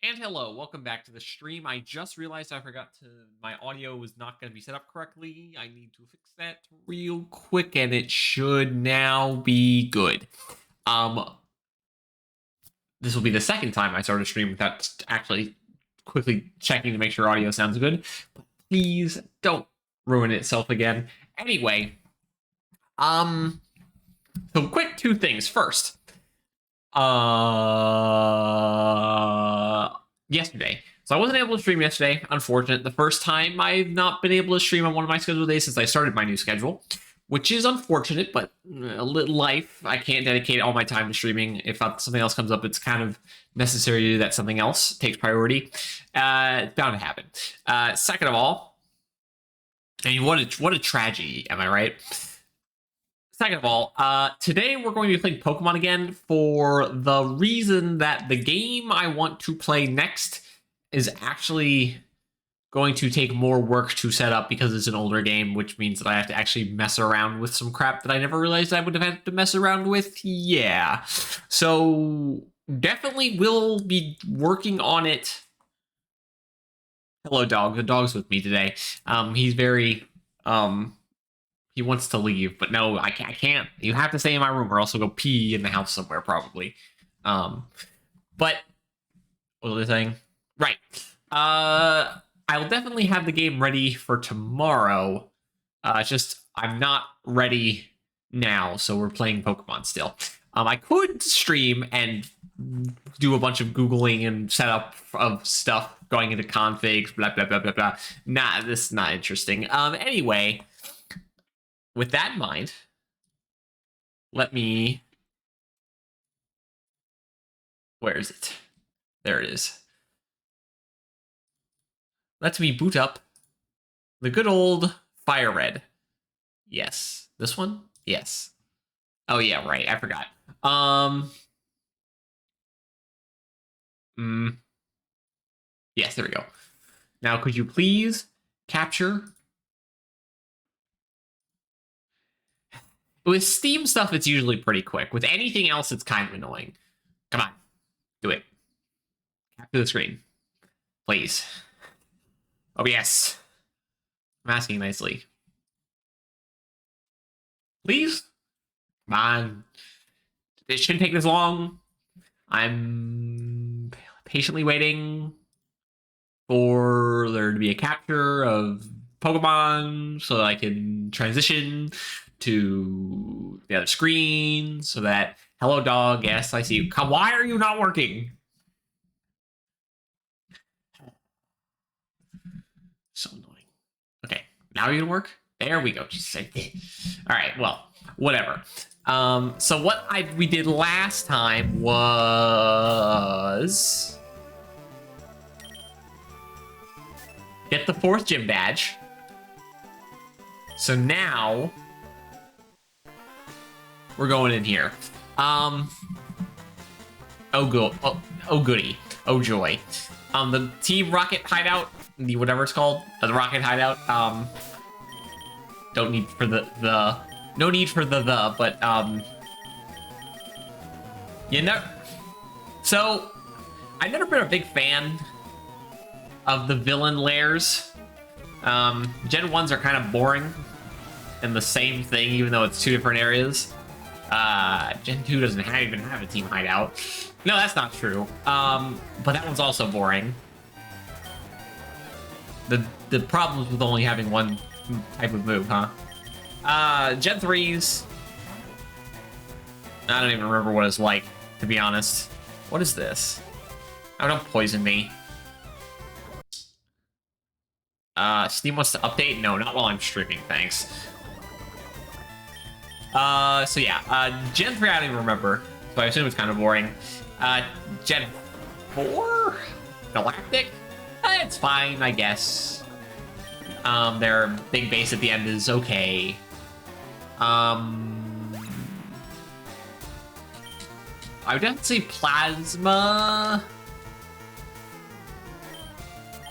And hello, welcome back to the stream. I just realized I forgot my audio was not going to be set up correctly. I need to fix that real quick and it should now be good. This will be the second time I start a stream without actually quickly checking to make sure audio sounds good. But please don't ruin itself again. Anyway, so quick two things. First, yesterday. So I wasn't able to stream yesterday. Unfortunate. The first time I've not been able to stream on one of my scheduled days since I started my new schedule, which is unfortunate, but a little life. I can't dedicate all my time to streaming. If something else comes up, it's kind of necessary to do that something else takes priority. It's bound to happen. Second of all, I mean, what a tragedy, am I right? Second of all, today we're going to be playing Pokemon again for the reason that the game I want to play next is actually going to take more work to set up because it's an older game, which means that I have to actually mess around with some crap that I never realized I would have had to mess around with. Yeah. So definitely will be working on it. Hello, dog. The dog's with me today. He's very... he wants to leave, but no, I can't. You have to stay in my room or else I'll go pee in the house somewhere, probably. But what was I saying? Right. I'll definitely have the game ready for tomorrow. Just I'm not ready now, so we're playing Pokemon still. I could stream and do a bunch of Googling and setup of stuff, going into configs, blah, blah, blah, blah, blah. Nah, this is not interesting. Anyway, with that in mind, let me... Where is it? There it is. Let me boot up the good old FireRed. Yes. This one? Yes. Oh, yeah, right. I forgot. Yes, there we go. Now, could you please capture... With Steam stuff, it's usually pretty quick. With anything else, it's kind of annoying. Come on. Do it. Capture the screen. Please. Oh, yes. I'm asking nicely. Please? Come on. It shouldn't take this long. I'm patiently waiting for there to be a capture of Pokemon so that I can transition to the other screen so that... Hello, dog. Yes, I see you. Why are you not working? So annoying. Okay, now you're gonna work? There we go. Just say it. All right, well, whatever. So what we did last time was... get the 4th gym badge. So now... we're going in here. Oh goody. Oh joy. The Team Rocket hideout, the whatever it's called, the Rocket hideout. Don't need for no need for but you know. So I've never been a big fan of the villain lairs. Gen 1s are kind of boring and the same thing, even though it's 2 different areas. Gen 2 doesn't even have a team hideout. No, that's not true. But that one's also boring. The problems with only having one type of move, huh? Gen 3s... I don't even remember what it's like, to be honest. What is this? Oh, don't poison me. Steam wants to update? No, not while I'm streaming, thanks. So yeah, Gen 3 I don't even remember, so I assume it's kind of boring. Gen 4? Galactic? It's fine, I guess. Their big base at the end is okay. I would definitely say Plasma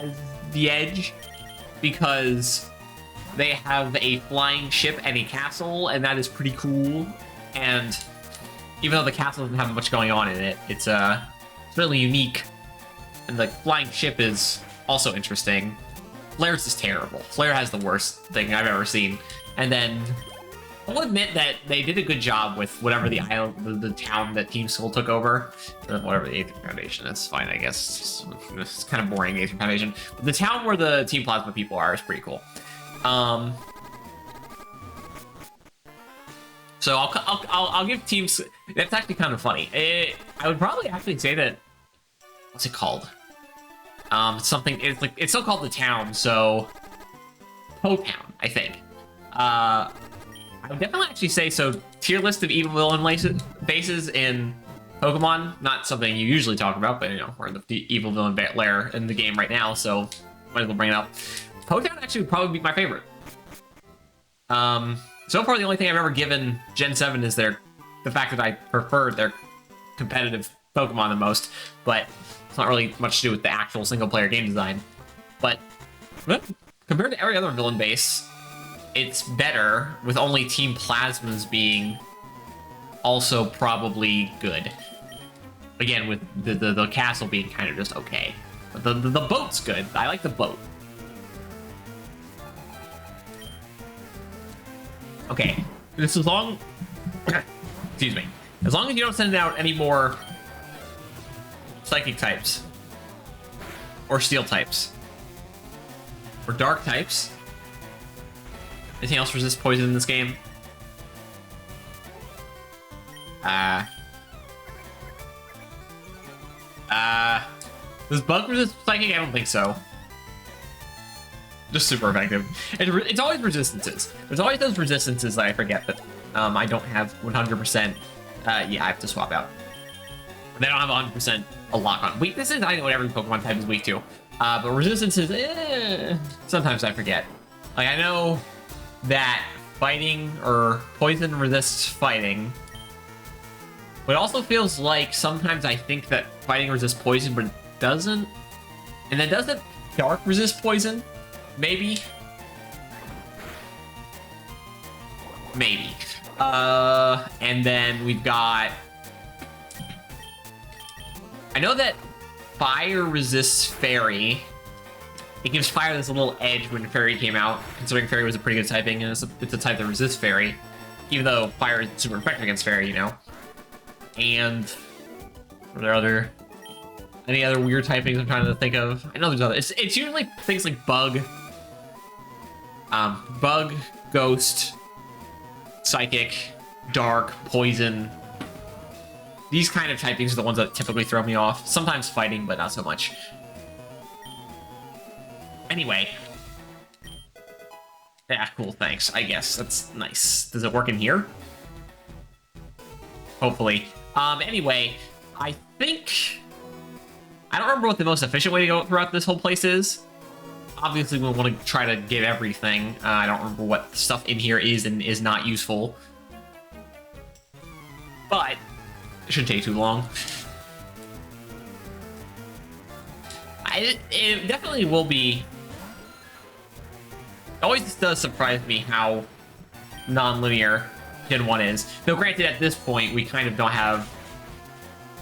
as the edge, because they have a flying ship and a castle, and that is pretty cool. And even though the castle doesn't have much going on in it, it's certainly unique. And the flying ship is also interesting. Flare's is terrible. Flare has the worst thing I've ever seen. And then I'll admit that they did a good job with whatever the island, the town that Team Skull took over. Whatever the Aether Foundation, that's fine, I guess. It's kind of boring, Aether Foundation. But the town where the Team Plasma people are is pretty cool. So I'll give teams. That's actually kind of funny. I would probably actually say that. What's it called? Something. It's still called the town. So Town, I think. I would definitely actually say so. Tier list of evil villain bases in Pokemon. Not something you usually talk about, but you know, we're in the evil villain lair in the game right now, so might as well bring it up. Town actually would probably be my favorite. So far, the only thing I've ever given Gen 7 is the fact that I prefer their competitive Pokemon the most, but it's not really much to do with the actual single-player game design. But compared to every other villain base, it's better, with only Team Plasmas being also probably good. Again, with the castle being kind of just okay. But the boat's good. I like the boat. Okay, this is long. Excuse me. As long as you don't send out any more psychic types, or steel types, or dark types. Anything else resist poison in this game? Does bug resist psychic? I don't think so. Just super effective. It's always resistances. There's always those resistances that I forget that I don't have 100%. Yeah, I have to swap out. They don't have 100% a lock on. Weaknesses, I know what every Pokemon type is weak to. But resistances, sometimes I forget. Like, I know that fighting or poison resists fighting. But it also feels like sometimes I think that fighting resists poison, but it doesn't. And then doesn't dark resist poison? Maybe. Maybe. And then we've got... I know that fire resists fairy. It gives fire this little edge when fairy came out, considering fairy was a pretty good typing, and it's a type that resists fairy. Even though fire is super effective against fairy, you know. And... are there any other weird typings I'm trying to think of? I know there's other. It's usually things like bug. Bug, ghost, psychic, dark, poison. These kind of typings are the ones that typically throw me off. Sometimes fighting, but not so much. Anyway. Yeah, cool, thanks. I guess. That's nice. Does it work in here? Hopefully. Anyway, I think... I don't remember what the most efficient way to go throughout this whole place is. Obviously, we want to try to get everything. I don't remember what stuff in here is and is not useful. But it shouldn't take too long. It definitely will be... It always does surprise me how non-linear Gen 1 is. Though granted, at this point, we kind of don't have...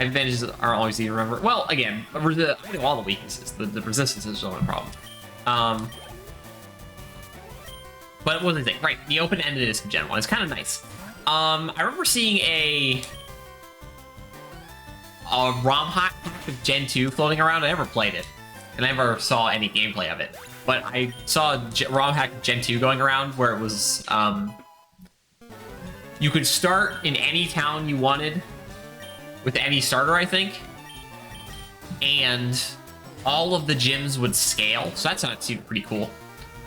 Advantages are always easy to remember. Well, again, I know all the weaknesses. The resistance is the only problem. But what was I saying? Right, the open-endedness of Gen 1 is kind of nice. I remember seeing a ROM hack of Gen 2 floating around. I never played it, and I never saw any gameplay of it. But I saw a ROM hack of Gen 2 going around where it was, you could start in any town you wanted with any starter, I think, and all of the gyms would scale, so that seemed pretty cool.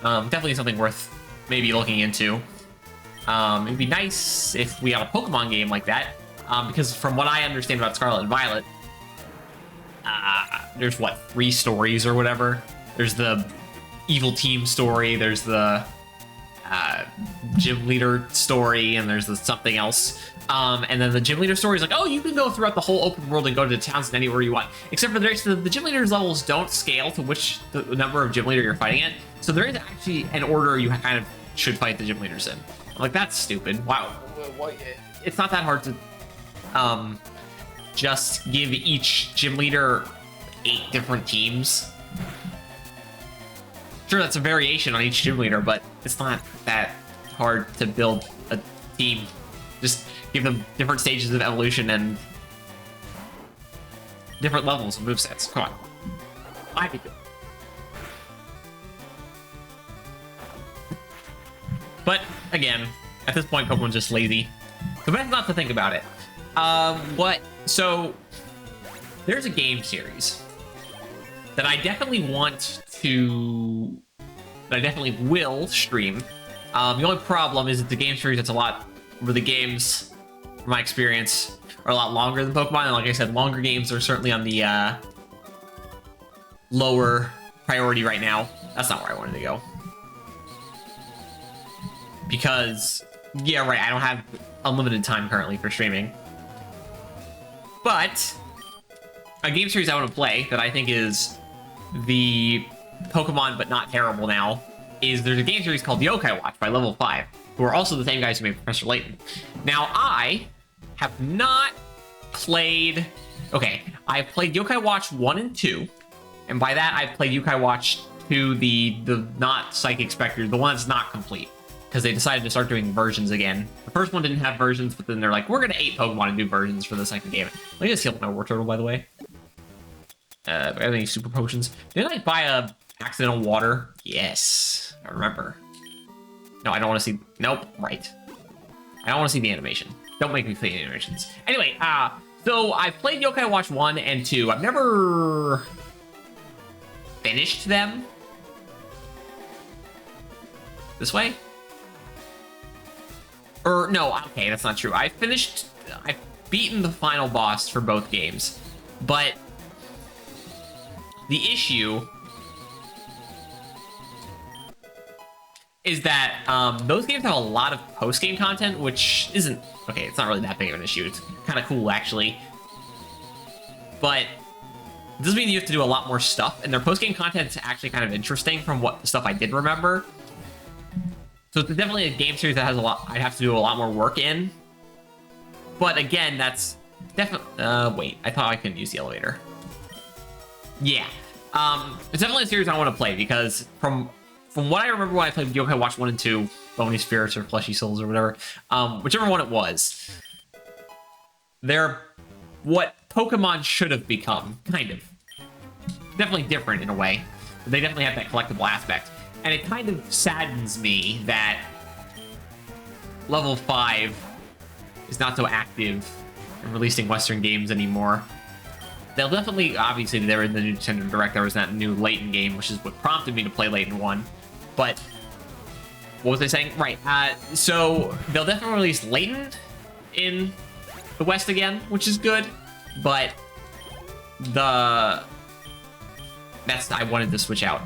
Definitely something worth maybe looking into. It'd be nice if we had a Pokemon game like that, because from what I understand about Scarlet and Violet, there's what, 3 stories or whatever. There's the evil team story, there's the gym leader story, and there's the something else. And then the gym leader story is like, oh, you can go throughout the whole open world and go to the towns and anywhere you want. Except for the gym leaders levels don't scale to which the number of gym leader you're fighting at. So there is actually an order you kind of should fight the gym leaders in. I'm like, that's stupid. Wow. It's not that hard to just give each gym leader 8 different teams. Sure, that's a variation on each gym leader, but it's not that hard to build a team. Just give them different stages of evolution and different levels of movesets. Come on. I could do it. But, again, at this point, Pokemon's just lazy. So best not to think about it. So, there's a game series that I definitely will stream. The only problem is that the game series that's where the games, from my experience, are a lot longer than Pokemon. And like I said, longer games are certainly on the lower priority right now. That's not where I wanted to go. Because, yeah, right, I don't have unlimited time currently for streaming. But a game series I want to play that I think is the Pokemon but not terrible now is there's a game series called Yokai Watch by Level 5, who are also the same guys who made Professor Layton. Now, I have not played... Okay, I've played Yokai Watch 1 and 2, and by that I've played Yokai Watch 2, the not Psychic Spectre, the one that's not complete, because they decided to start doing versions again. The first one didn't have versions, but then they're like, we're going to 8 Pokemon and do versions for the second game. Let me just heal my War Turtle, by the way. Do I have any super potions? Didn't I buy a accidental water? Yes, I remember. No, I don't want to see... Nope, right. I don't want to see the animation. Don't make me play the animations. Anyway, so I've played Yokai Watch 1 and 2. I've never finished them. This way? Or, no, okay, that's not true. I've beaten the final boss for both games. But the issue is that those games have a lot of post-game content, which isn't... Okay, it's not really that big of an issue. It's kind of cool, actually. But it doesn't mean you have to do a lot more stuff, and their post-game content is actually kind of interesting from what the stuff I did remember. So it's definitely a game series that has a lot... I'd have to do a lot more work in. But again, that's definitely... wait, I thought I couldn't use the elevator. Yeah. It's definitely a series I want to play, because from what I remember when I played Yokai Watch 1 and 2, Bony Spirits or Fleshy Souls or whatever, whichever one it was, they're what Pokemon should have become, kind of. Definitely different in a way, but they definitely have that collectible aspect. And it kind of saddens me that Level 5 is not so active in releasing Western games anymore. They'll definitely, obviously, there in the new Nintendo Direct, there was that new Layton game, which is what prompted me to play Layton 1. But, what was I saying? Right, so they'll definitely release Layton in the West again, which is good, but I wanted to switch out.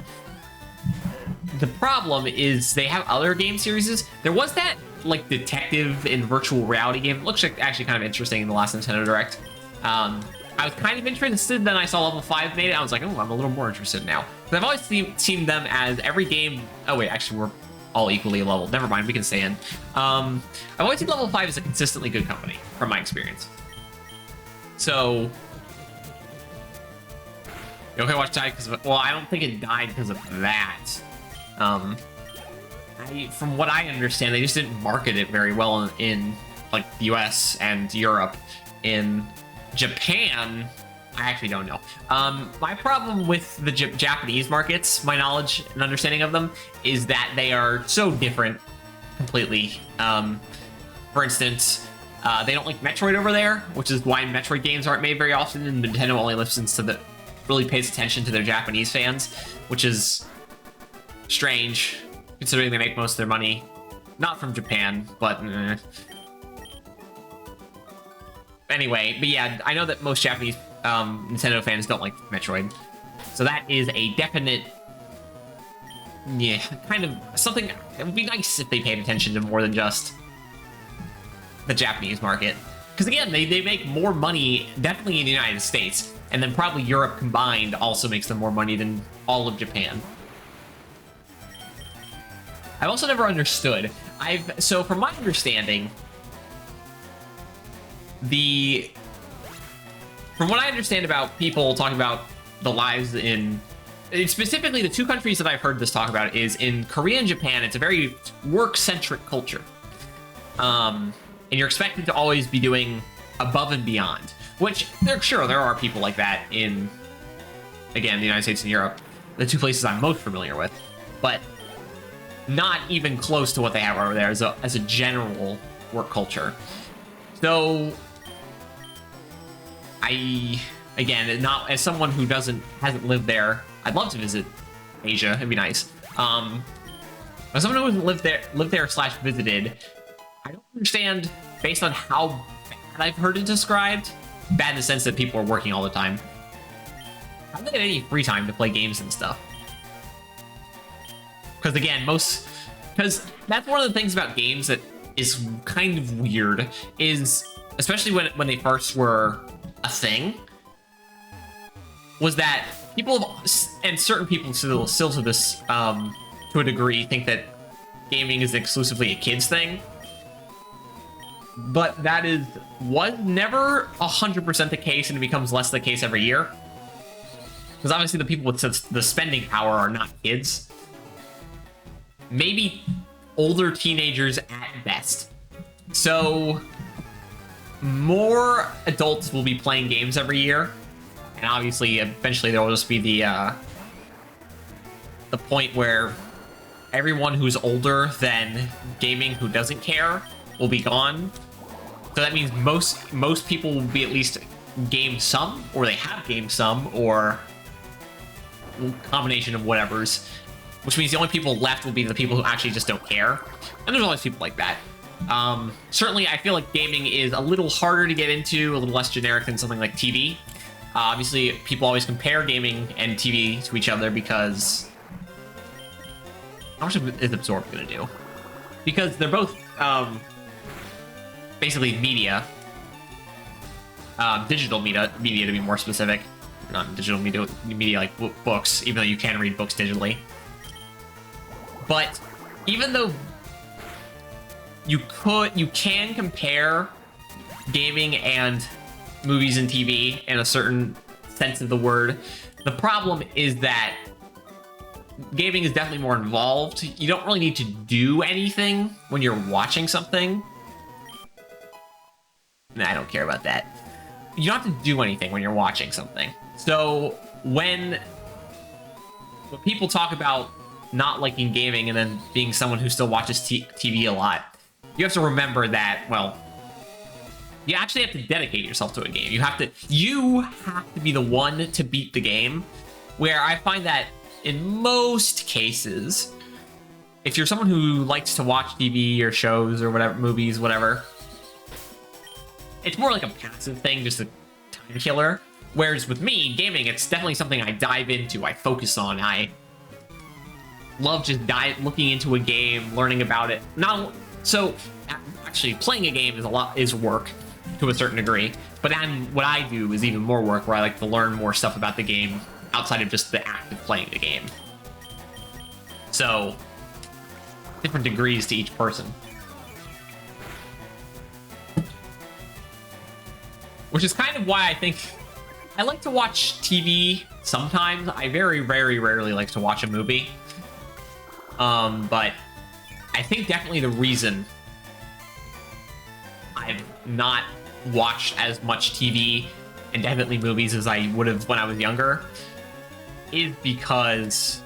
The problem is they have other game series. There was that, like, detective in virtual reality game. It looks like actually kind of interesting in the last Nintendo Direct. I was kind of interested, then I saw Level 5 made it. I was like, oh, I'm a little more interested now. But I've always seen them as every game... Oh, wait, actually, we're all equally leveled. Never mind, we can stay in. I've always seen Level 5 as a consistently good company, from my experience. So... Yokai Watch died because of... Well, I don't think it died because of that. From what I understand, they just didn't market it very well in like, the US and Europe. In Japan, I actually don't know. My problem with the Japanese markets, my knowledge and understanding of them, is that they are so different completely. For instance, they don't like Metroid over there, which is why Metroid games aren't made very often, and Nintendo only listens to really pays attention to their Japanese fans, which is strange, considering they make most of their money not from Japan, but... Anyway, but yeah, I know that most Japanese Nintendo fans don't like Metroid. So that is a definite... Yeah, kind of something... It would be nice if they paid attention to more than just the Japanese market. Because again, they make more money, definitely in the United States, and then probably Europe combined also makes them more money than all of Japan. I've also never understood. So from my understanding... From what I understand about people talking about the lives in specifically the two countries that I've heard this talk about is in Korea and Japan. It's a very work-centric culture, and you're expected to always be doing above and beyond. Which there are people like that in, again, the United States and Europe, the two places I'm most familiar with, but not even close to what they have over there as a general work culture. So again, not as someone who hasn't lived there, I'd love to visit Asia. It'd be nice. As someone who hasn't lived there / visited, I don't understand, based on how bad I've heard it described, bad in the sense that people are working all the time, how do they get any free time to play games and stuff? Because again, because that's one of the things about games that is kind of weird, is especially when they first were a thing, was that people, and certain people still to this to a degree, think that gaming is exclusively a kids thing. But that was never 100% the case, and it becomes less the case every year. Because obviously the people with the spending power are not kids. Maybe older teenagers at best. So more adults will be playing games every year. And obviously, eventually there will just be the point where everyone who's older than gaming who doesn't care will be gone. So that means most people will be at least game some, or they have gamed some, or combination of whatevers. Which means the only people left will be the people who actually just don't care. And there's always people like that. Certainly, I feel like gaming is a little harder to get into, a little less generic than something like TV. Obviously, people always compare gaming and TV to each other because how much is Absorb going to do? Because they're both basically media, digital media to be more specific. Not digital media like books, even though you can read books digitally. But even though you can compare gaming and movies and TV in a certain sense of the word, the problem is that gaming is definitely more involved. You don't really need to do anything when you're watching something. Nah, I don't care about that. You don't have to do anything when you're watching something. So when people talk about not liking gaming and then being someone who still watches TV a lot, you have to remember that, well, you actually have to dedicate yourself to a game. You have to be the one to beat the game, where I find that in most cases, if you're someone who likes to watch TV or shows or whatever, movies, whatever, it's more like a passive thing, just a time killer. Whereas with me, gaming, it's definitely something I dive into, I focus on, I love just looking into a game, learning about it. So actually playing a game is work to a certain degree, but then what I do is even more work, where I like to learn more stuff about the game outside of just the act of playing the game. So different degrees to each person. Which is kind of why I think I like to watch TV sometimes. I very, very rarely like to watch a movie. But I think definitely the reason I've not watched as much TV and definitely movies as I would have when I was younger is because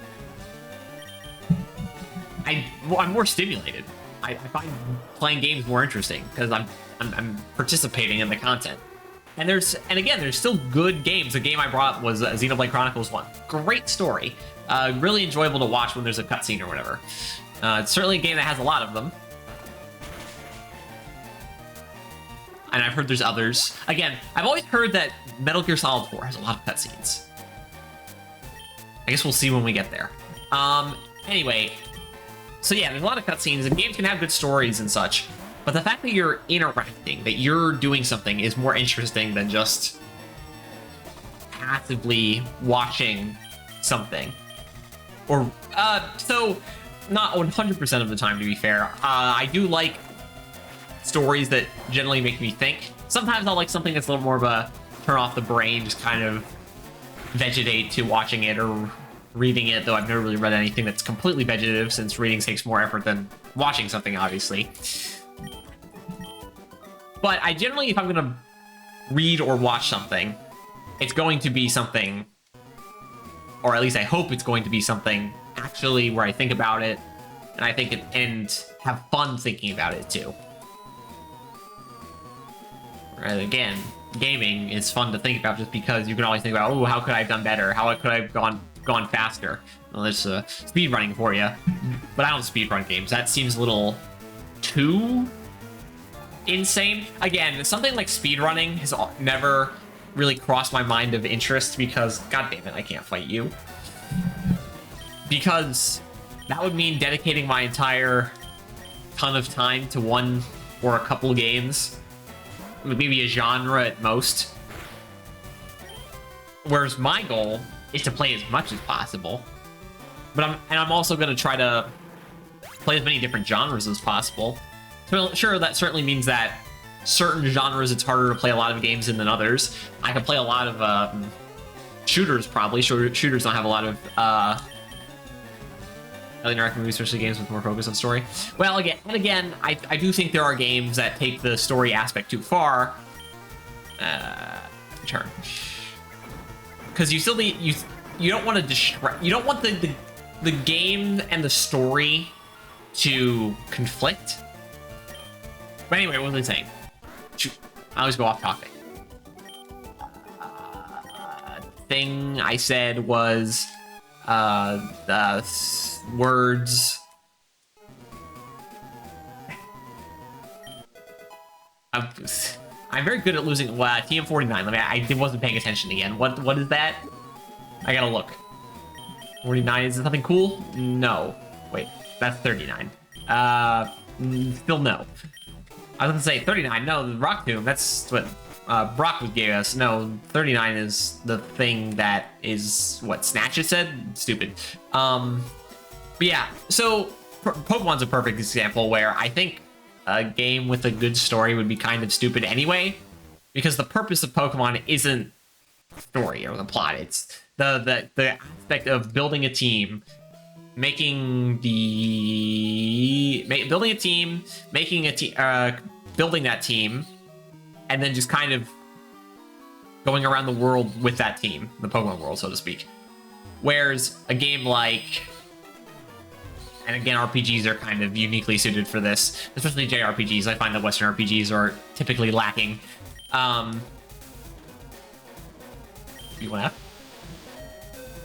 I'm more stimulated. I find playing games more interesting because I'm participating in the content. And again, there's still good games. The game I brought up was Xenoblade Chronicles 1. Great story. Really enjoyable to watch when there's a cutscene or whatever. It's certainly a game that has a lot of them. And I've heard there's others. Again, I've always heard that Metal Gear Solid 4 has a lot of cutscenes. I guess we'll see when we get there. Anyway, so yeah, there's a lot of cutscenes, and games can have good stories and such. But the fact that you're interacting, that you're doing something, is more interesting than just passively watching something. Or, so, not 100% of the time, to be fair. I do like stories that generally make me think. Sometimes I'll like something that's a little more of a turn off the brain, just kind of vegetate to watching it or reading it, though I've never really read anything that's completely vegetative, since reading takes more effort than watching something, obviously. But I generally, if I'm going to read or watch something, it's going to be something, or at least I hope it's going to be something actually where I think about it, and I think it, and have fun thinking about it too. Right, again, gaming is fun to think about just because you can always think about, oh, how could I have done better? How could I have gone faster? Well, there's speed running for you, but I don't speed run games. That seems a little too insane. Again, something like speed running has never really crossed my mind of interest because, god damn it, I can't fight you. Because that would mean dedicating my entire ton of time to one or a couple games, maybe a genre at most. Whereas my goal is to play as much as possible, but I'm also going to try to play as many different genres as possible. So sure, that certainly means that certain genres it's harder to play a lot of games in than others. I can play a lot of shooters, probably. Shooters don't have a lot of interactive movies, especially games with more focus on story. Well, again, I do think there are games that take the story aspect too far. Turn. Because you still need, you don't want to distract, you don't want the game and the story to conflict. But anyway, what was I saying? Shoot, I always go off topic. Thing I said was words. I'm very good at losing. TM49. I wasn't paying attention again. What is that? I gotta look. 49, is it something cool? No. Wait, that's 39. Still no. I was gonna say 39. No, the Rock Tomb. That's what Brock gave us. No, 39 is the thing that is what Snatch said. Stupid. But yeah. So Pokemon's a perfect example where I think a game with a good story would be kind of stupid anyway, because the purpose of Pokemon isn't story or the plot. It's the aspect of building a team, building that team, and then just kind of going around the world with that team, the Pokemon world, so to speak. Whereas a game like, and again, RPGs are kind of uniquely suited for this, especially JRPGs. I find that Western RPGs are typically lacking. You want to?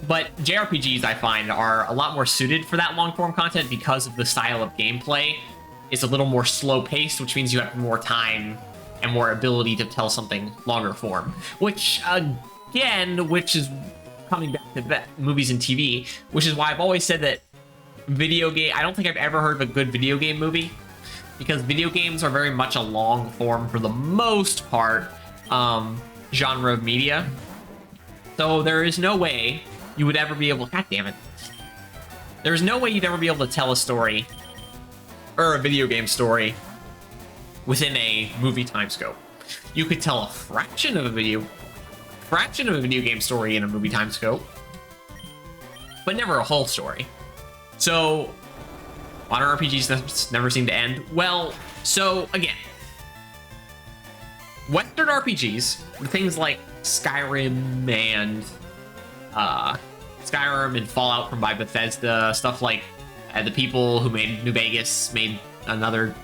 But JRPGs, I find, are a lot more suited for that long-form content because of the style of gameplay. It's a little more slow-paced, which means you have more time and more ability to tell something longer form. Which is coming back to movies and TV, which is why I've always said that I don't think I've ever heard of a good video game movie, because video games are very much a long form, for the most part, genre of media. So there is no way you would ever be able, god damn it. There's no way you'd ever be able to tell a story, or a video game story, within a movie time scope. You could tell a fraction of a video game story in a movie time scope, but never a whole story. So, modern RPGs never seem to end. Well, so again, Western RPGs, things like Skyrim and Fallout from by Bethesda, stuff like the people who made New Vegas made another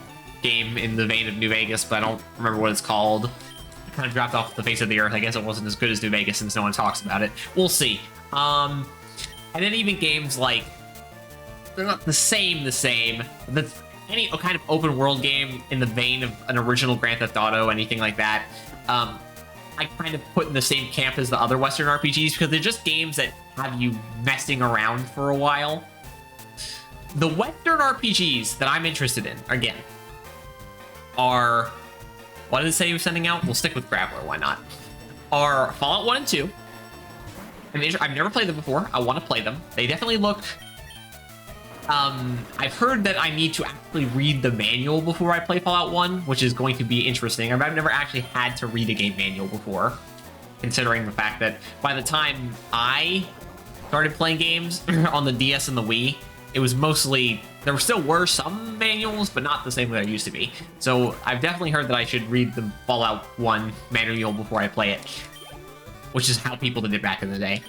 game in the vein of New Vegas, but I don't remember what it's called. It kind of dropped off the face of the earth. I guess it wasn't as good as New Vegas since no one talks about it. We'll see. And then even games like, they're not the same. That's any kind of open world game in the vein of an original Grand Theft Auto, anything like that. I kind of put in the same camp as the other Western RPGs because they're just games that have you messing around for a while. The Western RPGs that I'm interested in, again, are, what did it say he was sending out? We'll stick with Graveler, why not? Are Fallout 1 and 2. I've never played them before. I want to play them. They definitely look... I've heard that I need to actually read the manual before I play Fallout 1, which is going to be interesting. I've never actually had to read a game manual before. considering the fact that by the time I started playing games on the DS and the Wii, it was mostly, there still were some manuals, but not the same way there used to be. So I've definitely heard that I should read the Fallout 1 manual before I play it, which is how people did it back in the day.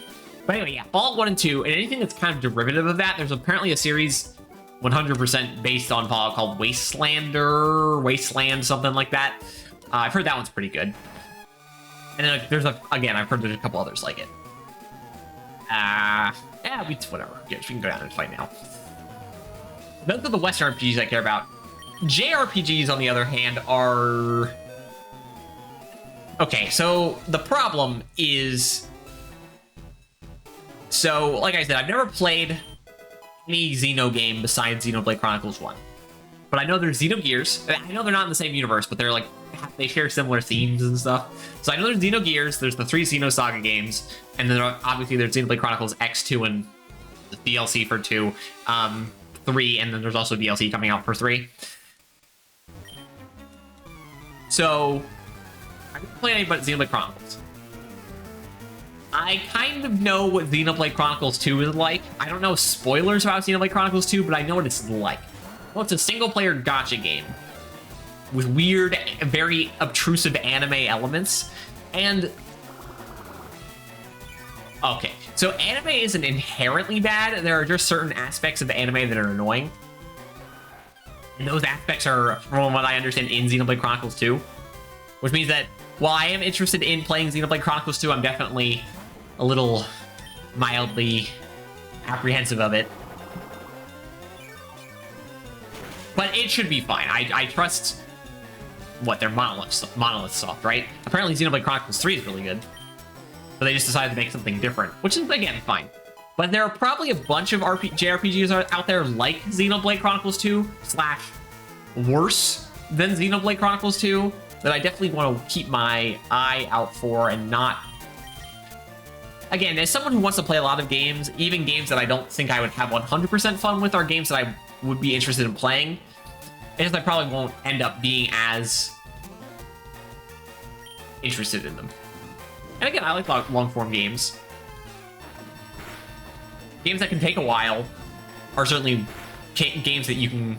But anyway, yeah, Fallout 1 and 2, and anything that's kind of derivative of that, there's apparently a series 100% based on Fallout called Wasteland, something like that. I've heard that one's pretty good. And then there's again, I've heard there's a couple others like it. Yeah, whatever. Yeah, we can go down and fight now. Those are the Western RPGs I care about. JRPGs, on the other hand, are... Okay, so the problem is... So, like I said, I've never played any Xeno game besides Xenoblade Chronicles 1. But I know there's Xenogears. I know they're not in the same universe, but they're like, they share similar themes and stuff. So I know there's Xenogears, there's the 3 Xenosaga games, and then obviously there's Xenoblade Chronicles X2 and the DLC for 2, 3, and then there's also DLC coming out for 3. So, I didn't play any but Xenoblade Chronicles. I kind of know what Xenoblade Chronicles 2 is like. I don't know spoilers about Xenoblade Chronicles 2, but I know what it's like. Well, it's a single-player gacha game with weird, very obtrusive anime elements, and... Okay, so anime isn't inherently bad. There are just certain aspects of anime that are annoying. And those aspects are, from what I understand, in Xenoblade Chronicles 2. Which means that, while I am interested in playing Xenoblade Chronicles 2, I'm definitely a little mildly apprehensive of it. But it should be fine. I trust... What, they're Monolith Soft, right? Apparently Xenoblade Chronicles 3 is really good. But they just decided to make something different, which is, again, fine. But there are probably a bunch of JRPGs out there like Xenoblade Chronicles 2, / worse than Xenoblade Chronicles 2, that I definitely want to keep my eye out for and not... Again, as someone who wants to play a lot of games, even games that I don't think I would have 100% fun with are games that I would be interested in playing. It's just I probably won't end up being as interested in them. And again, I like long-form games. Games that can take a while are certainly games that you can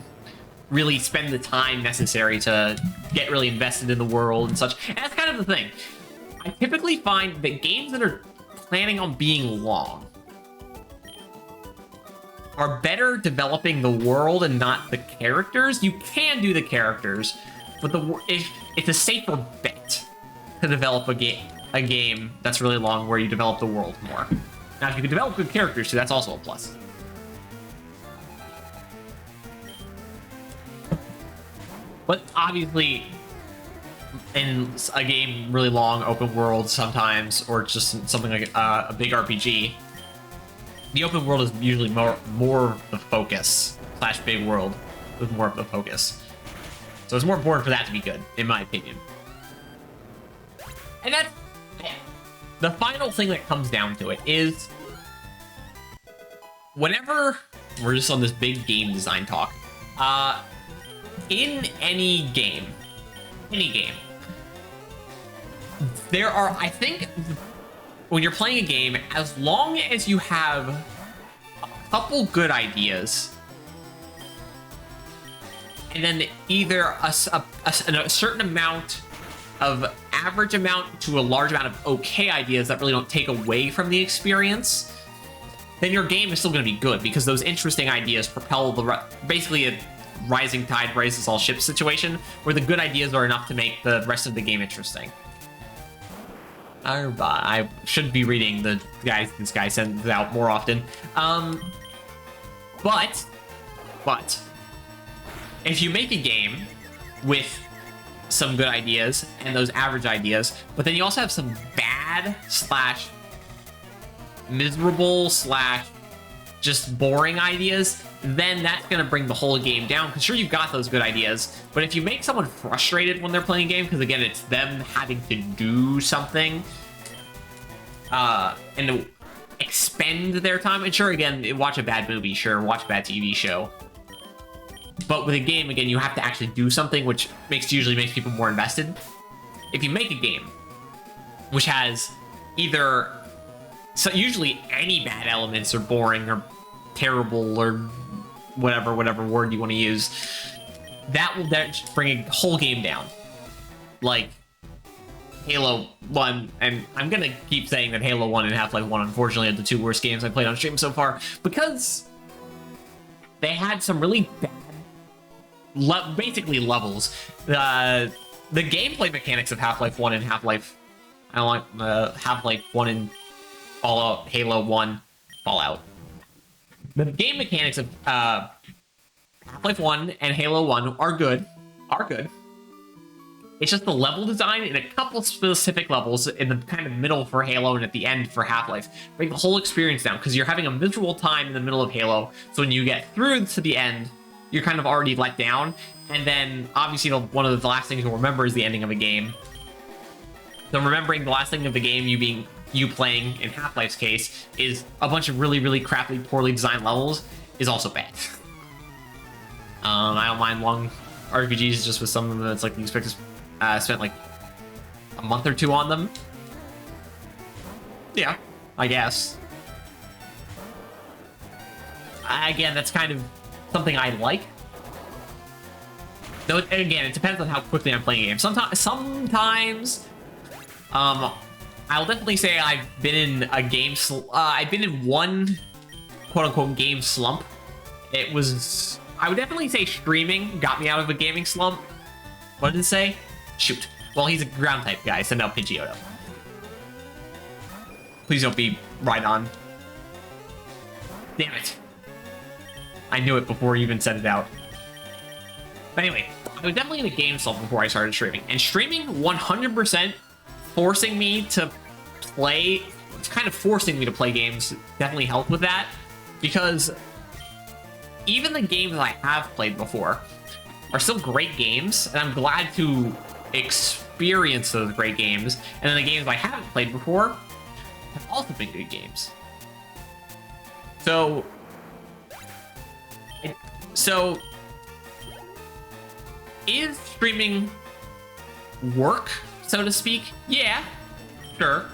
really spend the time necessary to get really invested in the world and such. And that's kind of the thing. I typically find that games that are planning on being long are better developing the world and not the characters. You can do the characters, but it's a safer bet to develop a game that's really long where you develop the world more. Now, if you can develop good characters too, that's also a plus. But obviously, in a game really long, open world sometimes, or just something like a big RPG, the open world is usually more the focus / big world with more of the focus. So it's more important for that to be good, in my opinion. And that's the final thing that comes down to it is whenever we're just on this big game design talk, in any game, there are, I think, when you're playing a game, as long as you have a couple good ideas, and then either a certain amount of average amount to a large amount of okay ideas that really don't take away from the experience, then your game is still going to be good, because those interesting ideas propel basically a rising tide raises all ships situation, where the good ideas are enough to make the rest of the game interesting. I should be reading the guys this guy sends out more often. But if you make a game with some good ideas and those average ideas, but then you also have some bad / miserable / just boring ideas, then that's going to bring the whole game down. Because sure, you've got those good ideas, but if you make someone frustrated when they're playing a game, because again, it's them having to do something and to expend their time, and sure, again, watch a bad movie, sure, watch a bad TV show, but with a game, again, you have to actually do something, which usually makes people more invested. If you make a game which has either, so usually any bad elements are boring or terrible or whatever word you want to use. That will then bring a whole game down. Like Halo 1, and I'm gonna keep saying that Halo 1 and Half-Life 1 unfortunately are the two worst games I played on stream so far, because they had some really bad, basically levels. The gameplay mechanics of Half-Life 1 and Half-Life, I don't like Half-Life 1 and Fallout, Halo 1, Fallout. The game mechanics of Half-Life 1 and Halo 1 are good. It's just the level design in a couple specific levels in the kind of middle for Halo and at the end for Half-Life bring the whole experience down, because you're having a miserable time in the middle of Halo, so when you get through to the end, you're kind of already let down, and then obviously one of the last things you'll remember is the ending of a game. So remembering the last thing of the game, you playing, in Half-Life's case, is a bunch of really, really crappy, poorly designed levels, is also bad. I don't mind long RPGs, just with some of them that's like you expect to spend like a month or two on them. Yeah, I guess. Again, that's kind of something I like. Though, again, it depends on how quickly I'm playing a game. Sometimes, I'll definitely say I've been in a game. I've been in one quote-unquote game slump. It was. I would definitely say streaming got me out of a gaming slump. What did it say? Shoot. Well, he's a ground type guy. Send out Pidgeotto. Please don't be right on. Damn it. I knew it before you even said it out. But anyway, I was definitely in a game slump before I started streaming. And streaming 100% forcing me to play, it's kind of forcing me to play games definitely helped with that. Because even the games I have played before are still great games, and I'm glad to experience those great games. And then the games I haven't played before have also been good games. So is streaming work, so to speak? Yeah, sure.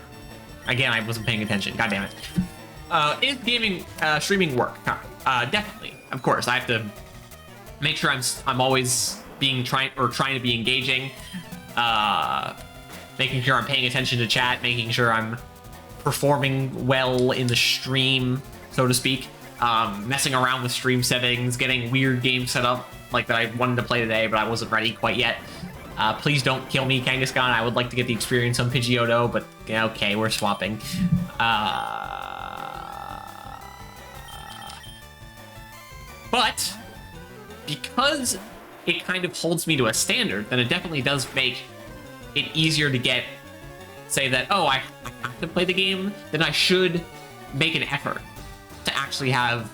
Again, I wasn't paying attention. God damn it. Is streaming work? Definitely. Of course, I have to make sure I'm always trying to be engaging, making sure I'm paying attention to chat, making sure I'm performing well in the stream, so to speak, messing around with stream settings, getting weird games set up like that I wanted to play today, but I wasn't ready quite yet. Please don't kill me, Kangaskhan. I would like to get the experience on Pidgeotto, but yeah, okay, we're swapping. But because it kind of holds me to a standard, then it definitely does make it easier to say that, oh, I have to play the game, then I should make an effort to actually have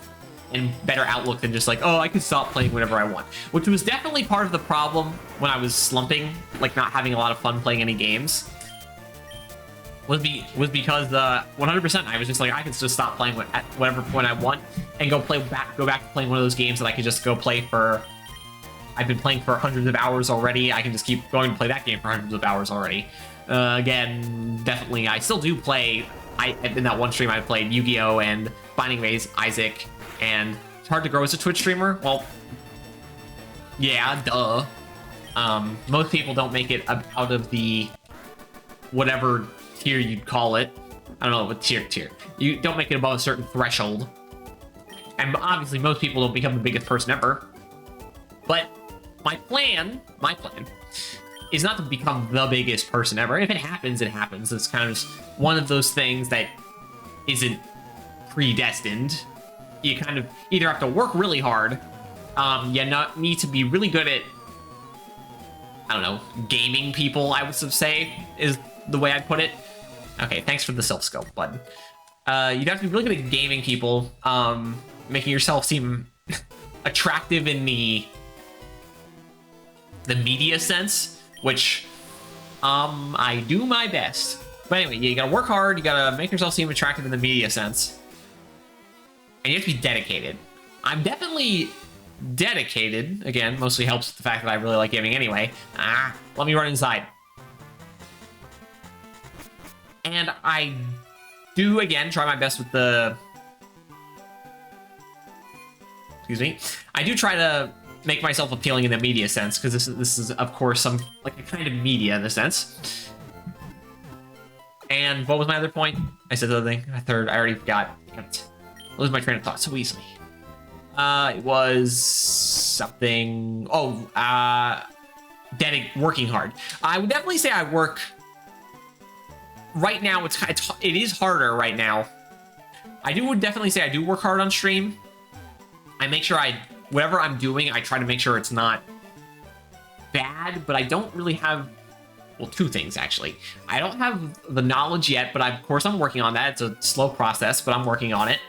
a better outlook than just like, oh, I can stop playing whenever I want. Which was definitely part of the problem when I was slumping, like not having a lot of fun playing any games. Was because 100% I was just like, I can just stop playing at whatever point I want and go back to playing one of those games that I could just go play for. I've been playing for hundreds of hours already. I can just keep going to play that game for hundreds of hours already. Again, definitely, I still do play. In that one stream I played Yu-Gi-Oh! And Binding of Isaac, and it's hard to grow as a Twitch streamer. Well, yeah, duh. Most people don't make it out of the whatever tier you'd call it. I don't know what tier. You don't make it above a certain threshold. And obviously most people don't become the biggest person ever. But my plan is not to become the biggest person ever. If it happens, it happens. It's kind of just one of those things that isn't predestined. You kind of either have to work really hard, you need to be really good at, I don't know, gaming people, I would say, is the way I'd put it. Okay, thanks for the self-scope button. You'd have to be really good at gaming people, making yourself seem attractive in the media sense, which I do my best. But anyway, you gotta work hard, you gotta make yourself seem attractive in the media sense, and you have to be dedicated. I'm definitely dedicated. Again, mostly helps with the fact that I really like gaming anyway. Let me run inside. And I do, again, try my best with the... Excuse me. I do try to make myself appealing in the media sense, because this is, of course, some like a kind of media in a sense. And what was my other point? I said the other thing. My third, I already forgot. I lose my train of thought so easily. It was something... Oh, working hard. I would definitely say I work... Right now, it is harder right now. Would definitely say I do work hard on stream. I make sure whatever I'm doing, I try to make sure it's not bad, but I don't really have... Well, two things, actually. I don't have the knowledge yet, but of course I'm working on that. It's a slow process, but I'm working on it.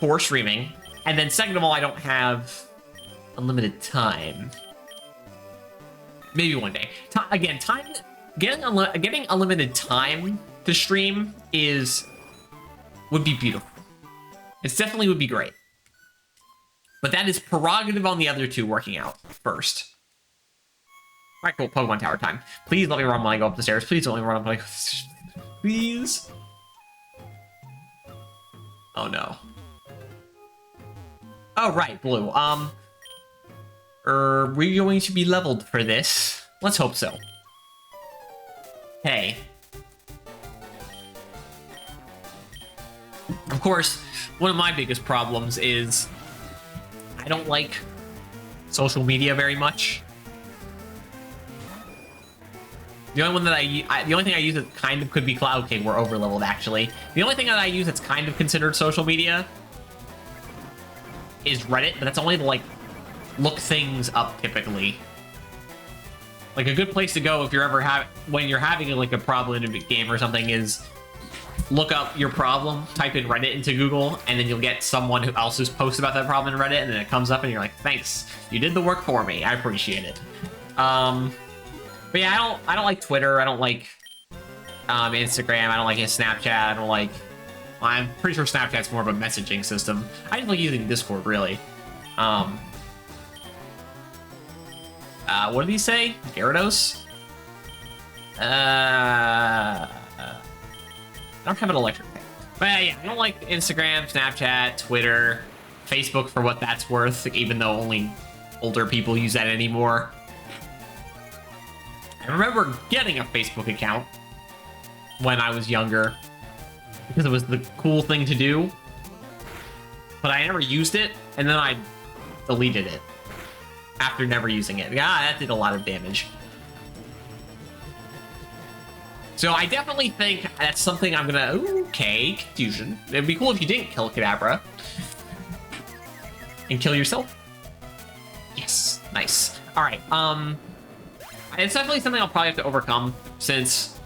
For streaming. And then second of all, I don't have unlimited time. Maybe one day. Again, time... Getting unlimited time to stream would be beautiful. It definitely would be great. But that is prerogative on the other two working out first. Alright, cool. Pokemon Tower time. Please let me run when I go up the stairs. Please don't let me run up when I go up the stairs. Please. Oh no. Oh, right, Blue. Are we going to be leveled for this? Let's hope so. Hey. Of course, one of my biggest problems is I don't like social media very much. The only one that the only thing I use that kind of could be cloud. Okay, we're over leveled actually. The only thing that I use that's kind of considered social media is Reddit, but that's only to like look things up typically. Like a good place to go if you're ever when you're having like a problem in a game or something is look up your problem, type in Reddit into Google, and then you'll get someone who else has posted about that problem in Reddit, and then it comes up and you're like, thanks, you did the work for me. I appreciate it. But yeah, I don't like Twitter. I don't like Instagram. I don't like Snapchat. I don't like... I'm pretty sure Snapchat's more of a messaging system. I just like using Discord, really. What did he say? Gyarados? I don't have an electric pet. But yeah, I don't like Instagram, Snapchat, Twitter, Facebook for what that's worth, even though only older people use that anymore. I remember getting a Facebook account when I was younger because it was the cool thing to do, but I never used it, and then I deleted it after never using it. Yeah, that did a lot of damage. So I definitely think that's something I'm gonna... Okay, confusion. It'd be cool if you didn't kill Kadabra. And kill yourself. Yes, nice. Alright, it's definitely something I'll probably have to overcome, since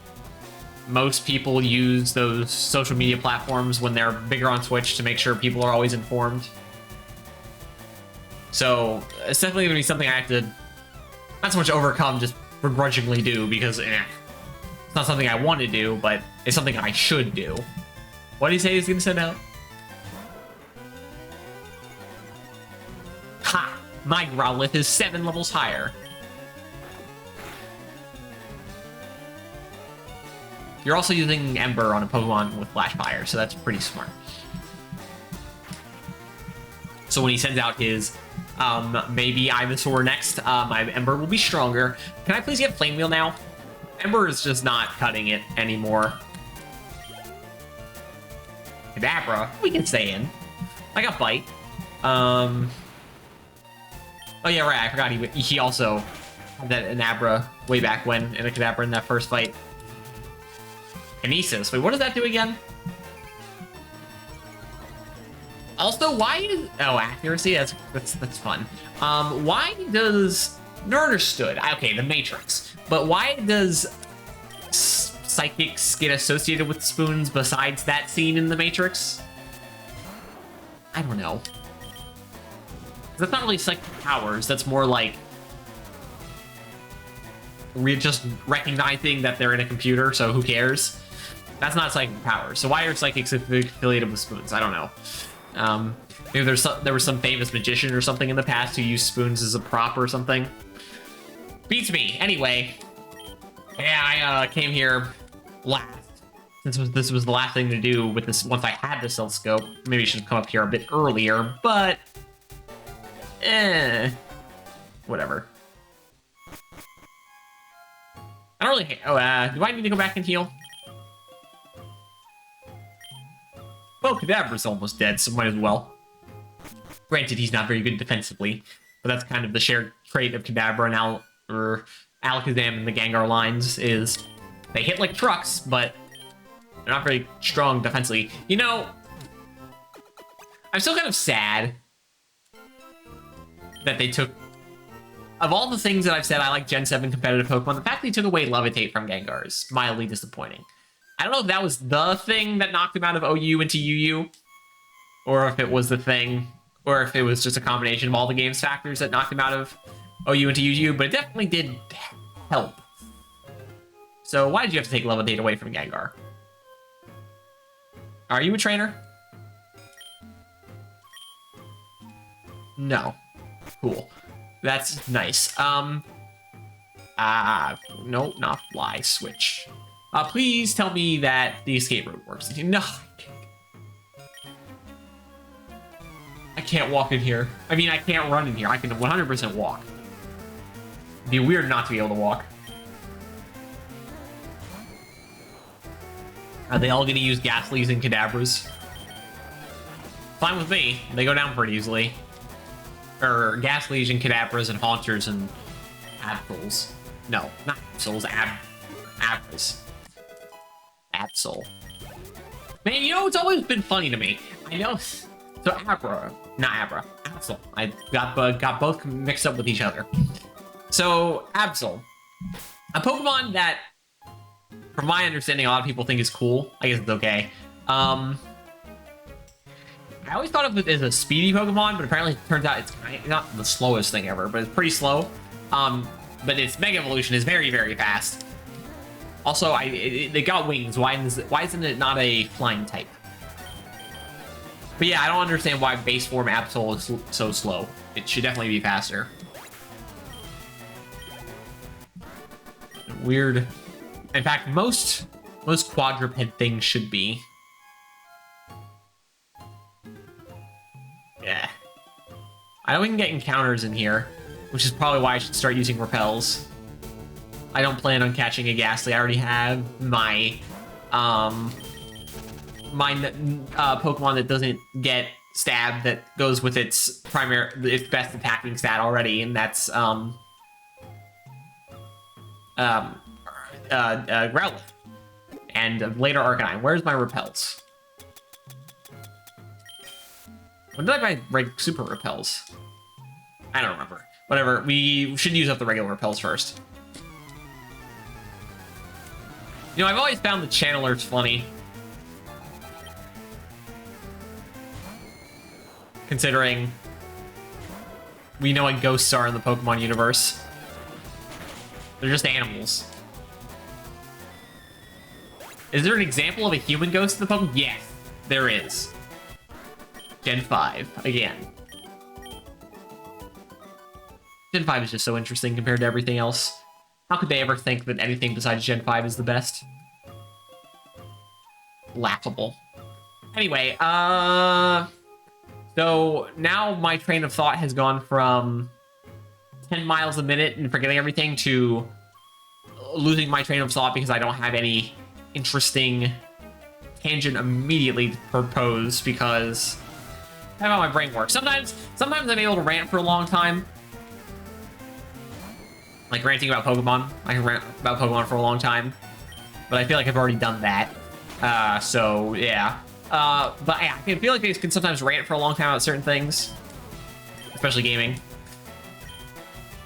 most people use those social media platforms when they're bigger on Twitch to make sure people are always informed. So it's definitely gonna be something I have to not so much overcome, just begrudgingly do, because it's not something I want to do, but it's something I should do. What did he say he's gonna send out? Ha! My Growlithe is 7 levels higher. You're also using Ember on a Pokemon with Flash Fire, so that's pretty smart. So when he sends out his maybe Ivysaur next, my Ember will be stronger. Can I please get Flame Wheel now? Ember is just not cutting it anymore. Kadabra, we can stay in. I got Bite. Oh yeah, right, I forgot he also had that Anabra way back when, and a Kadabra in that first fight. Kinesis. Wait, what does that do again? Also, why is... Oh, accuracy? That's fun. Why does... Never understood. Okay, the Matrix. But why does psychics get associated with spoons besides that scene in the Matrix? I don't know. That's not really psychic powers. That's more like... We're just recognizing that they're in a computer, so who cares? That's not psychic powers. So why are psychics affiliated with spoons? I don't know. Maybe there was some famous magician or something in the past who used spoons as a prop or something. Beats me. Anyway. Yeah, I came here last. Since this was the last thing to do with this, once I had the stealth scope, maybe I should have come up here a bit earlier, but... whatever. I don't really hate... Oh, do I need to go back and heal? Well, Cadaver's almost dead, so might as well. Granted, he's not very good defensively, but that's kind of the shared trait of Kadabra and Alakazam and the Gengar lines, is they hit like trucks, but they're not very strong defensively. You know, I'm still kind of sad that they took... Of all the things that I've said I like Gen 7 competitive Pokemon, the fact they took away Levitate from Gengar is mildly disappointing. I don't know if that was the thing that knocked him out of OU into UU, or if it was the thing, or if it was just a combination of all the game's factors that knocked him out of OU into UU, but it definitely did help. So why did you have to take Levitate away from Gengar? Are you a trainer? No. Cool. That's nice. No, not fly switch. Please tell me that the escape route works. No. I can't walk in here. I mean, I can't run in here. I can 100% walk. It'd be weird not to be able to walk. Are they all going to use Ghastlies and Kadabras? Fine with me. They go down pretty easily. Or Ghastlies and Kadabras and Haunters and Absols. No, not Absols. Abras. Absol. Man, you know, it's always been funny to me. I know... So Abra, not Abra, Absol. I got both mixed up with each other. So Absol, a Pokemon that, from my understanding, a lot of people think is cool. I guess it's okay. I always thought of it as a speedy Pokemon, but apparently it turns out it's not the slowest thing ever, but it's pretty slow. But its Mega Evolution is very, very fast. Also, they got wings. Why isn't it not a flying type? But yeah, I don't understand why base form Absol is so slow. It should definitely be faster. Weird. In fact, most quadruped things should be. Yeah. I know we can get encounters in here, which is probably why I should start using repels. I don't plan on catching a Ghastly. I already have my Pokemon that doesn't get stabbed that goes with its best attacking stat already, and that's Growlithe and later Arcanine. Where's my repels? When did I buy super repels? I don't remember. Whatever. We should use up the regular repels first. You know, I've always found the channelers funny. Considering we know what ghosts are in the Pokemon universe. They're just animals. Is there an example of a human ghost in the Pokemon? Yes, there is. Gen 5, again. Gen 5 is just so interesting compared to everything else. How could they ever think that anything besides Gen 5 is the best? Laughable. Anyway, so now my train of thought has gone from 10 miles a minute and forgetting everything to losing my train of thought because I don't have any interesting tangent immediately to propose because that's how my brain works. Sometimes I'm able to rant for a long time. Like ranting about Pokemon. I can rant about Pokemon for a long time. But I feel like I've already done that. So, yeah. But yeah, I feel like I can sometimes rant for a long time about certain things. Especially gaming.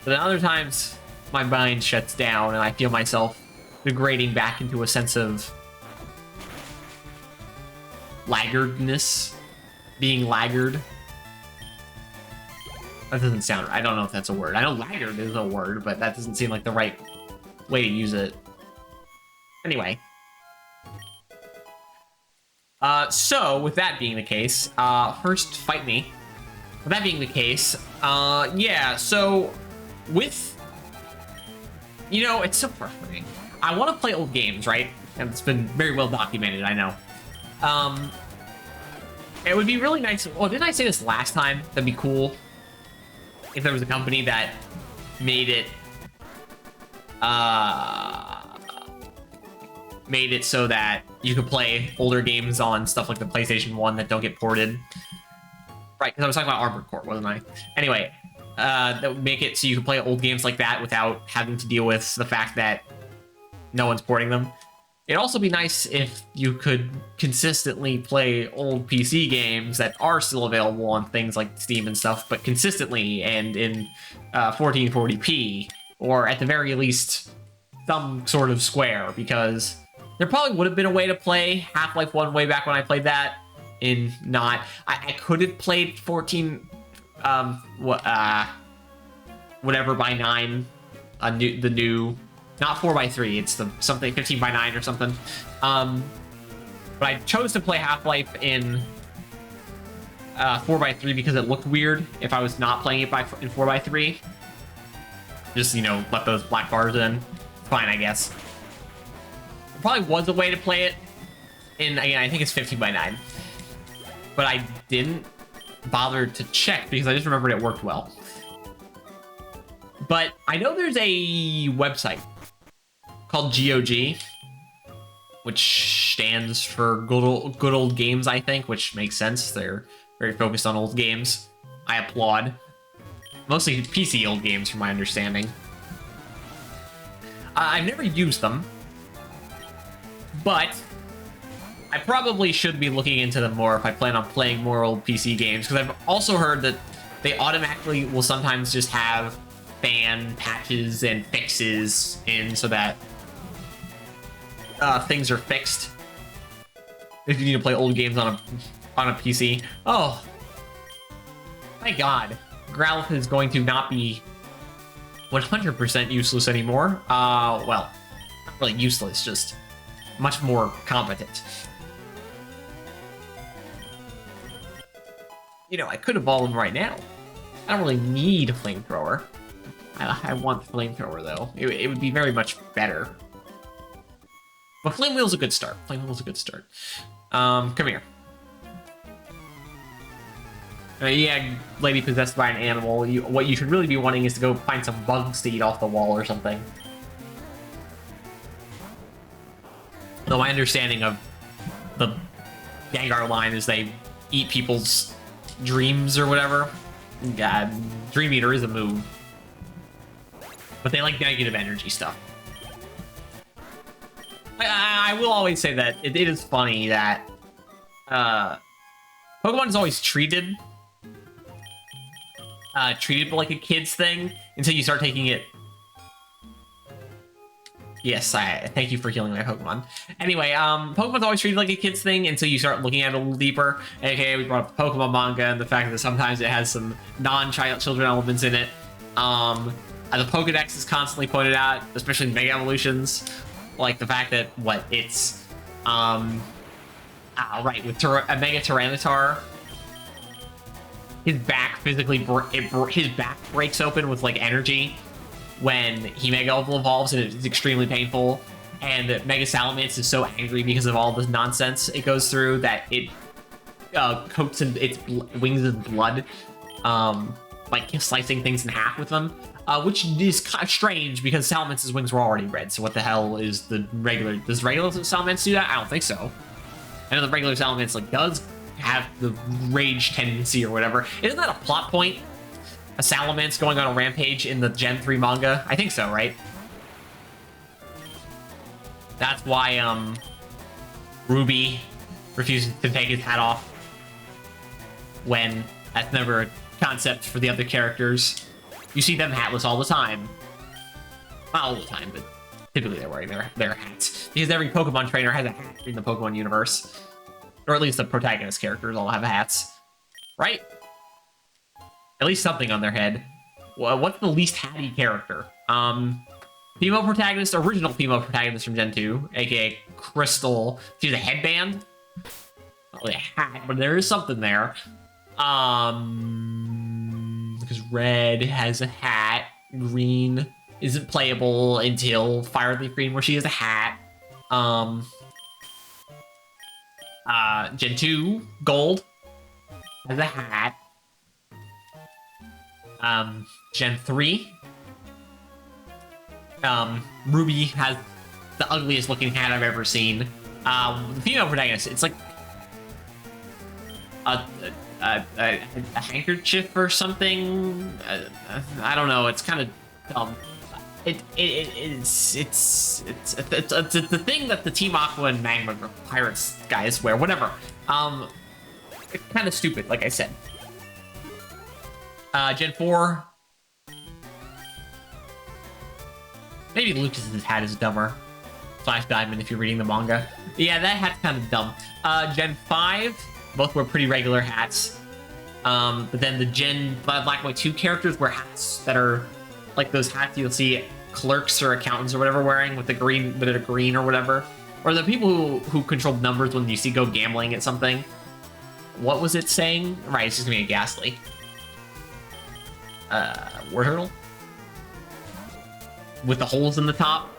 But then other times, my mind shuts down and I feel myself degrading back into a sense of laggardness. Being laggard. That doesn't sound right. I don't know if that's a word. I know laggard is a word, but that doesn't seem like the right way to use it. Anyway. So, with that being the case, first fight me. With that being the case, yeah, so, with, you know, it's so frustrating. I want to play old games, right? And it's been very well documented, I know. It would be really nice. Oh, didn't I say this last time? That'd be cool if there was a company that made it so that you could play older games on stuff like the PlayStation 1 that don't get ported. Right, because I was talking about Armored Core, wasn't I? Anyway, that would make it so you can play old games like that without having to deal with the fact that no one's porting them. It'd also be nice if you could consistently play old PC games that are still available on things like Steam and stuff, but consistently and in 1440p, or at the very least, some sort of square, because there probably would have been a way to play Half-Life 1 way back when I played that. I could have played 14, whatever by 9, the new, not 4x3, it's the something 15x9 or something. But I chose to play Half-Life in 4x3 because it looked weird if I was not playing it in 4x3. Just, you know, let those black bars in. Fine, I guess. There probably was a way to play it in, again, I think it's 15x9. But I didn't bother to check because I just remembered it worked well. But I know there's a website called GOG, which stands for good old games, I think, which makes sense. They're very focused on old games. I applaud. Mostly PC old games, from my understanding. I've never used them, but I probably should be looking into them more if I plan on playing more old PC games, because I've also heard that they automatically will sometimes just have fan patches and fixes in so that things are fixed if you need to play old games on a PC. Oh, thank God. Growlithe is going to not be 100% useless anymore. Well, not really useless, just much more competent. You know, I could evolve him right now. I don't really need a flamethrower. I want the flamethrower, though. It would be very much better. But Flame Wheel's a good start. Flame Wheel's a good start. Come here. Yeah, lady possessed by an animal. What you should really be wanting is to go find some bugs to eat off the wall or something. Though my understanding of the Gengar line is they eat people's dreams or whatever. God, Dream Eater is a move. But they like negative energy stuff. I will always say that it is funny that Pokemon is always treated like a kid's thing until you start taking it. Yes, I thank you for healing my Pokemon. Anyway, Pokemon's always treated like a kid's thing until you start looking at it a little deeper. AKA, we brought up the Pokemon manga and the fact that sometimes it has some non-children elements in it. The Pokedex is constantly pointed out, especially in Mega Evolutions, like the fact that it's right, with a Mega Tyranitar, his back physically his back breaks open with like energy when he Mega evolves, and it's extremely painful. And Mega Salamence is so angry because of all this nonsense it goes through that it coats its wings in blood, like slicing things in half with them. Which is kind of strange because Salamance's wings were already red. So what the hell is the regular? Does regular Salamence do that? I don't think so. I know the regular Salamence like does have the rage tendency or whatever. Isn't that a plot point? A Salamence going on a rampage in the Gen 3 manga? I think so, right? That's why Ruby refuses to take his hat off when that's never a concept for the other characters. You see them hatless all the time. Not all the time, but typically they're wearing their hats. Because every Pokemon trainer has a hat in the Pokemon universe. Or at least the protagonist characters all have hats. Right? At least something on their head. Well, what's the least hatty character? Female protagonist, original female protagonist from Gen 2, aka Crystal. She's a headband. Not really a hat, but there is something there. Because Red has a hat. Green isn't playable until Fire Leaf Green, where she has a hat. Gen 2 gold has a hat. Gen 3 Ruby has the ugliest looking hat I've ever seen. The female protagonist, it's like a handkerchief or something. I don't know. It's kind of dumb. It's the thing that the Team Aqua and Magma Pirates guys wear. Whatever. It's kind of stupid, like I said. Gen 4. Maybe Lucas's hat is dumber. Flash Diamond if you're reading the manga. Yeah, that hat's kind of dumb. Gen 5, both wear pretty regular hats. But then the Gen Black and White 2 characters wear hats that are like those hats you'll see clerks or accountants or whatever wearing with the green, that are green or whatever. Or the people who control numbers when you see go gambling at something. What was it saying? Right, it's just gonna be a Ghastly. Word Hurdle? With the holes in the top.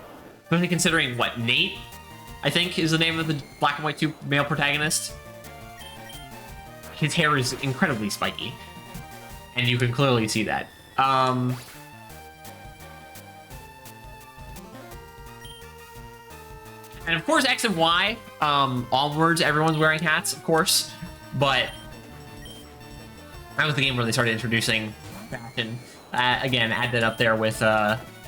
Especially considering what, Nate, I think is the name of the Black and White 2 male protagonist. His hair is incredibly spiky. And you can clearly see that. And of course, X and Y, onwards, everyone's wearing hats, of course. But that was the game where they started introducing fashion. Again, add that up there with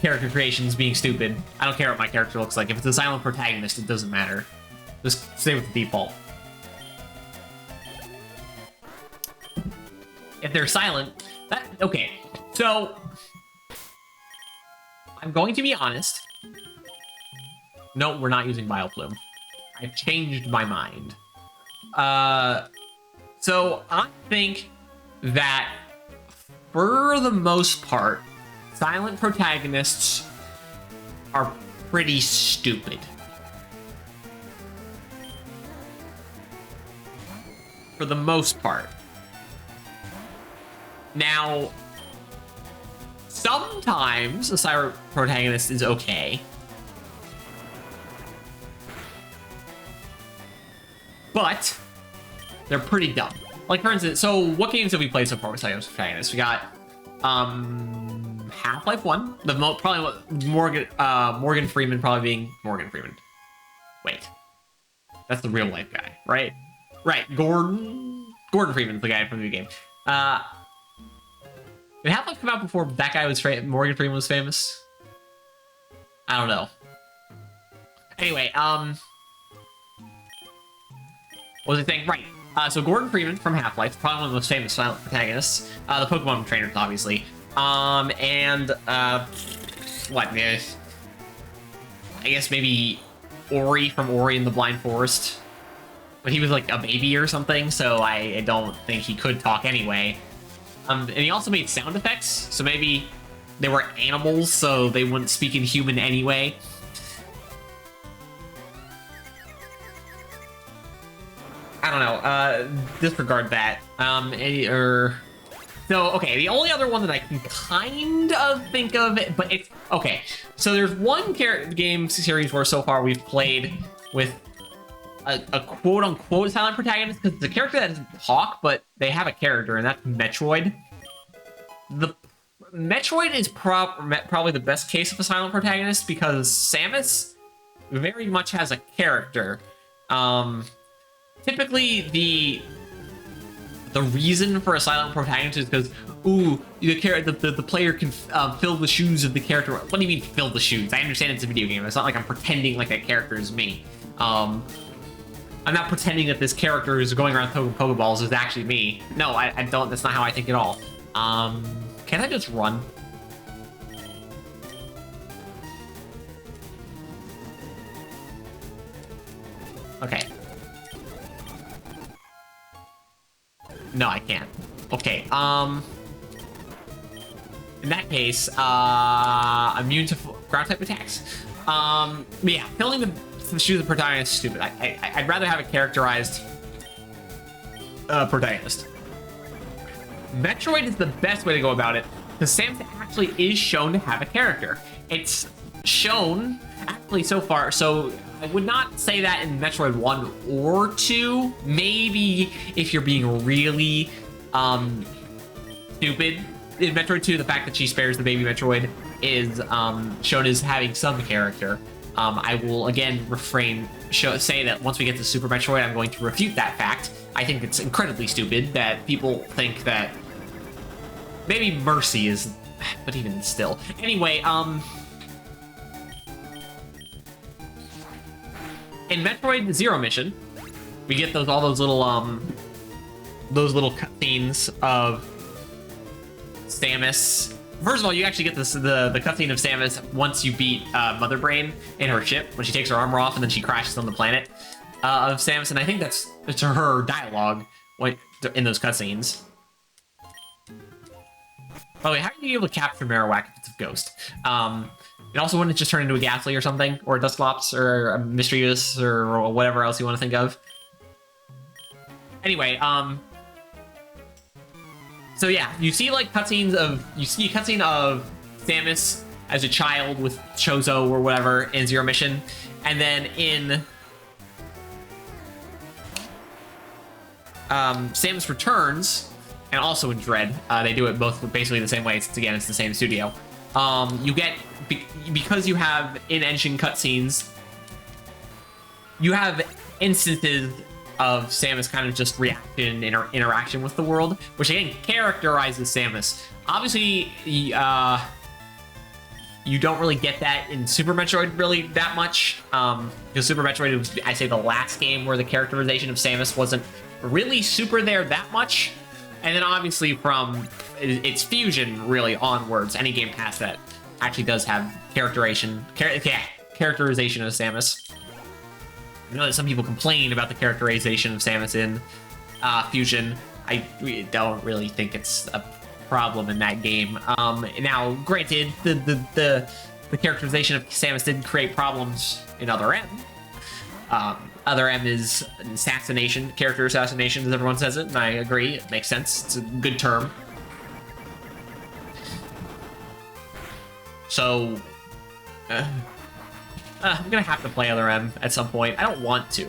character creations being stupid. I don't care what my character looks like. If it's a silent protagonist, it doesn't matter. Just stay with the default. If they're silent, okay. So, I'm going to be honest. No, we're not using Bioplume. I've changed my mind. So I think that for the most part, silent protagonists are pretty stupid. For the most part. Now, sometimes a silent protagonist is okay. But they're pretty dumb. Like, for instance, so what games have we played so far with silent protagonists? We got Half-Life 1, probably Morgan Freeman probably being Morgan Freeman. Wait, that's the real life guy, right? Right, Gordon Freeman's the guy from the game. Did Half-Life come out before that guy was Morgan Freeman was famous? I don't know. Anyway, what was I saying? Right. So Gordon Freeman from Half-Life, probably one of the most famous silent protagonists. The Pokemon trainers, obviously. What? I guess maybe Ori from Ori and the Blind Forest. But he was like a baby or something, so I don't think he could talk anyway. And he also made sound effects, so maybe they were animals, so they wouldn't speak in human anyway. I don't know, disregard that. So, okay, the only other one that I can kind of think of, but it's, okay. So there's one game series where so far we've played with a quote-unquote silent protagonist, because it's a character that doesn't talk, but they have a character, and that's Metroid. Metroid is probably the best case of a silent protagonist, because Samus very much has a character. Typically, the reason for a silent protagonist is because, ooh, the player can fill the shoes of the character. What do you mean fill the shoes? I understand it's a video game. It's not like I'm pretending like that character is me. I'm not pretending that this character who's going around throwing Pokeballs is actually me. No, I don't. That's not how I think at all. Can't I just run? Okay. No, I can't. Okay, in that case, immune to ground type attacks. Yeah, filling the shoes of the protagonist is stupid. I'd rather have a characterized protagonist. Metroid is the best way to go about it, because Samus actually is shown to have a character. It's shown, honestly, so far, so I would not say that in Metroid 1 or 2. Maybe if you're being really stupid. In Metroid 2, the fact that she spares the baby Metroid is shown as having some character. I will again say that once we get to Super Metroid, I'm going to refute that fact. I think it's incredibly stupid that people think that maybe Mercy is, but even still. Anyway, in Metroid Zero Mission, we get all those little cutscenes of Samus. First of all, you actually get the cutscene of Samus once you beat Mother Brain in her ship, when she takes her armor off and then she crashes on the planet of Samus, and I think that's her dialogue in those cutscenes. Oh wait, how are you able to capture Marowak if it's a ghost? It also wouldn't just turn into a Ghastly or something, or a Dusclops, or a Mischievous, or whatever else you want to think of. Anyway, so yeah, you see like cutscenes of Samus as a child with Chozo or whatever in Zero Mission, and then in Samus Returns, and also in Dread, they do it both basically the same way. It's the same studio. You get, because you have in-engine cutscenes, you have instances of Samus kind of just reaction, interaction with the world, which again characterizes Samus. Obviously, you don't really get that in Super Metroid really that much, because Super Metroid was, I say, the last game where the characterization of Samus wasn't really super there that much. And then obviously from its Fusion really onwards, any game past that actually does have characterization of Samus. I know that some people complain about the characterization of Samus in Fusion. I don't really think it's a problem in that game. Now, granted, the characterization of Samus didn't create problems in Other M. Other M is assassination, character assassination, as everyone says it, and I agree. It makes sense. It's a good term. So, I'm gonna have to play Other M at some point. I don't want to,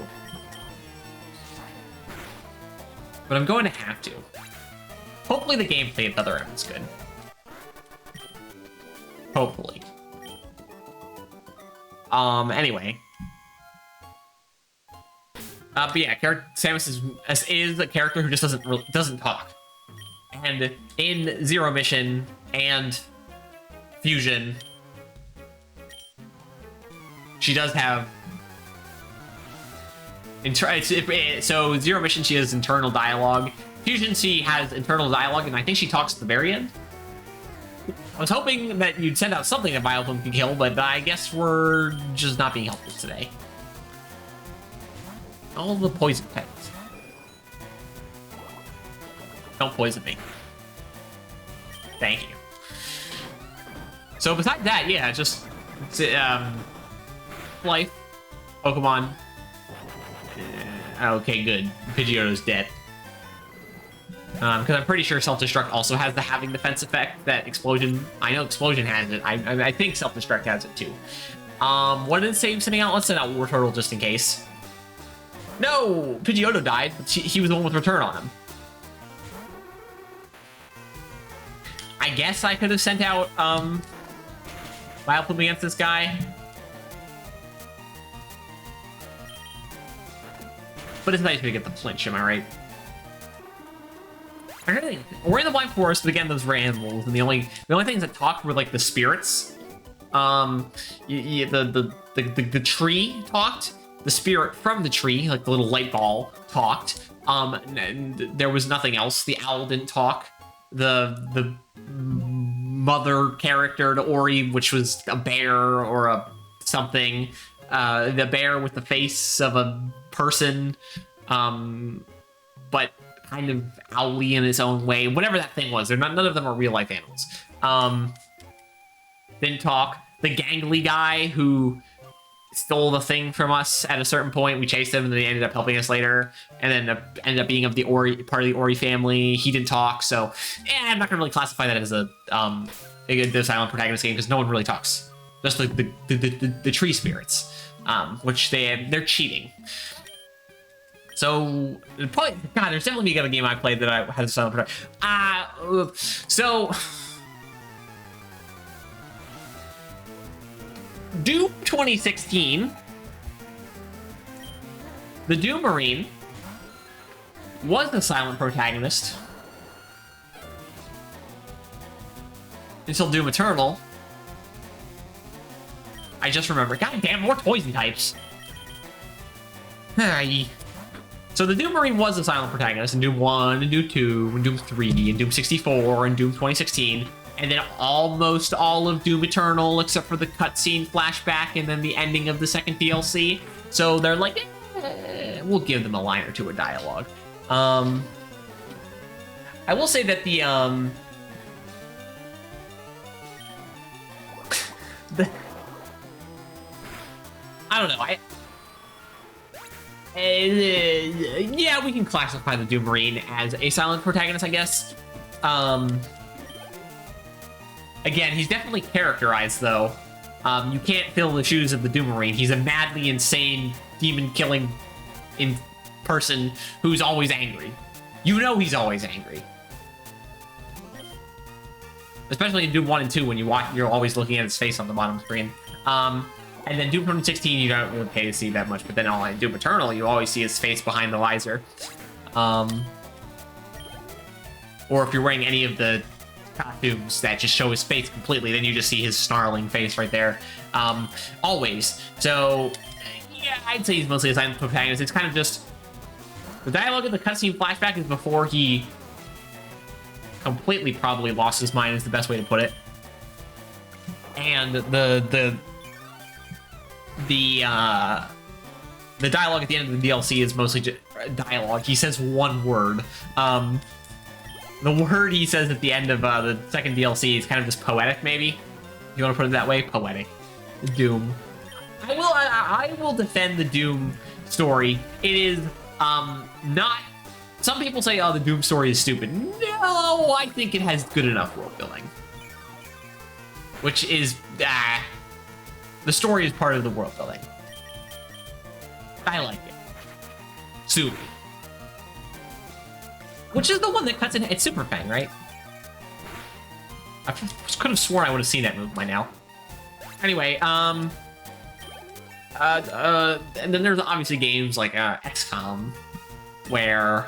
but I'm going to have to. Hopefully the gameplay of Other M is good. Hopefully. Anyway. But yeah, Samus is a character who just doesn't talk. And in Zero Mission and Fusion, she does have so Zero Mission, she has internal dialogue. Fusion, she has internal dialogue, and I think she talks at the very end. I was hoping that you'd send out something that Vileplume could kill, but I guess we're just not being helpful today. All the poison types. Don't poison me. Thank you. So besides that, yeah, just life, Pokemon. Okay, good. Pidgeotto's dead. Because I'm pretty sure Self-Destruct also has the having defense effect that Explosion. I know Explosion has it. I think Self-Destruct has it too. What did it say sending out? Let's send out Wartortle just in case. No, Pidgeotto died. But he was the one with Return on him. I guess I could have sent out Vileplume against this guy. But it's nice to get the flinch, am I right? We're in the Blind Forest, but again, those were animals, and the only things that talked were like the spirits. The tree talked. The spirit from the tree, like the little light ball, talked. And there was nothing else. The owl didn't talk. The mother character to Ori, which was a bear or a something. The bear with the face of a person, but kind of owly in its own way. Whatever that thing was, none of them are real life animals. Didn't talk. The gangly guy who stole the thing from us at a certain point. We chased him, and then he ended up helping us later, and then ended up being of the Ori, part of the Ori family. He didn't talk, so I'm not gonna really classify that as a good silent protagonist game because no one really talks Just like the tree spirits, which they're cheating. So probably, God, there's definitely a game I played that I had a silent protagonist. So Doom 2016, the Doom Marine was the silent protagonist until Doom Eternal. I just remember. God damn, more poison types. So the Doom Marine was the silent protagonist in Doom 1 and Doom 2 and Doom 3 and Doom 64 and Doom 2016. And then almost all of Doom Eternal except for the cutscene flashback and then the ending of the second DLC. So they're like, we'll give them a line or two of dialogue. I will say that the I don't know. Yeah, we can classify the Doom Marine as a silent protagonist, I guess. Again, he's definitely characterized, though. You can't fill the shoes of the Doom Marine. He's a madly insane, demon-killing person who's always angry. You know he's always angry. Especially in Doom 1 and 2, when you watch, you're always looking at his face on the bottom screen. And then Doom 2016, you don't really pay to see that much, but then in Doom Eternal, you always see his face behind the visor. Or if you're wearing any of the costumes that just show his face completely, then you just see his snarling face right there. Always. So, yeah, I'd say he's mostly a silent protagonist. It's kind of just... The dialogue in the cutscene flashback is before he completely probably lost his mind, is the best way to put it. And the dialogue at the end of the DLC is mostly just dialogue. He says one word. The word he says at the end of the second DLC is kind of just poetic, maybe. If you want to put it that way, poetic. Doom. I will defend the Doom story. It is not. Some people say, "Oh, the Doom story is stupid." No, I think it has good enough world building. Which is the story is part of the world building. I like it. Sumi. Which is the one that cuts in. It's Super Fang, right? I could have sworn I would have seen that move by now. Anyway, and then there's obviously games like XCOM, where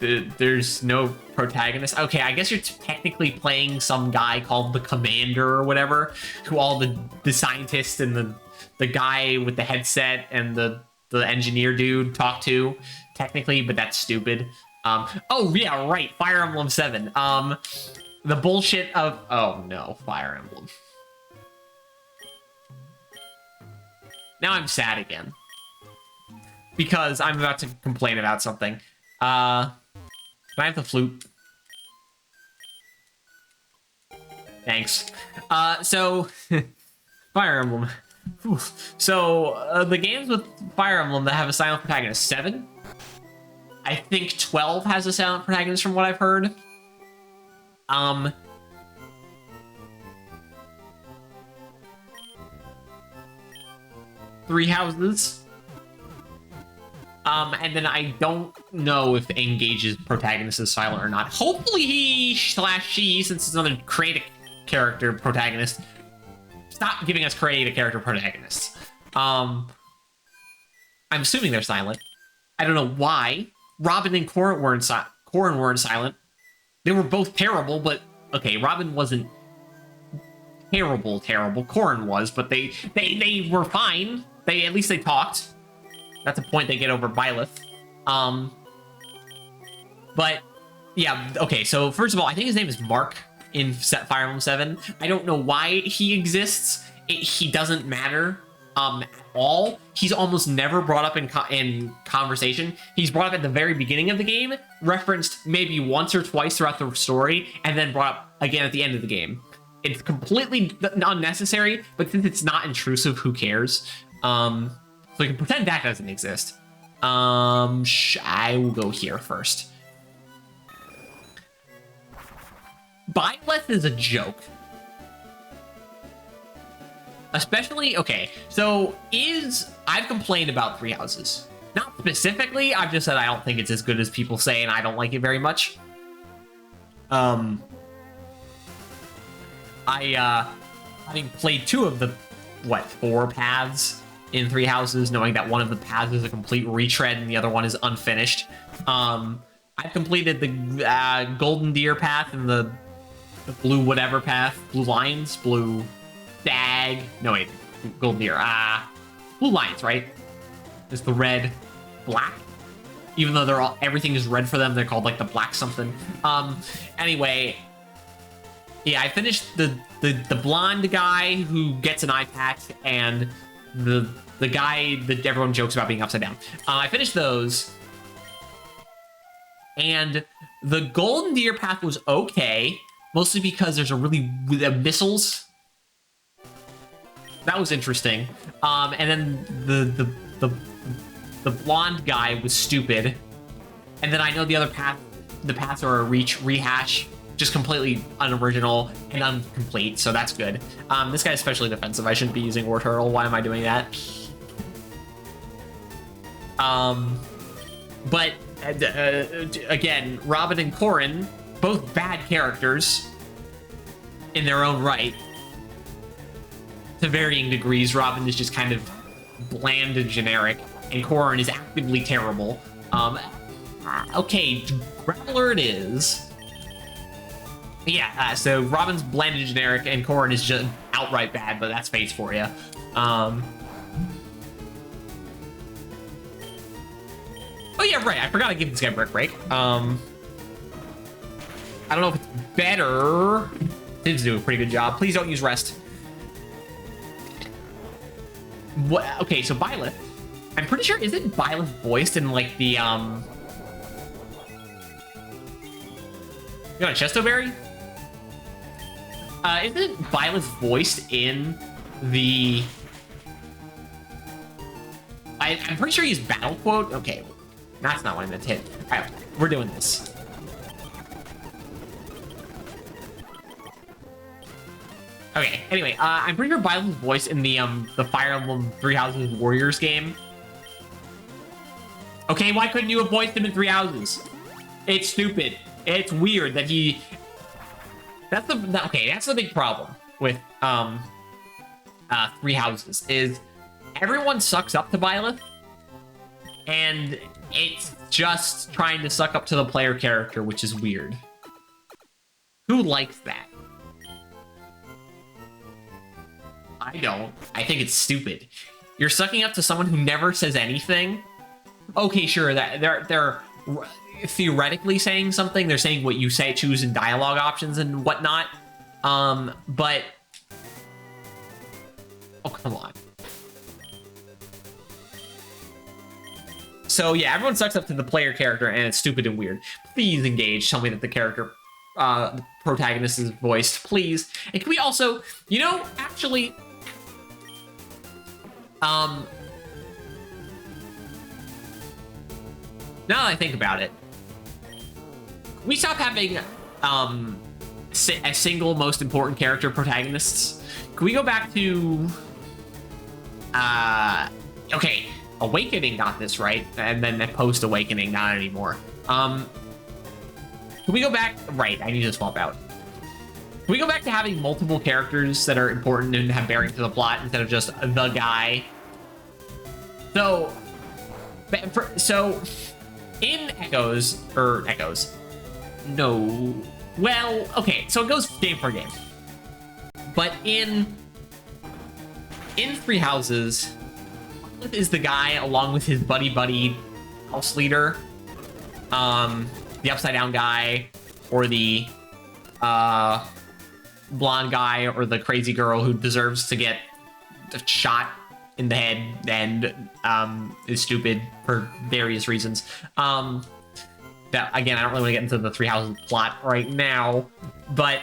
there's no protagonist. Okay, I guess you're technically playing some guy called the Commander or whatever, who all the scientists and the guy with the headset and the engineer dude talk to, technically, but that's stupid. Oh yeah, right, Fire Emblem 7. The bullshit of, oh no, Fire Emblem. Now I'm sad again. Because I'm about to complain about something. Can I have the flute? Thanks. So, Fire Emblem. So, the games with Fire Emblem that have a silent protagonist, 7? I think 12 has a silent protagonist from what I've heard. 3 houses. And then I don't know if Engage's protagonist is silent or not. Hopefully he/she, since it's another create a character protagonist, stop giving us create a character protagonists. I'm assuming they're silent. I don't know why. Robin and Corrin weren't silent. They were both terrible, but okay, Robin wasn't terrible. Corrin was, but they were fine. At least they talked. That's a point they get over Byleth. But yeah, okay, so first of all, I think his name is Mark in Fire Emblem 7. I don't know why he exists. He doesn't matter at all. He's almost never brought up in conversation. He's brought up at the very beginning of the game, referenced maybe once or twice throughout the story, and then brought up again at the end of the game. It's completely unnecessary, but since it's not intrusive, who cares? So we can pretend that doesn't exist. I will go here first. Byleth is a joke. Especially, okay, so I've complained about Three Houses. Not specifically, I've just said I don't think it's as good as people say, and I don't like it very much. Having played 2 of the, 4 paths in Three Houses, knowing that one of the paths is a complete retread and the other one is unfinished. I've completed the Golden Deer path and the Blue whatever path, Blue Lions, Blue Stag, no wait, Golden Deer, Blue Lions, right? Is the red black? Even though everything is red for them, they're called like the black something. Anyway, yeah, I finished the blonde guy who gets an eye patch and the guy that everyone jokes about being upside down. I finished those, and the Golden Deer path was okay, mostly because there's missiles. That was interesting. And then the blonde guy was stupid. And then I know the other paths are a rehash, just completely unoriginal and incomplete, so that's good. This guy's especially defensive. I shouldn't be using War Turtle. Why am I doing that? But again, Robin and Corrin, both bad characters in their own right. To varying degrees, Robin is just kind of bland and generic, and Corrin is actively terrible. Okay, Grappler it is. Yeah, so Robin's bland and generic, and Corrin is just outright bad, but that's Fates for you. Oh yeah, right, I forgot to give this guy Brick Break. I don't know if it's better. Did's do a pretty good job. Please don't use Rest. What? Okay, so Byleth. I'm pretty sure, isn't Byleth voiced in like the You want a Chesto Berry? Isn't Byleth voiced in the I'm pretty sure he's Battle Quote. Okay, that's not what I meant to hit. Alright, we're doing this. Okay, anyway, I'm pretty sure Byleth's voice in the Fire Emblem Three Houses Warriors game. Okay, why couldn't you have voiced him in Three Houses? It's stupid. It's weird that he... That's the big problem with Three Houses, is everyone sucks up to Byleth, and it's just trying to suck up to the player character, which is weird. Who likes that? I don't. I think it's stupid. You're sucking up to someone who never says anything. Okay, sure, that they're theoretically saying something. They're saying what you say, choose in dialogue options and whatnot. But oh, come on. So yeah, everyone sucks up to the player character, and it's stupid and weird. Please engage. Tell me that the character, the protagonist is voiced, please. And can we also, you know, actually, now that I think about it, we stop having a single most important character protagonists. Can we go back to okay, Awakening got this right, and then Post Awakening not anymore. Can we go back? Right, I need to swap out. Can we go back to having multiple characters that are important and have bearing to the plot instead of just the guy? So in Echoes, no, well, okay, so it goes game for game. But in Three Houses, is the guy along with his buddy house leader, the upside down guy, or the blonde guy, or the crazy girl who deserves to get shot in the head and is stupid for various reasons. That, again, I don't really want to get into the Three Houses plot right now, but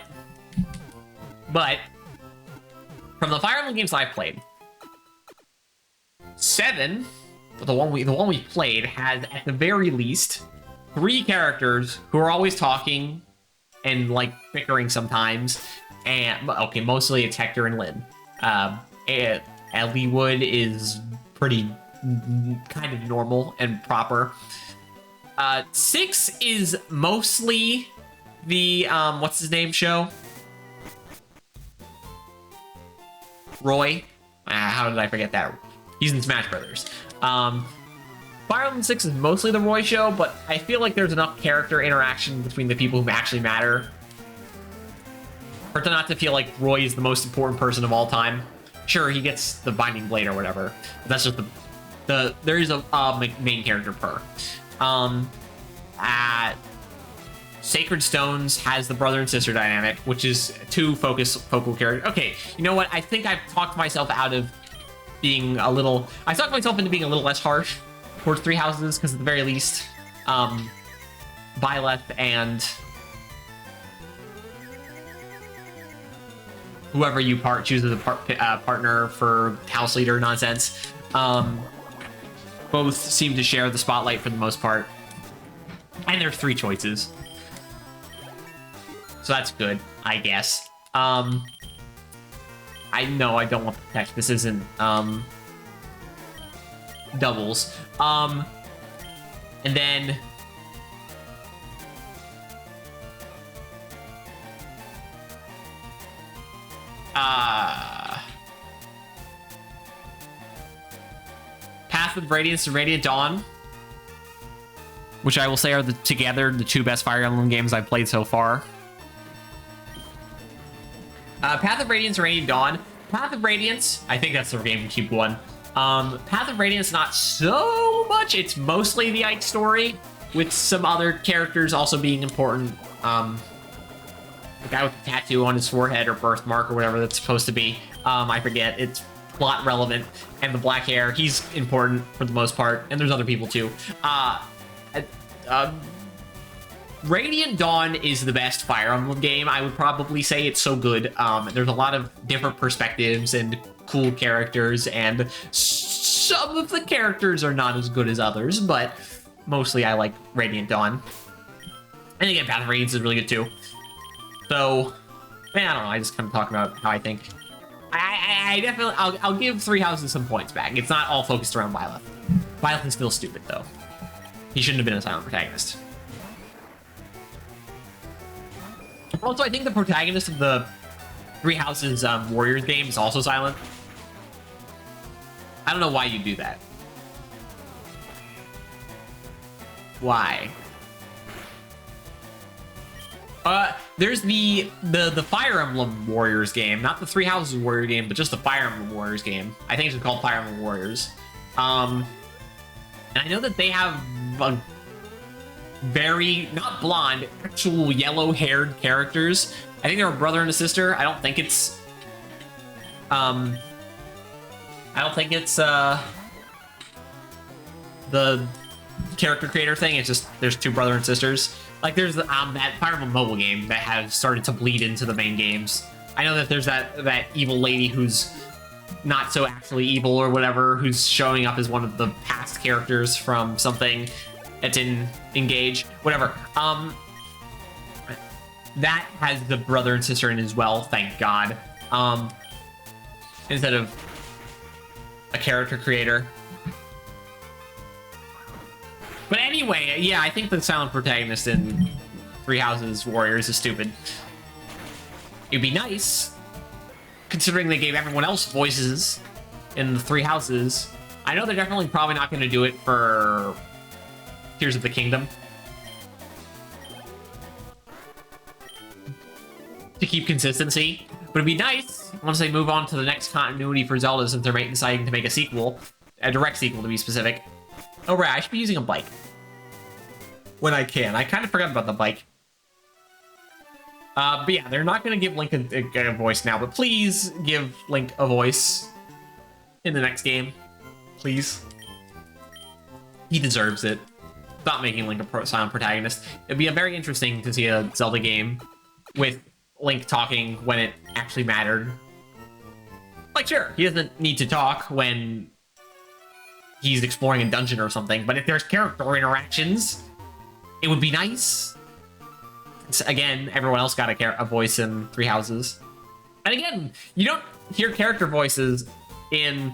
from the Fire Emblem games I've played, 7, the one we played, has at the very least 3 characters who are always talking and like bickering sometimes. And okay, mostly it's Hector and Lynn. Elliewood is pretty kind of normal and proper. 6 is mostly the what's his name show? Roy. How did I forget that? He's in Smash Brothers. Fire Emblem 6 is mostly the Roy show, but I feel like there's enough character interaction between the people who actually matter for it not to feel like Roy is the most important person of all time. Sure, he gets the Binding Blade or whatever, but that's just there is a main character per. Sacred Stones has the brother and sister dynamic, which is two focal characters. Okay, you know what? I think I've talked myself out of being a little... I talked myself into being a little less harsh towards Three Houses, because at the very least, Byleth and whoever you choose as a partner for house leader nonsense, both seem to share the spotlight for the most part. And there's 3 choices. So that's good, I guess. I know I don't want the text. This isn't doubles. And then Path of Radiance and Radiant Dawn, which I will say are together the 2 best Fire Emblem games I've played so far. Path of Radiance and Radiant Dawn. Path of Radiance, I think that's the GameCube one. Path of Radiance, not so much. It's mostly the Ike story, with some other characters also being important. The guy with the tattoo on his forehead or birthmark or whatever that's supposed to be. I forget. It's plot relevant. And the black hair, he's important for the most part. And there's other people too. Radiant Dawn is the best Fire Emblem game. I would probably say it's so good. There's a lot of different perspectives and cool characters, and some of the characters are not as good as others, but mostly I like Radiant Dawn. And again, Path of Radiance is really good too. So, man, I don't know. I just kind of talk about how I think. I definitely, I'll give Three Houses some points back. It's not all focused around Byleth. Byleth is still stupid, though. He shouldn't have been a silent protagonist. Also, I think the protagonist of the Three Houses Warriors game is also silent. I don't know why you do that. Why? There's the Fire Emblem Warriors game, not the Three Houses Warrior game, but just the Fire Emblem Warriors game. I think it's called Fire Emblem Warriors. And I know that they have a very, not blonde, actual yellow-haired characters. I think they're a brother and a sister. I don't think it's the character creator thing. It's just there's 2 brother and sisters. Like there's that Fire Emblem mobile game that has started to bleed into the main games. I know that there's that evil lady who's not so actually evil or whatever, who's showing up as one of the past characters from something that's in Engage, whatever. That has the brother and sister in as well, thank God. Instead of a character creator. But anyway, yeah, I think the silent protagonist in Three Houses Warriors is stupid. It'd be nice, considering they gave everyone else voices in the Three Houses. I know they're definitely probably not going to do it for Tears of the Kingdom. To keep consistency. But it'd be nice once they move on to the next continuity for Zelda, since they're deciding to make a sequel. A direct sequel, to be specific. Oh, right, I should be using a bike. When I can. I kind of forgot about the bike. But yeah, they're not going to give Link a voice now, but please give Link a voice in the next game. Please. He deserves it. Stop making Link a silent protagonist. It'd be very interesting to see a Zelda game with Link talking when it actually mattered. Like, sure, he doesn't need to talk when he's exploring a dungeon or something, but if there's character interactions, it would be nice. Again, everyone else got a voice in Three Houses. And again, you don't hear character voices in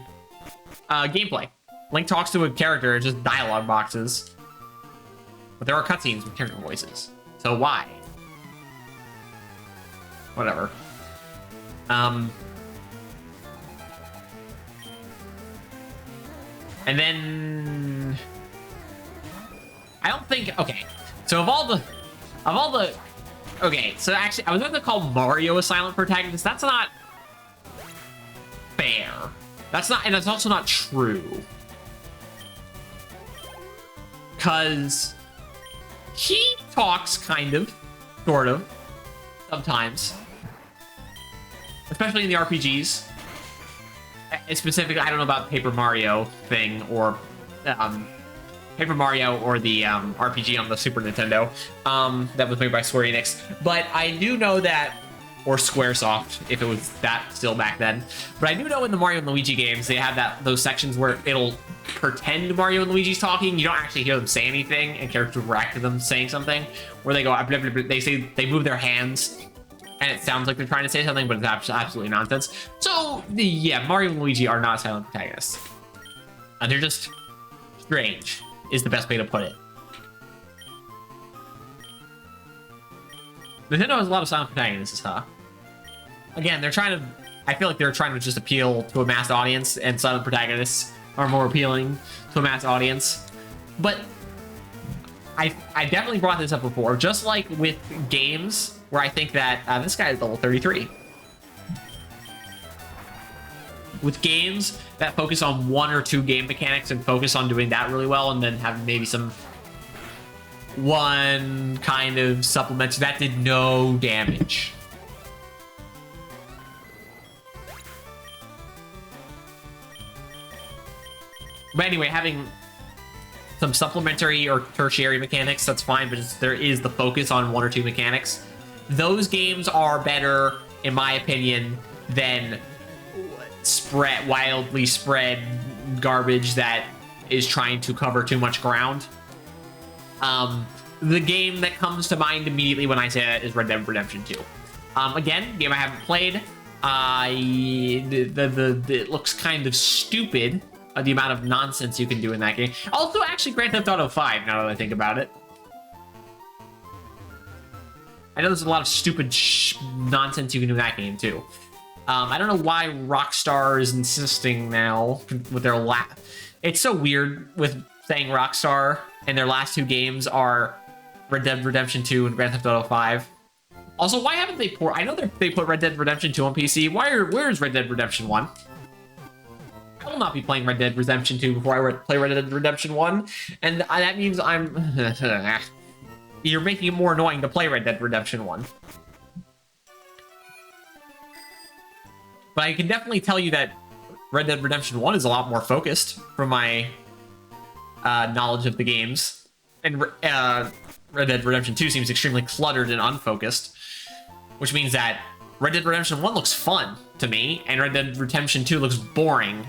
gameplay. Link talks to a character, it's just dialogue boxes. But there are cutscenes with character voices. So why? Whatever. And then I don't think, okay. So of all the okay, so actually I was going to call Mario a silent protagonist. That's not fair. That's not, and that's also not true. Cause he talks kind of, sort of, sometimes. Especially in the RPGs. Specifically, I don't know about Paper Mario thing or Paper Mario or the RPG on the Super Nintendo that was made by Square Enix. But I do know that, or Squaresoft, if it was that still back then. But I do know in the Mario and Luigi games, they have those sections where it'll pretend Mario and Luigi's talking. You don't actually hear them say anything, and characters react to them saying something. Where they go, blah, blah, blah, they move their hands, and it sounds like they're trying to say something, but it's absolutely nonsense. So, yeah, Mario and Luigi are not silent protagonists. They're just strange, is the best way to put it. Nintendo has a lot of silent protagonists, huh? Again, they're trying to... I feel like they're trying to just appeal to a mass audience, and silent protagonists are more appealing to a mass audience. But I definitely brought this up before, just like with games, where I think that... this guy is level 33. With games that focus on one or two game mechanics and focus on doing that really well, and then have maybe some... one kind of supplement that did no damage. But anyway, having some supplementary or tertiary mechanics, that's fine, but there is the focus on one or two mechanics. Those games are better, in my opinion, than wildly spread garbage that is trying to cover too much ground. The game that comes to mind immediately when I say that is Red Dead Redemption 2. Again, game I haven't played. It looks kind of stupid, the amount of nonsense you can do in that game. Also, actually, Grand Theft Auto 5, now that I think about it. I know there's a lot of stupid nonsense you can do in that game, too. I don't know why Rockstar is insisting now with their It's so weird with saying Rockstar, and their last two games are Red Dead Redemption 2 and Grand Theft Auto 5. Also, why haven't they I know they put Red Dead Redemption 2 on PC. Where is Red Dead Redemption 1? I will not be playing Red Dead Redemption 2 before I play Red Dead Redemption 1, and that means I'm... You're making it more annoying to play Red Dead Redemption 1. But I can definitely tell you that Red Dead Redemption 1 is a lot more focused from my knowledge of the games. And Red Dead Redemption 2 seems extremely cluttered and unfocused, which means that Red Dead Redemption 1 looks fun to me, and Red Dead Redemption 2 looks boring.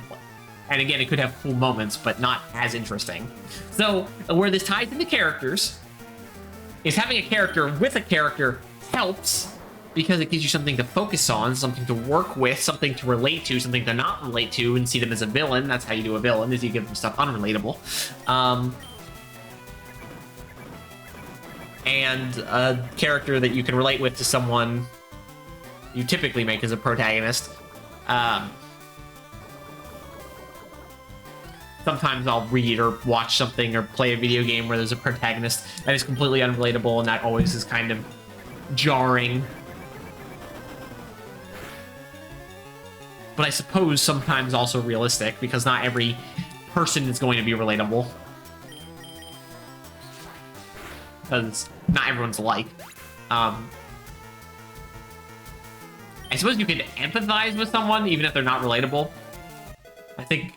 And again, it could have cool moments, but not as interesting. So, where this ties into characters, is having a character with a character helps, because it gives you something to focus on, something to work with, something to relate to, something to not relate to, and see them as a villain. That's how you do a villain, is you give them stuff unrelatable. And a character that you can relate with to someone you typically make as a protagonist. Sometimes I'll read or watch something or play a video game where there's a protagonist that is completely unrelatable, and that always is kind of jarring. But I suppose sometimes also realistic, because not every person is going to be relatable. Because not everyone's alike. I suppose you can empathize with someone even if they're not relatable. I think...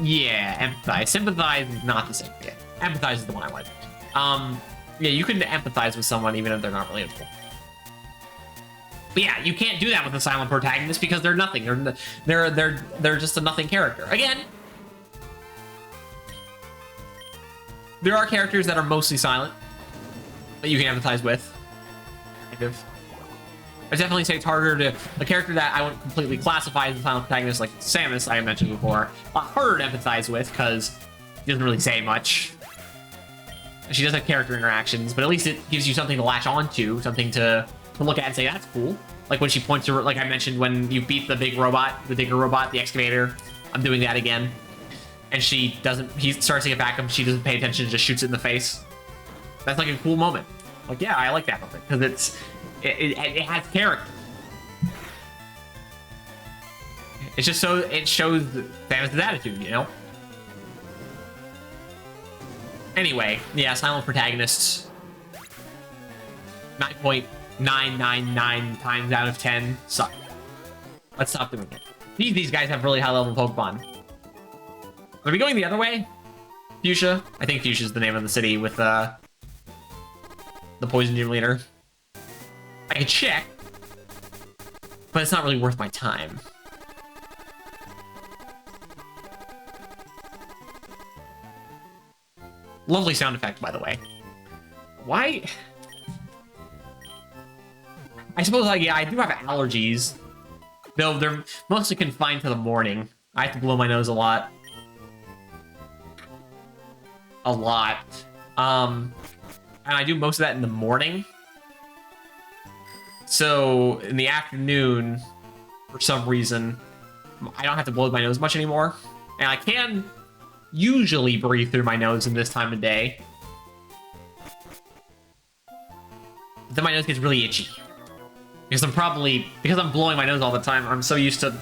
Yeah, empathize. Sympathize is not the same. Yeah, empathize is the one I like. Yeah, you can empathize with someone even if they're not relatable. But yeah, you can't do that with a silent protagonist because they're nothing. They're just a nothing character. Again, there are characters that are mostly silent. that you can empathize with. Kind of. I definitely say it's harder to a character that I wouldn't completely classify as a silent protagonist, like Samus, I mentioned before. A lot harder to empathize with because she doesn't really say much. She does have character interactions, but at least it gives you something to latch onto, something to look at and say, that's cool. Like when she points to, like I mentioned, when you beat the big robot, the digger robot, the excavator, I'm doing that again. And she doesn't, he starts to get back him, she doesn't pay attention, just shoots it in the face. That's like a cool moment. Like, yeah, I like that moment, because it has character. It's just so, it shows Samus' attitude, you know? Anyway, yeah, silent protagonists. 9.999 times out of 10 suck. Let's stop doing it. These guys have really high level Pokemon. Are we going the other way? Fuchsia? I think Fuchsia is the name of the city with the poison gym leader. I can check, but it's not really worth my time. Lovely sound effect, by the way. Why? I suppose, like, yeah, I do have allergies, though they're mostly confined to the morning. I have to blow my nose a lot. A lot. And I do most of that in the morning. So, in the afternoon, for some reason, I don't have to blow my nose much anymore. And I can usually breathe through my nose in this time of day. But then my nose gets really itchy. Because I'm blowing my nose all the time, I'm so used to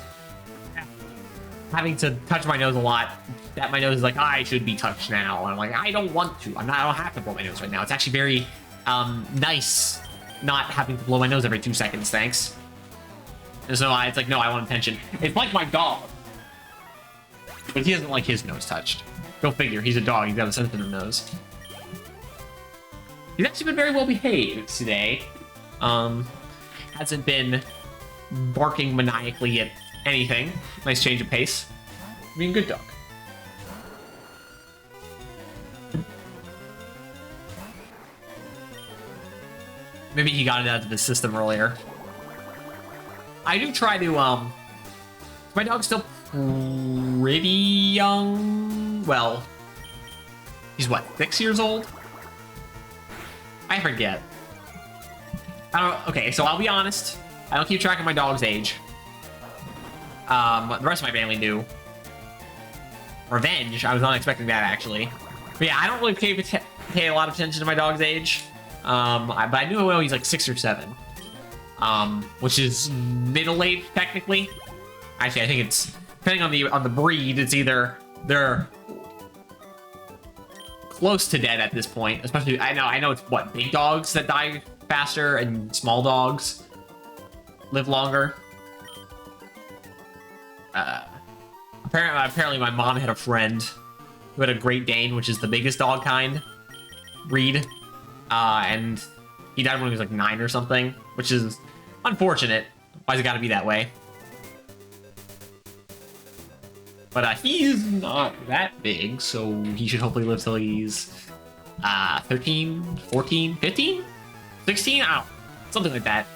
having to touch my nose a lot that my nose is like, I should be touched now. And I'm like, I don't want to. I don't have to blow my nose right now. It's actually very nice not having to blow my nose every 2 seconds, thanks. And so it's like, no, I want attention. It's like my dog. But he doesn't like his nose touched. Go figure, he's a dog, he's got a sensitive nose. He's actually been very well behaved today. Hasn't been barking maniacally at anything. Nice change of pace. Being a good dog. Maybe he got it out of the system earlier. I do try to, my dog's still pretty young. Well, he's what, 6 years old? I forget. Okay, so I'll be honest. I don't keep track of my dog's age. The rest of my family do. Revenge, I was not expecting that, actually. But yeah, I don't really pay a lot of attention to my dog's age. But I do know he's like 6 or 7. Which is middle-aged, technically. Actually, I think it's, depending on the breed, it's either they're close to dead at this point. Especially, I know it's what, big dogs that die faster and small dogs live longer. Apparently my mom had a friend who had a Great Dane, which is the biggest dog kind breed, and he died when he was like 9 or something, which is unfortunate. Why's it gotta be that way? But he's not that big, so he should hopefully live till he's 13, 14, 15, 16? I don't know. Something like that.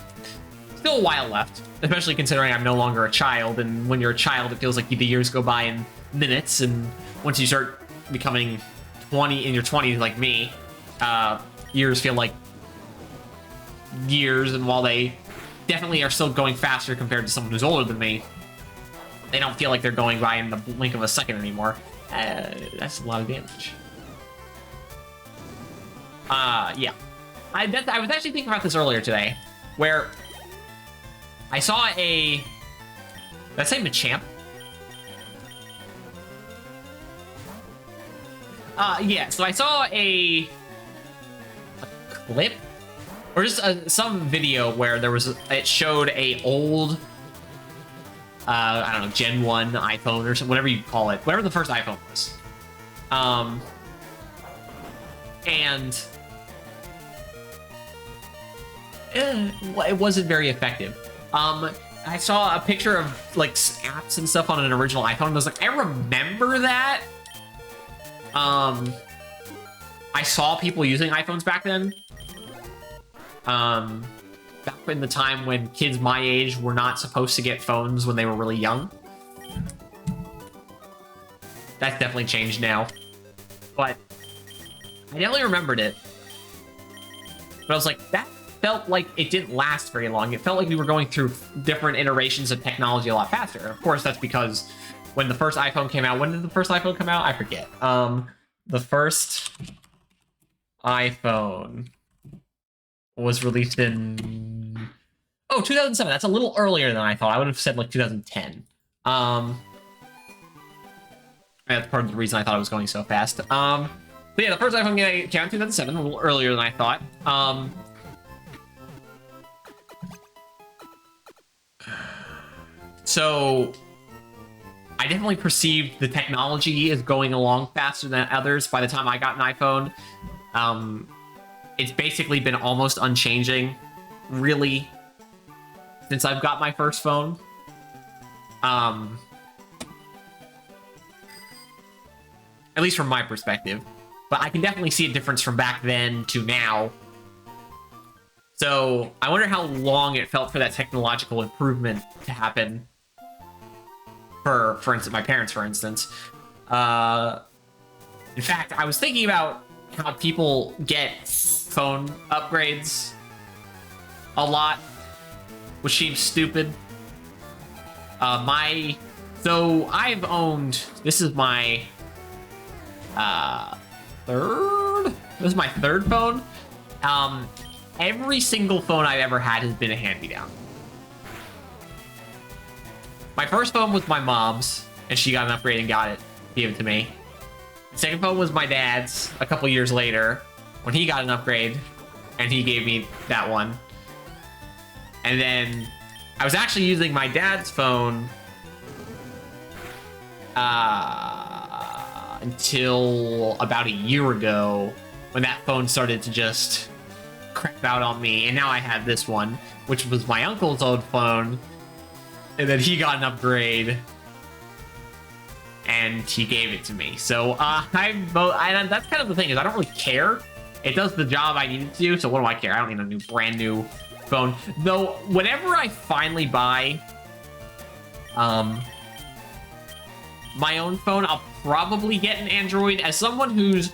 Still a while left, especially considering I'm no longer a child, and when you're a child, it feels like the years go by in minutes, and once you start becoming 20 in your 20s like me, years feel like years, and while they definitely are still going faster compared to someone who's older than me, they don't feel like they're going by in the blink of a second anymore. That's a lot of damage. Yeah. I was actually thinking about this earlier today, where I saw a... Did I say Machamp? Yeah, so I saw a clip, or just some video where it showed a old, I don't know, Gen 1 iPhone or something, whatever you call it, whatever the first iPhone was. And it wasn't very effective. I saw a picture of like apps and stuff on an original iPhone, and I was like, I remember that. I saw people using iPhones back then, Back in the time when kids my age were not supposed to get phones when they were really young. That's definitely changed now. But I definitely remembered it. But I was like, that felt like it didn't last very long. It felt like we were going through different iterations of technology a lot faster. Of course, that's because when the first iPhone came out, when did the first iPhone come out? I forget. The first iPhone was released in 2007. That's a little earlier than I thought. I would have said like 2010. That's part of the reason I thought it was going so fast. But yeah, the first iPhone came out in 2007, a little earlier than I thought. So I definitely perceived the technology as going along faster than others. By the time I got an iPhone, it's basically been almost unchanging, really, since I've got my first phone. At least from my perspective. But I can definitely see a difference from back then to now. So I wonder how long it felt for that technological improvement to happen. For instance, my parents, for instance. In fact, I was thinking about how people get phone upgrades a lot, which seems stupid. So I've owned, this is my third? This is my third phone. Every single phone I've ever had has been a hand-me-down. My first phone was my mom's, and she got an upgrade and gave it to me. The second phone was my dad's a couple years later, when he got an upgrade, and he gave me that one. And then I was actually using my dad's phone until about a year ago, when that phone started to just crap out on me, and now I have this one, which was my uncle's old phone, and then he got an upgrade, and he gave it to me. So that's kind of the thing, is I don't really care. It does the job I need it to do, so what do I care? I don't need a brand new phone. Though, whenever I finally buy my own phone, I'll probably get an Android. As someone who's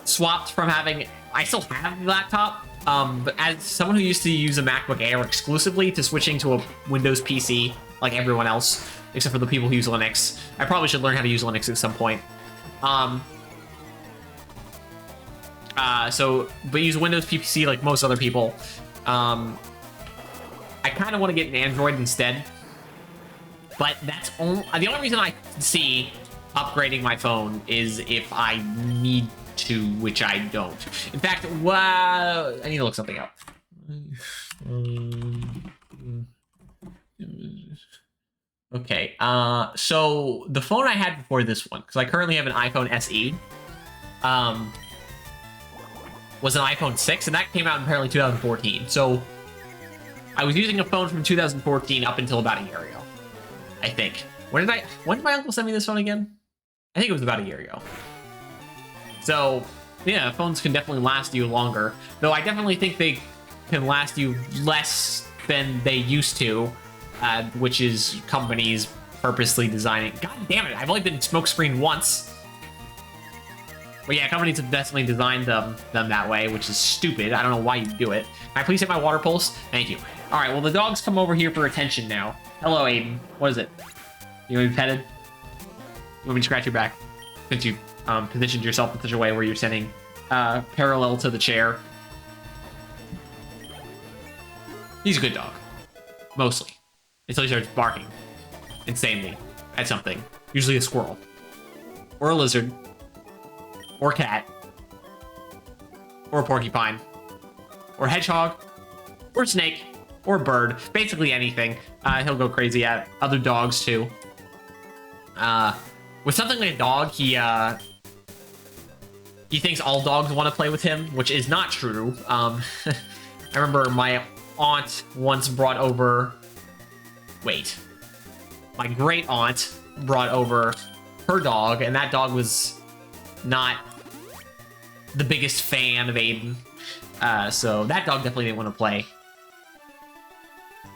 swapped from having, I still have the laptop, but as someone who used to use a MacBook Air exclusively to switching to a Windows PC, like everyone else, except for the people who use Linux, I probably should learn how to use Linux at some point. But use Windows PC like most other people. I kind of want to get an Android instead. But that's the only reason I see upgrading my phone is if I need to, which I don't. In fact, I need to look something up. Okay, so the phone I had before this one, because I currently have an iPhone SE, was an iPhone 6, and that came out in apparently 2014. So I was using a phone from 2014 up until about a year ago, I think. When did my uncle send me this phone again? I think it was about a year ago. So, yeah, phones can definitely last you longer. Though I definitely think they can last you less than they used to, which is companies purposely designing. God damn it, I've only been smokescreened once. But yeah, companies have definitely designed them that way, which is stupid. I don't know why you do it. Can I please hit my water pulse? Thank you. All right, well, the dogs come over here for attention now. Hello, Aiden. What is it? You want to be petted? You want me to scratch your back? Since you positioned yourself in such a way where you're sitting parallel to the chair. He's a good dog. Mostly. Until he starts barking insanely at something. Usually a squirrel. Or a lizard. Or cat. Or a porcupine. Or hedgehog. Or snake. Or bird. Basically anything. He'll go crazy at. Other dogs too. With something like a dog, he thinks all dogs want to play with him, which is not true. I remember my aunt once brought over... Wait. My great aunt brought over her dog, and that dog was not the biggest fan of Aiden. So that dog definitely didn't want to play.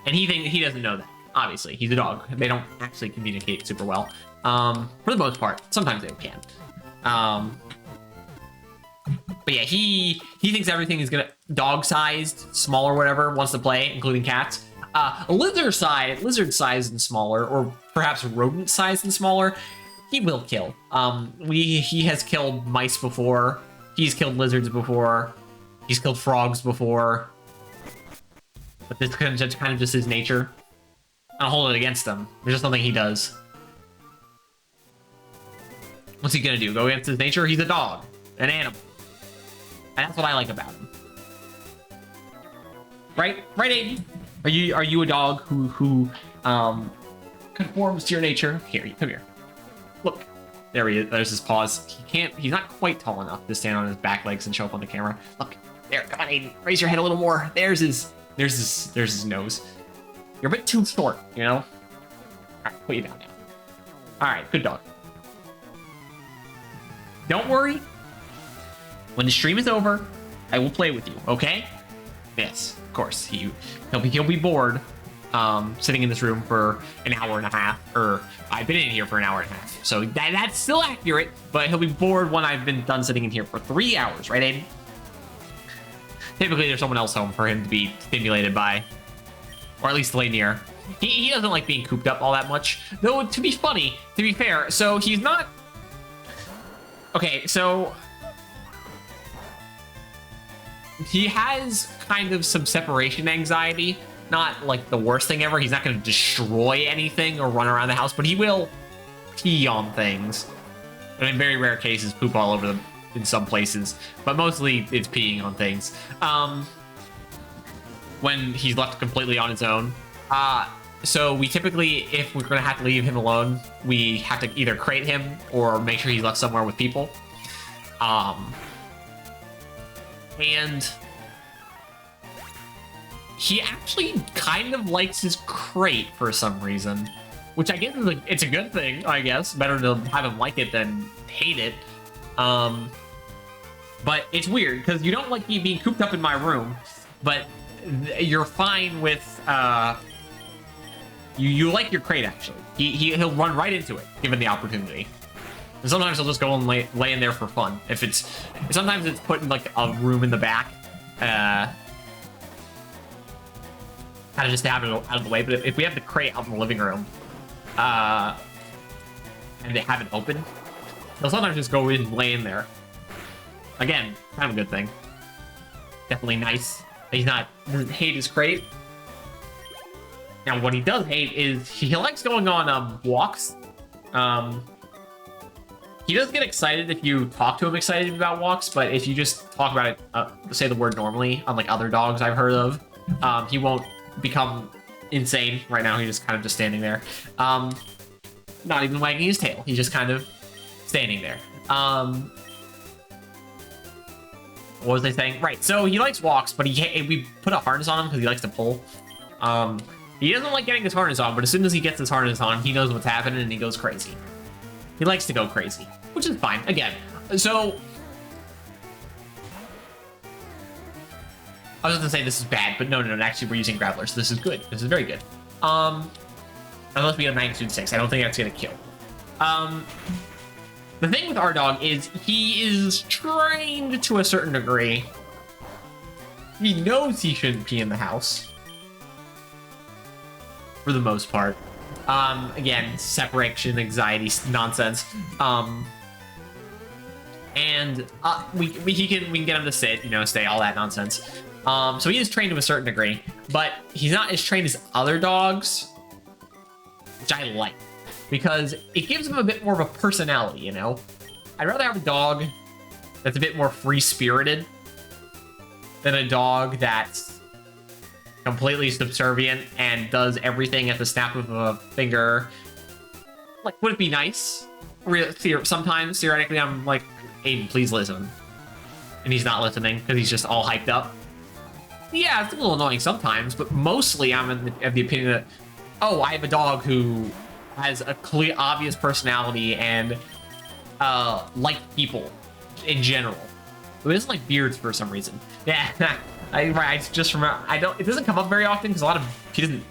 And he doesn't know that. Obviously, he's a dog. They don't actually communicate super well, for the most part. Sometimes they can. But yeah, he thinks everything is gonna dog-sized, small or whatever, wants to play, including cats. Lizard-sized and smaller, or perhaps rodent-sized and smaller, he will kill. He has killed mice before. He's killed lizards before. He's killed frogs before. But this kind of just his nature. I don't hold it against him. There's just something he does. What's he gonna do? Go against his nature? He's a dog, an animal, and that's what I like about him. Right, Aiden? Are you a dog who conforms to your nature? Here, come here. Look, there he is. There's his paws. He's not quite tall enough to stand on his back legs and show up on the camera. Look, there. Come on, Aiden. Raise your head a little more. There's his nose. You're a bit too short, you know? All right, put you down now. All right, good dog. Don't worry. When the stream is over, I will play with you, okay? Yes, of course. He'll be bored sitting in this room for an hour and a half, or I've been in here for an hour and a half. So that's still accurate, but he'll be bored when I've been done sitting in here for 3 hours, right, Aiden? Typically, there's someone else home for him to be stimulated by, or at least lay near. He doesn't like being cooped up all that much, though. To be fair, so he's not. Okay, so he has kind of some separation anxiety. Not like the worst thing ever. He's not going to destroy anything or run around the house, but he will pee on things. And in very rare cases, poop all over them in some places. But mostly it's peeing on things. When he's left completely on his own. So we typically, if we're going to have to leave him alone, we have to either crate him or make sure he's left somewhere with people. And he actually kind of likes his crate for some reason, which I guess it's a good thing, I guess. Better to have him like it than hate it. But it's weird because you don't like me being cooped up in my room, but you're fine with you like your crate actually. He'll run right into it given the opportunity. And sometimes he'll just go and lay in there for fun. Sometimes it's put in like a room in the back, kind of just to have it out of the way. But if we have the crate out in the living room, and they have it open, he'll sometimes just go in and lay in there. Again, kind of a good thing. Definitely nice. He's not doesn't hate his crate. Now, what he does hate is he likes going on walks. He does get excited if you talk to him excited about walks, but if you just talk about it, say the word normally, unlike other dogs I've heard of, he won't become insane. Right now, he's just kind of just standing there. Not even wagging his tail. He's just kind of standing there. What was I saying? Right, so he likes walks, but we put a harness on him because he likes to pull. He doesn't like getting his harness on, but as soon as he gets his harness on, he knows what's happening and he goes crazy. He likes to go crazy, which is fine. Again, so I was going to say this is bad, but no, actually we're using Graveler, so this is good. This is very good. Unless we have magnitude 6, I don't think that's going to kill. The thing with our dog is he is trained to a certain degree. He knows he shouldn't pee in the house. For the most part. Again, separation anxiety nonsense. And we can get him to sit, stay, all that nonsense. So he is trained to a certain degree, but he's not as trained as other dogs, which I like, because it gives him a bit more of a personality, I'd rather have a dog that's a bit more free-spirited than a dog that's completely subservient and does everything at the snap of a finger. Like, would it be nice? Sometimes, theoretically, I'm like, Aiden, please listen. And he's not listening because he's just all hyped up. Yeah, it's a little annoying sometimes, but mostly I'm of the opinion that, oh, I have a dog who has a clear, obvious personality and like people in general. He doesn't like beards for some reason. Yeah, I just remember. It doesn't come up very often because he doesn't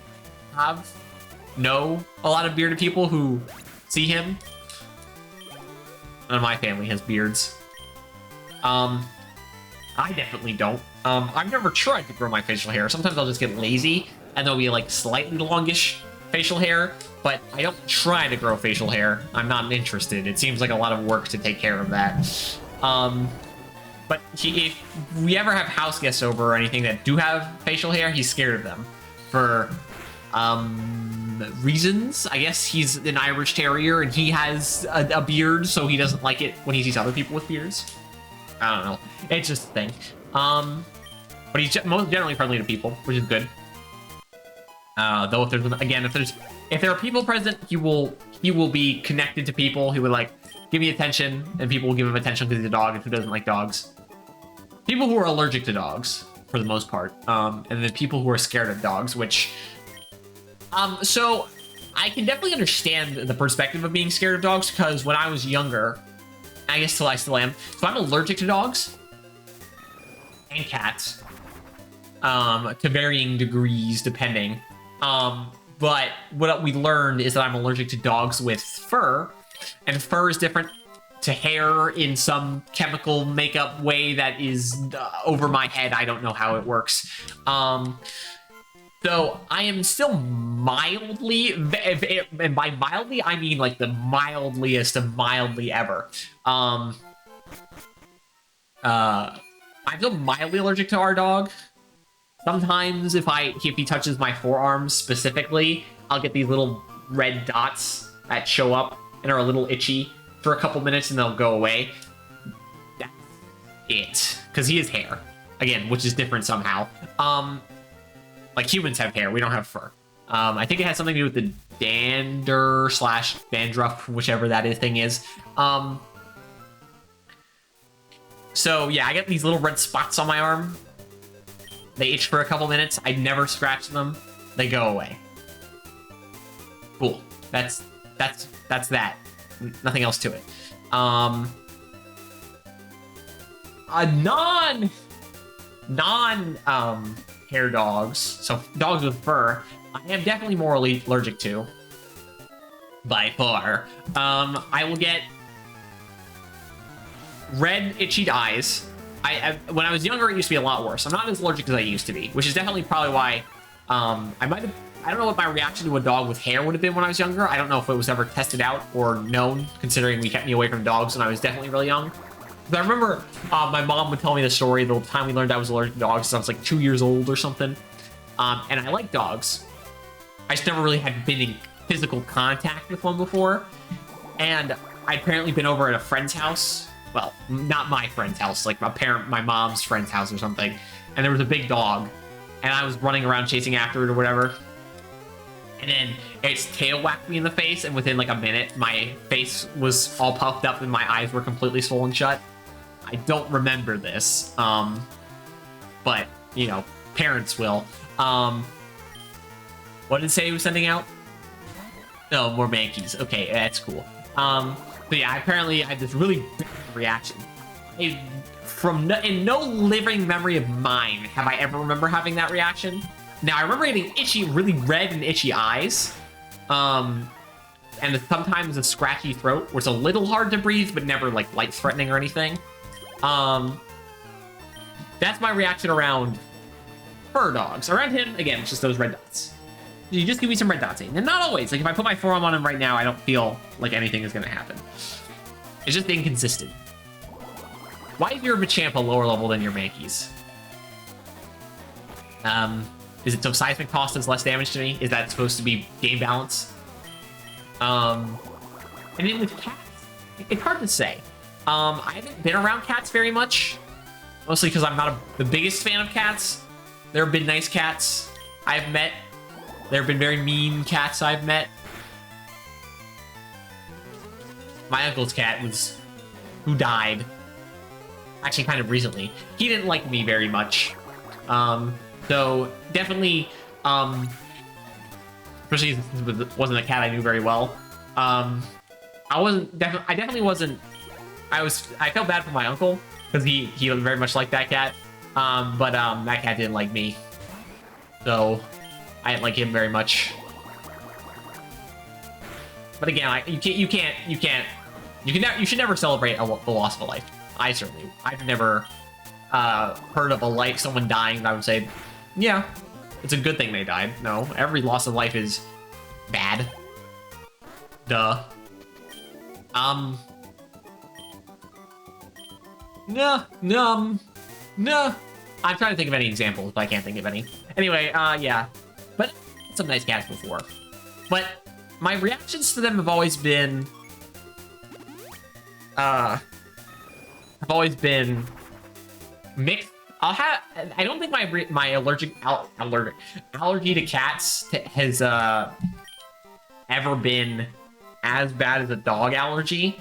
know a lot of bearded people who see him. None of my family has beards. I definitely don't. I've never tried to grow my facial hair. Sometimes I'll just get lazy and there'll be like slightly longish facial hair, but I don't try to grow facial hair. I'm not interested. It seems like a lot of work to take care of that. But if we ever have house guests over or anything that do have facial hair, he's scared of them for reasons. I guess he's an Irish Terrier and he has a beard, so he doesn't like it when he sees other people with beards. I don't know. It's just a thing. But he's most generally friendly to people, which is good. Though if there are people present, he will be connected to people. He would like give me attention, and people will give him attention because he's a dog, and who doesn't like dogs? People who are allergic to dogs, for the most part, and then people who are scared of dogs, which, so I can definitely understand the perspective of being scared of dogs, because when I was younger, I guess I still am, so I'm allergic to dogs and cats, to varying degrees, depending. But what we learned is that I'm allergic to dogs with fur, and fur is different to hair in some chemical makeup way that is over my head. I don't know how it works. So I am still mildly, and by mildly, I mean like the mildliest of mildly ever. I'm still mildly allergic to our dog. Sometimes if he touches my forearms specifically, I'll get these little red dots that show up and are a little itchy for a couple minutes and they'll go away. That's it. Because he has hair. Again, which is different somehow. Like humans have hair, we don't have fur. I think it has something to do with the dander / dandruff, whichever that thing is. So yeah, I get these little red spots on my arm. They itch for a couple minutes. I never scratch them. They go away. Cool. That's that. Nothing else to it. Hair dogs, so dogs with fur, I am definitely more allergic to. By far. I will get red, itchy eyes. When I was younger, it used to be a lot worse. I'm not as allergic as I used to be, which is definitely probably why I don't know what my reaction to a dog with hair would have been when I was younger. I don't know if it was ever tested out or known, considering we kept me away from dogs when I was definitely really young. But I remember my mom would tell me the story the time we learned I was allergic to dogs, so I was like 2 years old or something. And I like dogs. I just never really had been in physical contact with one before. And I'd apparently been over at a friend's house. Well, not my friend's house, like my mom's friend's house or something. And there was a big dog. And I was running around chasing after it or whatever. And then its tail whacked me in the face, and within like a minute, my face was all puffed up and my eyes were completely swollen shut. I don't remember this, but, you know, parents will. What did it say he was sending out? Oh, more Mankeys. Okay, that's cool. But yeah, apparently I had this really big reaction. In no living memory of mine have I ever remember having that reaction. Now, I remember getting itchy, really red and itchy eyes, and sometimes a scratchy throat, where it's a little hard to breathe, but never, like, life-threatening or anything. That's my reaction around fur dogs. Around him, again, it's just those red dots. You just give me some red dots, and not always. Like, if I put my forearm on him right now, I don't feel like anything is going to happen. It's just inconsistent. Why is your Machamp a lower level than your Mankeys? Is it so seismic cost does less damage to me? Is that supposed to be game balance? And then with cats, it's hard to say. I haven't been around cats very much, mostly because I'm not the biggest fan of cats. There have been nice cats I've met. There have been very mean cats I've met. My uncle's cat who died, actually kind of recently. He didn't like me very much. So definitely, especially since it wasn't a cat I knew very well. I definitely wasn't. I felt bad for my uncle because he very much liked that cat. But that cat didn't like me, so I didn't like him very much. But again, you should never celebrate the loss of a life. I've never heard of someone dying and I would say, yeah, it's a good thing they died. No, every loss of life is bad. Duh. No. I'm trying to think of any examples, but I can't think of any. Anyway, yeah. But some nice cats before. But my reactions to them have always been mixed. I don't think my allergy to cats has ever been as bad as a dog allergy.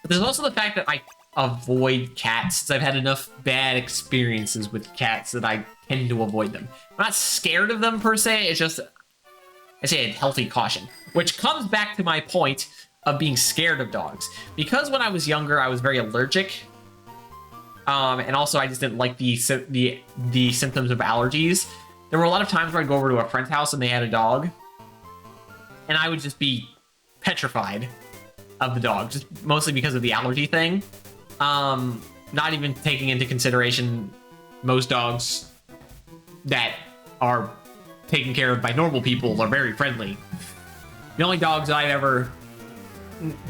But there's also the fact that I avoid cats, since I've had enough bad experiences with cats that I tend to avoid them. I'm not scared of them per se, it's just, I say a healthy caution. Which comes back to my point of being scared of dogs. Because when I was younger, I was very allergic. And also I just didn't like the symptoms of allergies. There were a lot of times where I'd go over to a friend's house and they had a dog. And I would just be petrified of the dog, just mostly because of the allergy thing. Not even taking into consideration most dogs that are taken care of by normal people are very friendly. The only dogs I've ever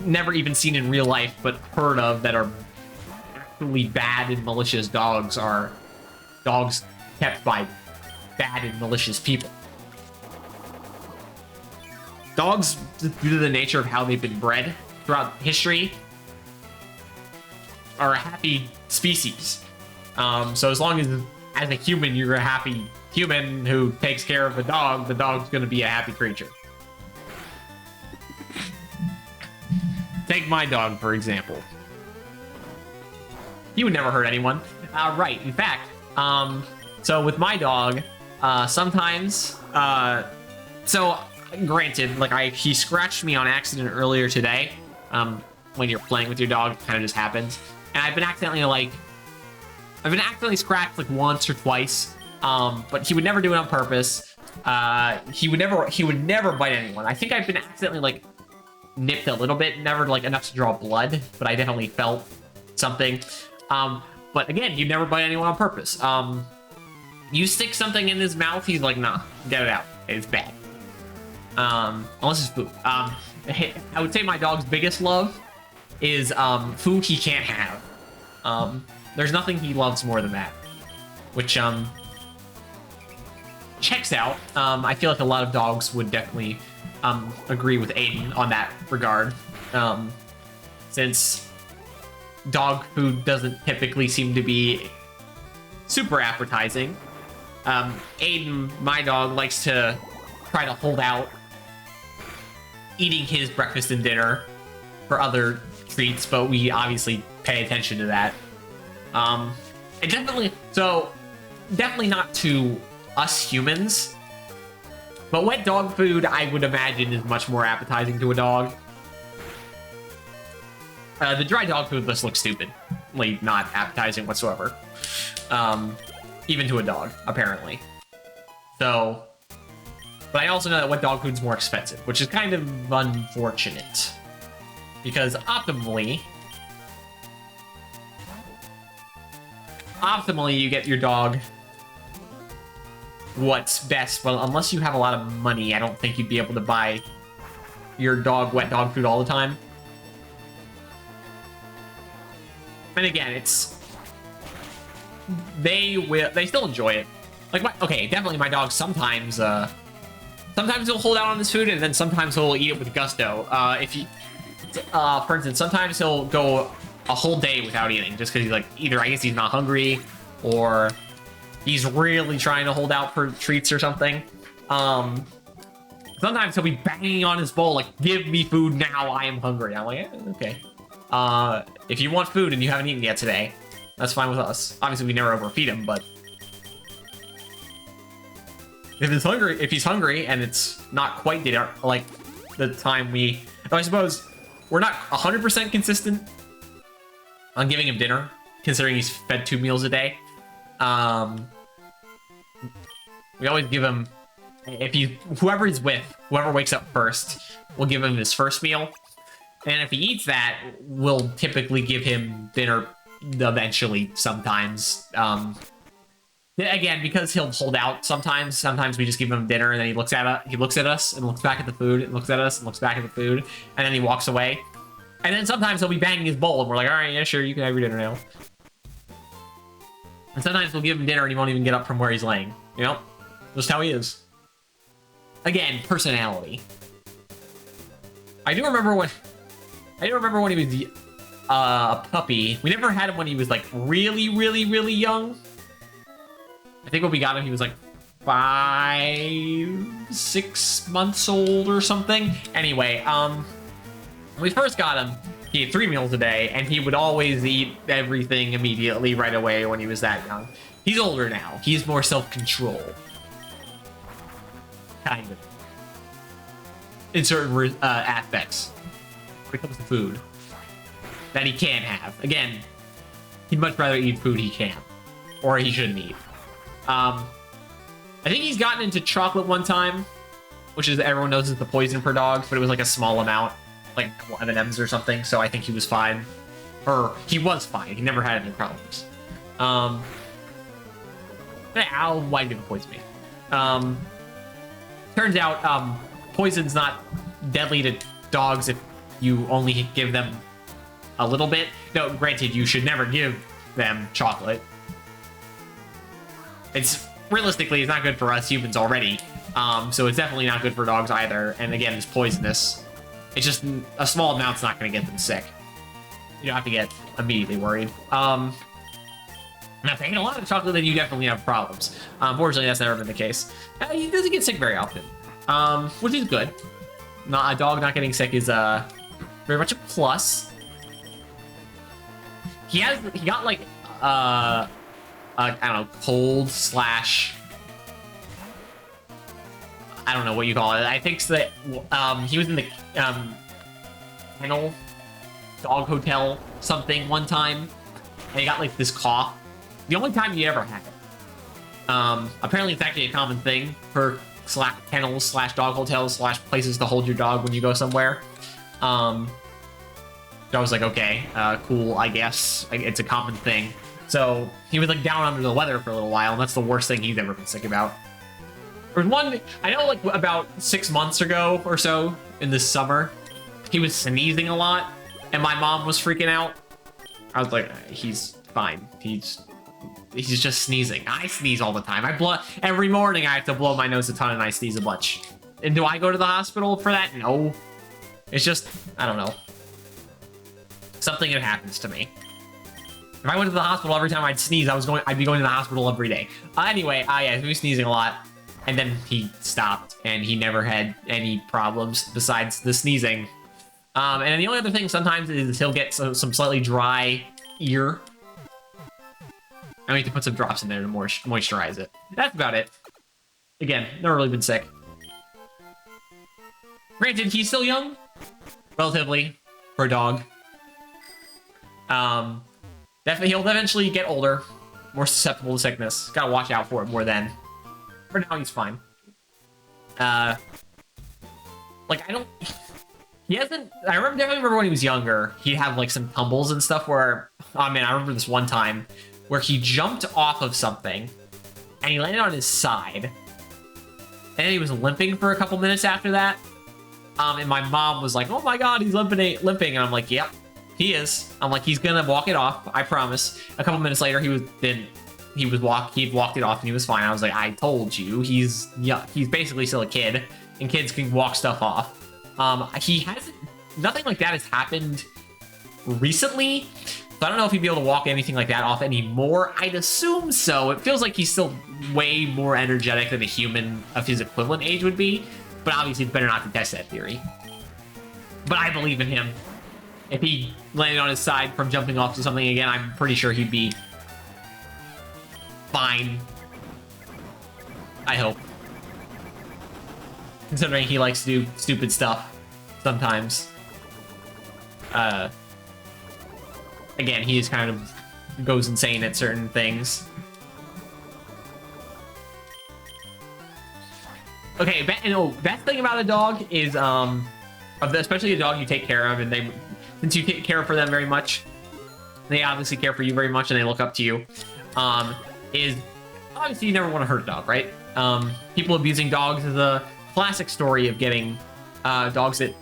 never even seen in real life but heard of that are actually bad and malicious dogs are dogs kept by bad and malicious people. Dogs, due to the nature of how they've been bred throughout history, are a happy species. So as long as a human, you're a happy human who takes care of the dog's going to be a happy creature. Take my dog, for example. He would never hurt anyone. Right, in fact, so with my dog, sometimes, so granted, like he scratched me on accident earlier today. When you're playing with your dog, it kind of just happens. And I've been accidentally scratched like once or twice. But he would never do it on purpose. He would never bite anyone. I think I've been accidentally like nipped a little bit, never like enough to draw blood, but I definitely felt something. But again, he'd never bite anyone on purpose. You stick something in his mouth, he's like, nah, get it out. It's bad. Unless it's food. I would say my dog's biggest love is food he can't have. There's nothing he loves more than that, which checks out. I feel like a lot of dogs would definitely agree with Aiden on that regard, since dog food doesn't typically seem to be super appetizing. Aiden, my dog, likes to try to hold out eating his breakfast and dinner for other treats, but we obviously pay attention to that. And definitely not to us humans, but wet dog food, I would imagine, is much more appetizing to a dog. The dry dog food just looks stupid, like not appetizing whatsoever, even to a dog, apparently. So, but I also know that wet dog food's more expensive, which is kind of unfortunate, because optimally you get your dog what's best, but unless you have a lot of money, I don't think you'd be able to buy your dog wet dog food all the time. And again, they still enjoy it. Like, definitely my dog sometimes he'll hold out on his food, and then sometimes he'll eat it with gusto. For instance, sometimes he'll go a whole day without eating, just because he's like, either I guess he's not hungry, or he's really trying to hold out for treats or something. Sometimes he'll be banging on his bowl, like, give me food now, I am hungry. I'm like, okay. If you want food and you haven't eaten yet today, that's fine with us. Obviously, we never overfeed him, but if he's hungry and it's not quite dinner, like the time I suppose we're not 100% consistent on giving him dinner considering he's fed 2 meals a day. We always give him, whoever he's with, whoever wakes up first, we'll give him his first meal. And if he eats that, we'll typically give him dinner eventually sometimes. Again, because he'll hold out sometimes. Sometimes we just give him dinner and then he looks at us and looks back at the food and looks at us and looks back at the food and then he walks away. And then sometimes he'll be banging his bowl and we're like, all right, yeah, sure, you can have your dinner now. And sometimes we'll give him dinner and he won't even get up from where he's laying. You know? Just how he is. Again, personality. I do remember when he was a puppy. We never had him when he was like really, really, really young. I think when we got him, he was like 6 months old or something. Anyway, when we first got him, he had 3 meals a day, and he would always eat everything immediately right away when he was that young. He's older now. He's more self-control. Kind of. In certain aspects. When it comes to food. That he can have. Again, he'd much rather eat food he can. Or he shouldn't eat. I think he's gotten into chocolate one time, which is everyone knows is the poison for dogs, but it was like a small amount, like M&Ms or something. So I think he was fine, or he was fine. He never had any problems. Why did it poison me? Turns out poison's not deadly to dogs if you only give them a little bit. No, granted, you should never give them chocolate. It's realistically, it's not good for us humans already. So it's definitely not good for dogs either. And again, it's poisonous. It's just a small amount's not going to get them sick. You don't have to get immediately worried. Now, if they eat a lot of chocolate, then you definitely have problems. Fortunately, that's never been the case. He doesn't get sick very often, which is good. A dog not getting sick is very much a plus. He got like I don't know, cold slash, I don't know what you call it. I think that he was in the kennel, dog hotel, something one time, and he got like this cough. The only time he ever had it. Apparently it's actually a common thing for kennels slash dog hotels slash places to hold your dog when you go somewhere. So I was like, okay, cool, I guess. It's a common thing. So he was like down under the weather for a little while, and that's the worst thing he's ever been sick about. There was one, I know like about 6 months ago or so in the summer, he was sneezing a lot, and my mom was freaking out. I was like, he's fine. He's just sneezing. I sneeze all the time. Every morning I have to blow my nose a ton and I sneeze a bunch. And do I go to the hospital for that? No. It's just, I don't know. Something that happens to me. If I went to the hospital every time I'd sneeze, I'd be going to the hospital every day. Anyway, yeah, he was sneezing a lot, and then he stopped, and he never had any problems besides the sneezing. And then the only other thing sometimes is he'll get some slightly dry ear. I need to put some drops in there to moisturize it. That's about it. Again, never really been sick. Granted, he's still young, relatively, for a dog. Definitely, he'll eventually get older, more susceptible to sickness. Gotta watch out for it more then. For now, he's fine. Like, he hasn't, definitely remember when he was younger, he'd have like some tumbles and stuff where, oh man, I remember this one time where he jumped off of something and he landed on his side. And then he was limping for a couple minutes after that. And my mom was like, oh my God, he's limping. And I'm like, yep. He is. I'm like, he's gonna walk it off. I promise. A couple minutes later, he'd walked it off and he was fine. I was like, I told you, he's basically still a kid, and kids can walk stuff off. Nothing like that has happened recently. So I don't know if he'd be able to walk anything like that off anymore. I'd assume so. It feels like he's still way more energetic than a human of his equivalent age would be. But obviously, it's better not to test that theory. But I believe in him. If he landed on his side from jumping off to something again, I'm pretty sure he'd be fine. I hope. Considering he likes to do stupid stuff sometimes. Again, he is kind of goes insane at certain things. Okay, best thing about a dog is, especially a dog you take care of, and since you take care for them very much, they obviously care for you very much, and they look up to you, is obviously you never want to hurt a dog, right? People abusing dogs is a classic story of getting dogs that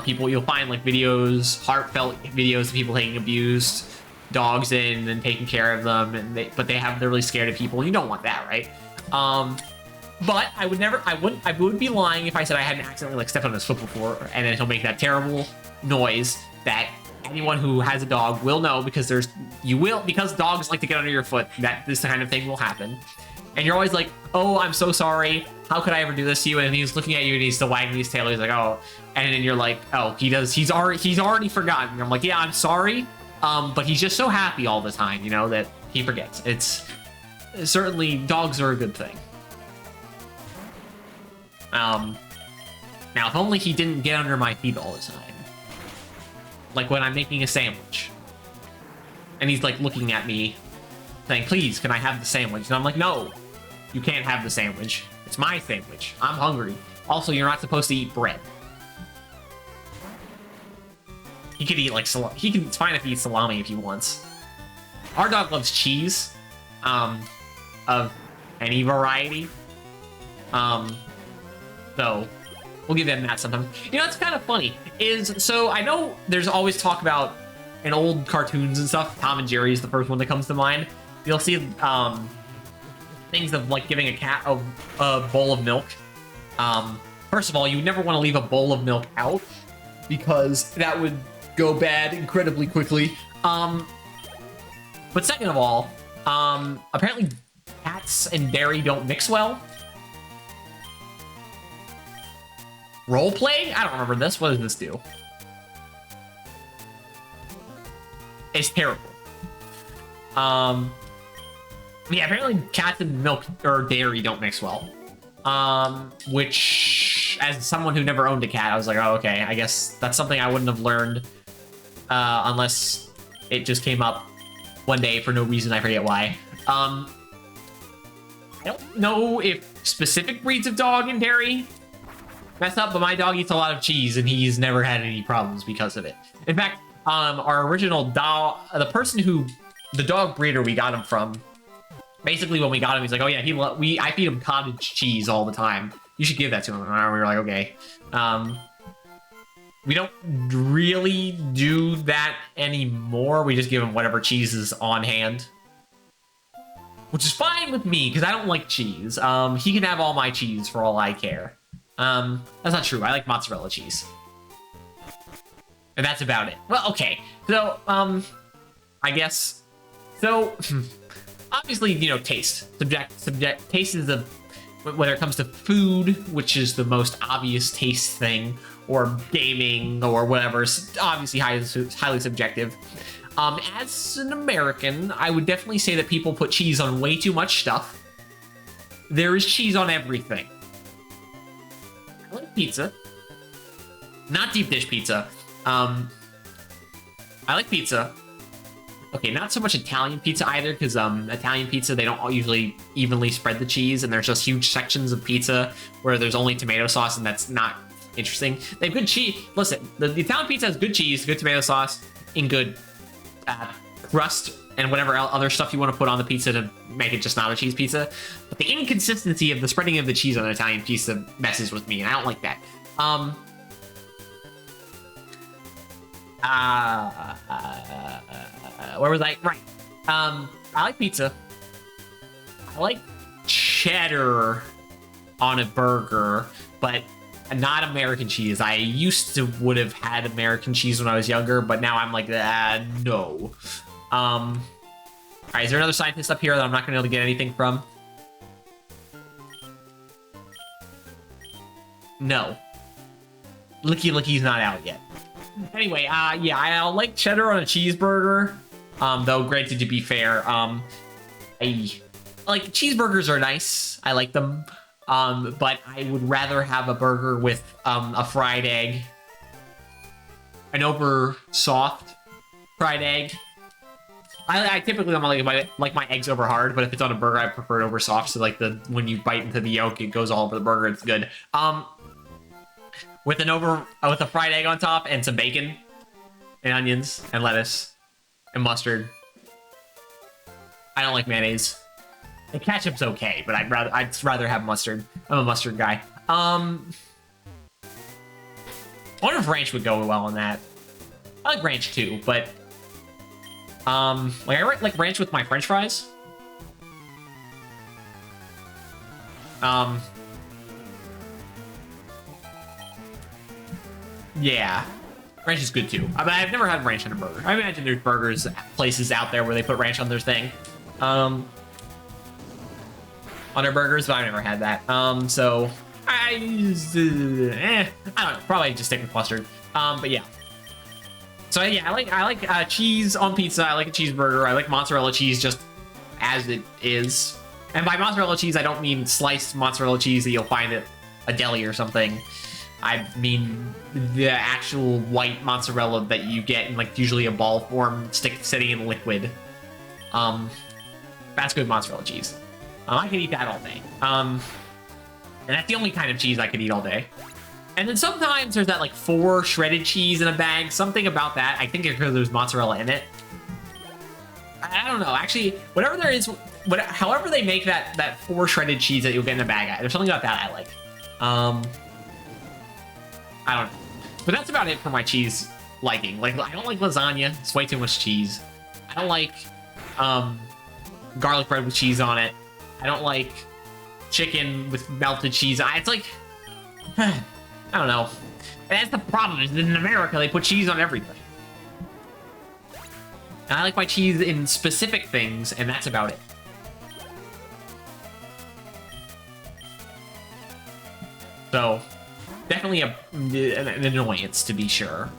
you'll find like videos, heartfelt videos of people taking abused dogs in and taking care of them, but they're really scared of people, and you don't want that, right? But I would be lying if I said I hadn't accidentally like stepped on his foot before, and then he'll make that terrible noise that anyone who has a dog will know, because because dogs like to get under your foot, that this kind of thing will happen. And you're always like, oh, I'm so sorry. How could I ever do this to you? And he's looking at you and he's still wagging his tail. He's like, oh, and then you're like, oh, he's already forgotten. And I'm like, yeah, I'm sorry. But he's just so happy all the time, you know, that he forgets. It's certainly, dogs are a good thing. Now, if only he didn't get under my feet all the time. Like when I'm making a sandwich. And he's like looking at me saying, please, can I have the sandwich? And I'm like, no, you can't have the sandwich. It's my sandwich. I'm hungry. Also, you're not supposed to eat bread. He could eat like salami. It's fine if he eats salami if he wants. Our dog loves cheese. Of any variety. So we'll give them that sometimes. You know, it's kind of funny. So I know there's always talk about in old cartoons and stuff. Tom and Jerry is the first one that comes to mind. You'll see things of like giving a cat a bowl of milk. First of all, you never want to leave a bowl of milk out because that would go bad incredibly quickly. But second of all, apparently cats and dairy don't mix well. Role play? I don't remember this. What does this do? It's terrible. Yeah, apparently cats and milk or dairy don't mix well. Which, as someone who never owned a cat, I was like, oh, okay, I guess that's something I wouldn't have learned unless it just came up one day for no reason, I forget why. I don't know if specific breeds of dog and dairy mess up, but my dog eats a lot of cheese and he's never had any problems because of it. In fact, our original dog, the dog breeder we got him from, basically when we got him, he's like, oh yeah, I feed him cottage cheese all the time. You should give that to him. And we were like, okay. We don't really do that anymore. We just give him whatever cheese is on hand. Which is fine with me, because I don't like cheese. He can have all my cheese for all I care. That's not true. I like mozzarella cheese. And that's about it. Well, okay. So, I guess. So, obviously, you know, taste. Taste is whether it comes to food, which is the most obvious taste thing, or gaming, or whatever, is obviously highly subjective. As an American, I would definitely say that people put cheese on way too much stuff. There is cheese on everything. I like pizza. Not deep dish pizza. I like pizza. Okay, not so much Italian pizza either, because Italian pizza, they don't all usually evenly spread the cheese, and there's just huge sections of pizza where there's only tomato sauce, and that's not interesting. They have good cheese. Listen, the Italian pizza has good cheese, good tomato sauce, and good crust, and whatever other stuff you want to put on the pizza to make it just not a cheese pizza. But the inconsistency of the spreading of the cheese on an Italian pizza messes with me, and I don't like that. Where was I? Right. I like pizza. I like cheddar on a burger, but not American cheese. I used to would have had American cheese when I was younger, but now I'm like, no. All right, is there another scientist up here that I'm not going to be able to get anything from? No. Licky's not out yet. Anyway, yeah, I like cheddar on a cheeseburger. Though, granted, to be fair, like, cheeseburgers are nice. I like them. But I would rather have a burger with a fried egg. An over soft fried egg. I typically don't like my eggs over hard, but if it's on a burger, I prefer it over soft. So like when you bite into the yolk, it goes all over the burger. It's good. With a fried egg on top and some bacon and onions and lettuce and mustard. I don't like mayonnaise. The ketchup's okay, but I'd rather have mustard. I'm a mustard guy. I wonder if ranch would go well on that. I like ranch too, but like I like ranch with my French fries. Yeah, ranch is good too. I mean, I've never had ranch on a burger. I imagine there's burgers places out there where they put ranch on their thing, on their burgers, but I've never had that. So I don't know. Probably just stick with mustard. But yeah. So yeah, I like cheese on pizza. I like a cheeseburger. I like mozzarella cheese just as it is. And by mozzarella cheese, I don't mean sliced mozzarella cheese that you'll find at a deli or something. I mean the actual white mozzarella that you get in like usually a ball form, sitting in liquid. That's good mozzarella cheese. I could eat that all day. And that's the only kind of cheese I could eat all day. And then sometimes there's that like 4 shredded cheese in a bag. Something about that. I think because there's mozzarella in it. I don't know. Actually, whatever there is, however they make that 4 shredded cheese that you'll get in a bag, there's something about that I like. I don't know. But that's about it for my cheese liking. Like, I don't like lasagna. It's way too much cheese. I don't like garlic bread with cheese on it. I don't like chicken with melted cheese. It's like, I don't know. And that's the problem, is that in America, they put cheese on everything. And I like my cheese in specific things, and that's about it. So, definitely an annoyance, to be sure.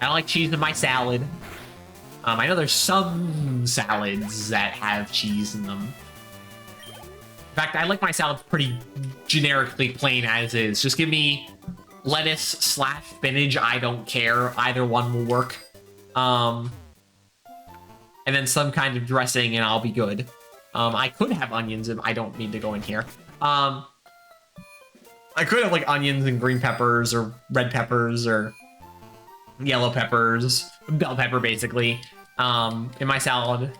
I don't like cheese in my salad. I know there's some salads that have cheese in them. In fact, I like my salad pretty generically plain as is. Just give me lettuce/spinach. I don't care. Either one will work. And then some kind of dressing, and I'll be good. I could have onions, and I don't need to go in here. I could have like onions and green peppers, or red peppers, or yellow peppers, bell pepper, basically, in my salad.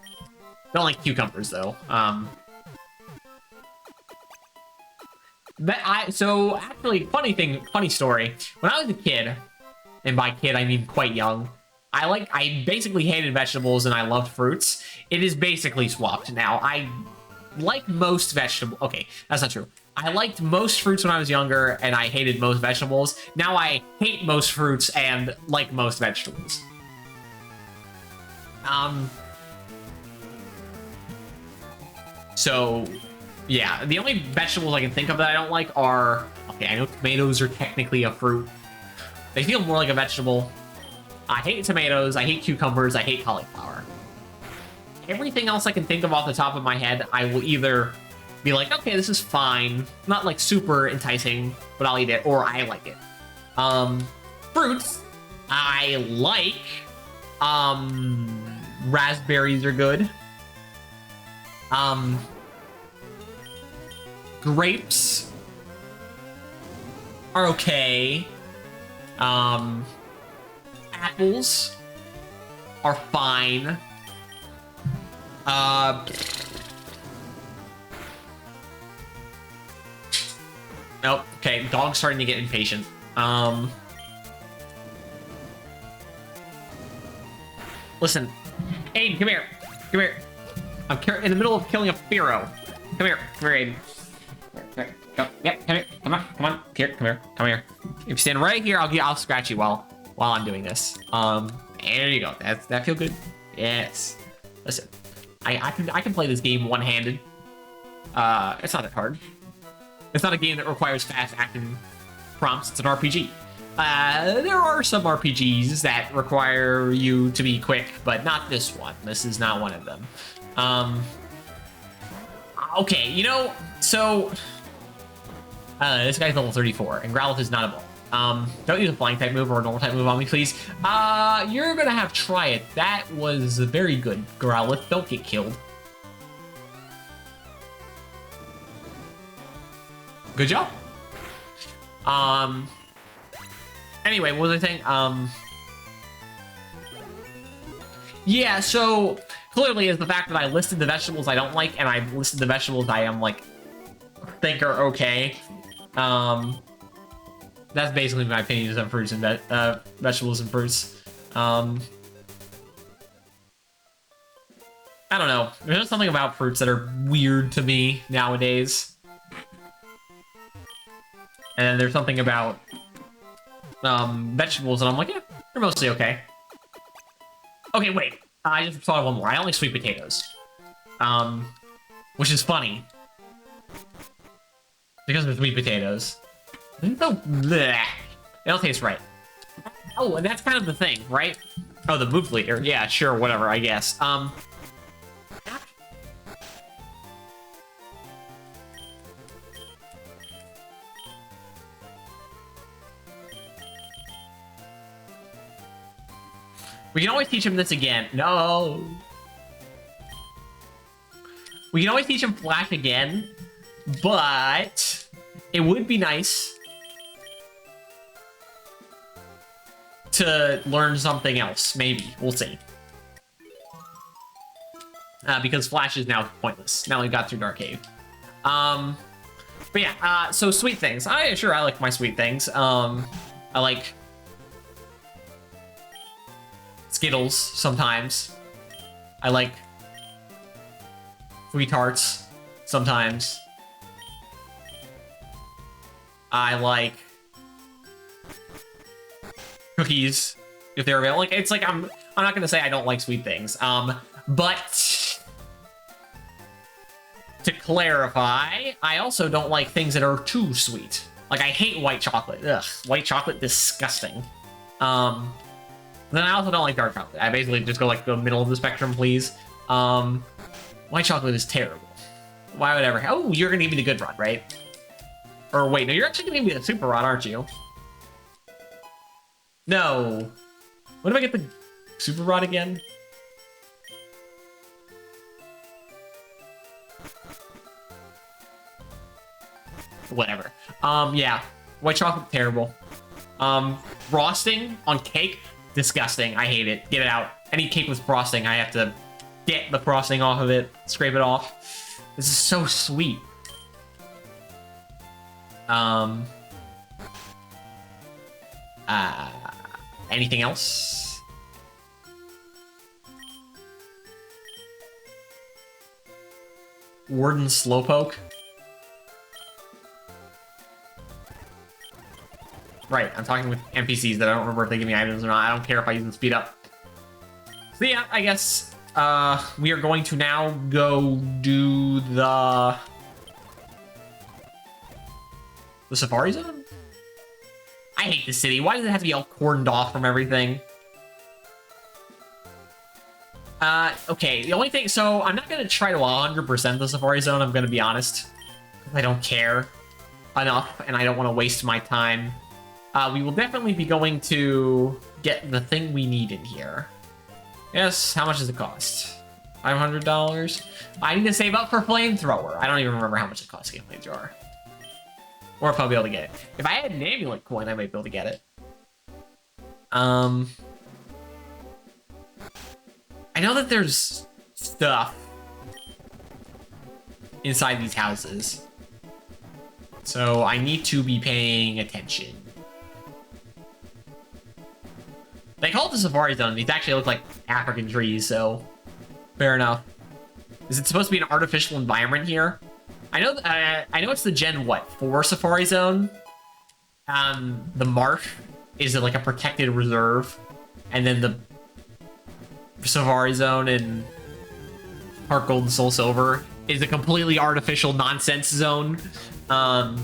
Don't like cucumbers though. So actually, funny story. When I was a kid, and by kid I mean quite young, I basically hated vegetables and I loved fruits. It is basically swapped now. I like most vegetables. Okay, that's not true. I liked most fruits when I was younger, and I hated most vegetables. Now I hate most fruits and like most vegetables. So, yeah, the only vegetables I can think of that I don't like are... Okay, I know tomatoes are technically a fruit. They feel more like a vegetable. I hate tomatoes, I hate cucumbers, I hate cauliflower. Everything else I can think of off the top of my head, I will either be like, okay, this is fine. Not like super enticing, but I'll eat it, or I like it. Fruits, I like. Raspberries are good. Grapes are okay. Apples are fine. Nope. Okay, dog's starting to get impatient. Listen. Aiden, come here. Come here. I'm in the middle of killing a Pharaoh. Come here. Come here, Aiden. Come here. Go. Yep, come here. Come on. Come on. Here, come here. Come here. If you stand right here, I'll scratch you while I'm doing this. There you go. That feel good? Yes. Listen. I can play this game one-handed. It's not that hard. It's not a game that requires fast-acting prompts. It's an RPG. There are some RPGs that require you to be quick, but not this one. This is not one of them. Okay, you know, so... this guy's level 34, and Growlithe is not a ball. Don't use a flying type move or a normal type move on me, please. You're gonna have try it. That was very good, Growlithe. Don't get killed. Good job. Anyway, what was I saying? Yeah, so clearly is the fact that I listed the vegetables I don't like and I listed the vegetables I am like think are okay. That's basically my opinions on fruits and vegetables and fruits. I don't know. There's just something about fruits that are weird to me nowadays. And there's something about vegetables and I'm like, yeah, they're mostly okay. Okay, wait. I just thought of one more. I don't like sweet potatoes. Which is funny. Because they're sweet potatoes. No, bleh. They don't taste right. Oh, and that's kind of the thing, right? Oh, the move leader. Yeah, sure, whatever, I guess. We can always teach him this again. No. We can always teach him Flash again, but it would be nice to learn something else. Maybe. We'll see. Because Flash is now pointless. Now we got through Dark Cave. But yeah, so sweet things. I like my sweet things. I like Skittles sometimes. I like sweet tarts sometimes. I like cookies if they're available. Like it's like I'm not gonna say I don't like sweet things. But to clarify, I also don't like things that are too sweet. Like I hate white chocolate. Ugh, white chocolate, disgusting. Then I also don't like dark chocolate. I basically just go like the middle of the spectrum, please. White chocolate is terrible. Why would ever? Oh, you're gonna give me the good rod, right? Or wait, no, you're actually gonna give me the super rod, aren't you? No. When do I get the super rod again? Whatever. Yeah. White chocolate, terrible. Frosting on cake, disgusting. I hate it. Get it out. Any cake with frosting, I have to get the frosting off of it, scrape it off. This is so sweet. Anything else? Warden Slowpoke. Right, I'm talking with NPCs that I don't remember if they give me items or not. I don't care if I use them speed up. So yeah, I guess we are going to now go do the Safari Zone? I hate the city. Why does it have to be all cordoned off from everything? Okay, the only thing... So, I'm not going to try to 100% the Safari Zone, I'm going to be honest. I don't care enough, and I don't want to waste my time. We will definitely be going to get the thing we need in here. Yes, how much does it cost? $500? I need to save up for Flamethrower. I don't even remember how much it costs to get Flamethrower. Or if I'll be able to get it. If I had an amulet coin, I might be able to get it. I know that there's stuff inside these houses. So I need to be paying attention. They call it the Safari Zone. These actually look like African trees, so fair enough. Is it supposed to be an artificial environment here? I know it's the Gen, what, 4 Safari Zone? The marsh is like a protected reserve. And then the Safari Zone in Heart Gold and Soul Silver is a completely artificial nonsense zone. And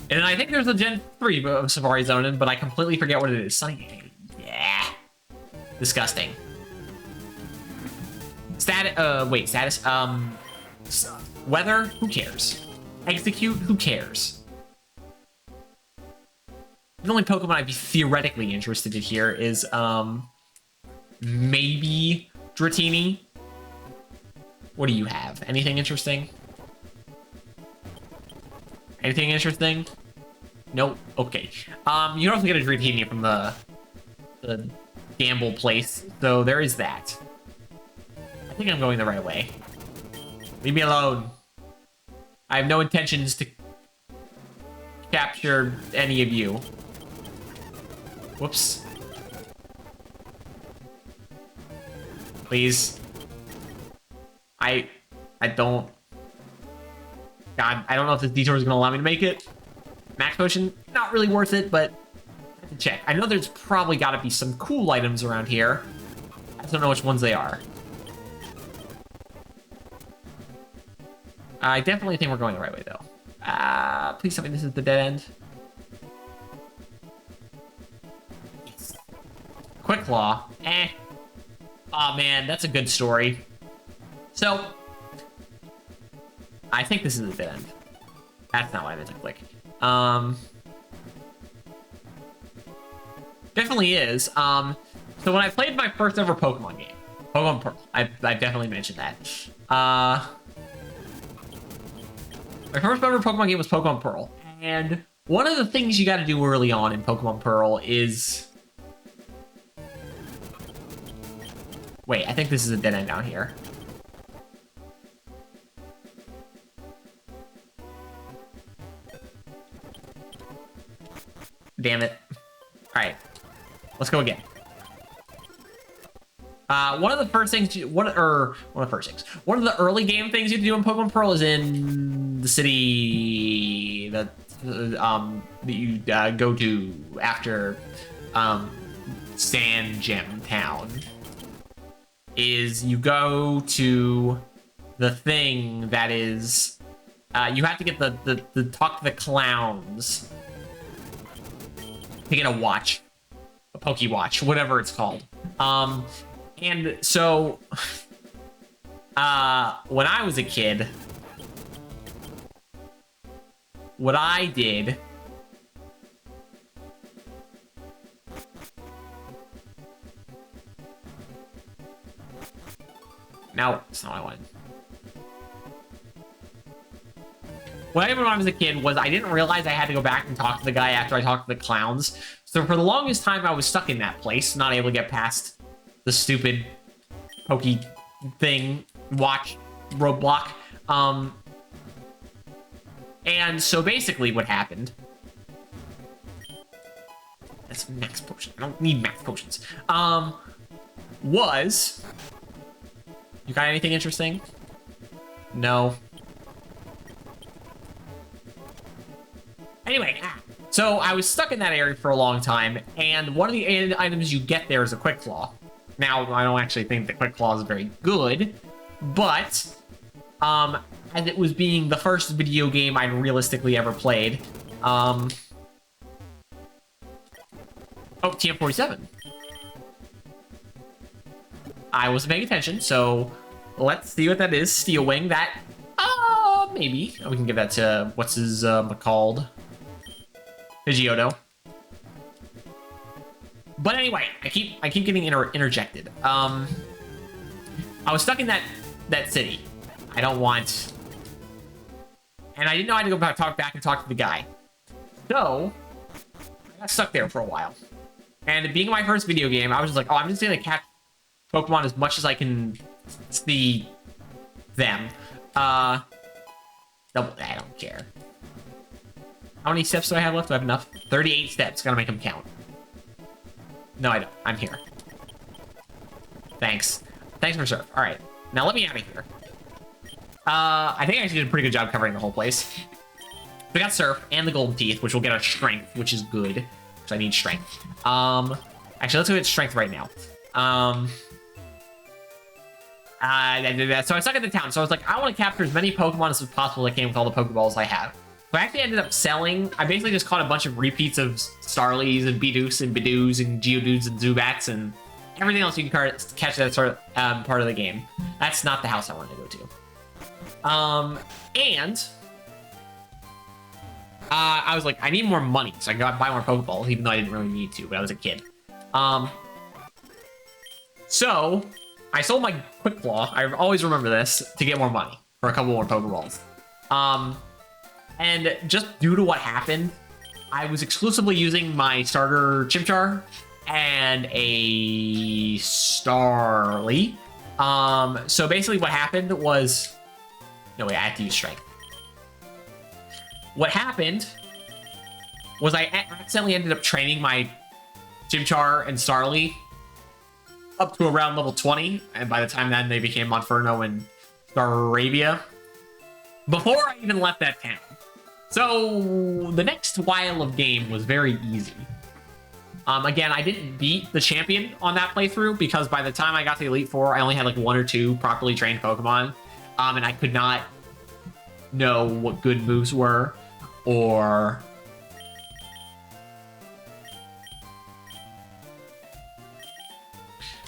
then I think there's a Gen 3 Safari Zone, but I completely forget what it is. Sunny, yeah. Disgusting. Status, weather, who cares? Execute, who cares? The only Pokemon I'd be theoretically interested in here is maybe Dratini. What do you have? Anything interesting? Anything interesting? Nope. Okay. You can also get a Dratini from the gamble place, so there is that. I think I'm going the right way. Leave me alone. I have no intentions to capture any of you. Whoops. Please. I don't... God, I don't know if this detour is going to allow me to make it. Max Potion, not really worth it, but I have to check. I know there's probably got to be some cool items around here. I just don't know which ones they are. I definitely think we're going the right way, though. Please tell me this is the dead end. Yes. Quick Claw. Eh. Aw, man, that's a good story. So, I think this is the dead end. That's not what I meant to click. Definitely is. So when I played my first ever Pokemon game, Pokemon Pearl, I definitely mentioned that. My first ever Pokemon game was Pokemon Pearl, and one of the things you got to do early on in Pokemon Pearl is... Wait, I think this is a dead end down here. Damn it. Alright. Let's go again. One of the first things one of the early game things you have to do in Pokemon Pearl is in the city that you go to after Sand Gem Town. Is you go to the thing that is you have to get the talk to the clowns to get a watch, a Poke Watch, whatever it's called. And so when I was a kid, what I did now, that's not what I wanted. What I did when I was a kid was I didn't realize I had to go back and talk to the guy after I talked to the clowns. So for the longest time, I was stuck in that place, not able to get past the stupid Poke thing, watch, roadblock. And so basically what happened... That's max potion. I don't need max potions. Was... You got anything interesting? No. Anyway, so I was stuck in that area for a long time, and one of the items you get there is a Quick Claw. Now, I don't actually think the Quick Claw is very good, but as it was being the first video game I'd realistically ever played, oh, TM47. I wasn't paying attention, so let's see what that is. Steel Wing, that, maybe. We can give that to, what's his, called? Pidgeotto. But anyway, I keep getting interjected. I was stuck in that city. I don't want... And I didn't know I had to go back and talk to the guy. So, I got stuck there for a while. And being my first video game, I was just like, oh, I'm just gonna catch Pokemon as much as I can see them. I don't care. How many steps do I have left? Do I have enough? 38 steps. Gotta make them count. No, I don't. I'm here. Thanks. Thanks for surf. All right. Now let me out of here. I think I actually did a pretty good job covering the whole place. We got surf and the golden teeth, which will get our strength, which is good. Because I need strength. Actually, let's go get strength right now. So I stuck in the town. So I was like, I want to capture as many Pokemon as possible that came with all the Pokeballs I have. So I actually ended up selling. I basically just caught a bunch of repeats of Starlies and Bidoof and Bidoos and Geodudes and Zubats and everything else you can catch that sort of part of the game. That's not the house I wanted to go to. I was like, I need more money, so I got buy more Pokeballs, even though I didn't really need to, but I was a kid. So I sold my Quick Claw. I always remember this to get more money for a couple more Pokeballs. And just due to what happened, I was exclusively using my starter Chimchar and a Starly. So basically what happened was... No, wait, I have to use Strength. What happened was I accidentally ended up training my Chimchar and Starly up to around level 20, and by the time then they became Monferno and Staravia before I even left that town. So the next while of game was very easy. Again, I didn't beat the champion on that playthrough because by the time I got to Elite Four, I only had like 1 or 2 properly trained Pokemon, and I could not know what good moves were, or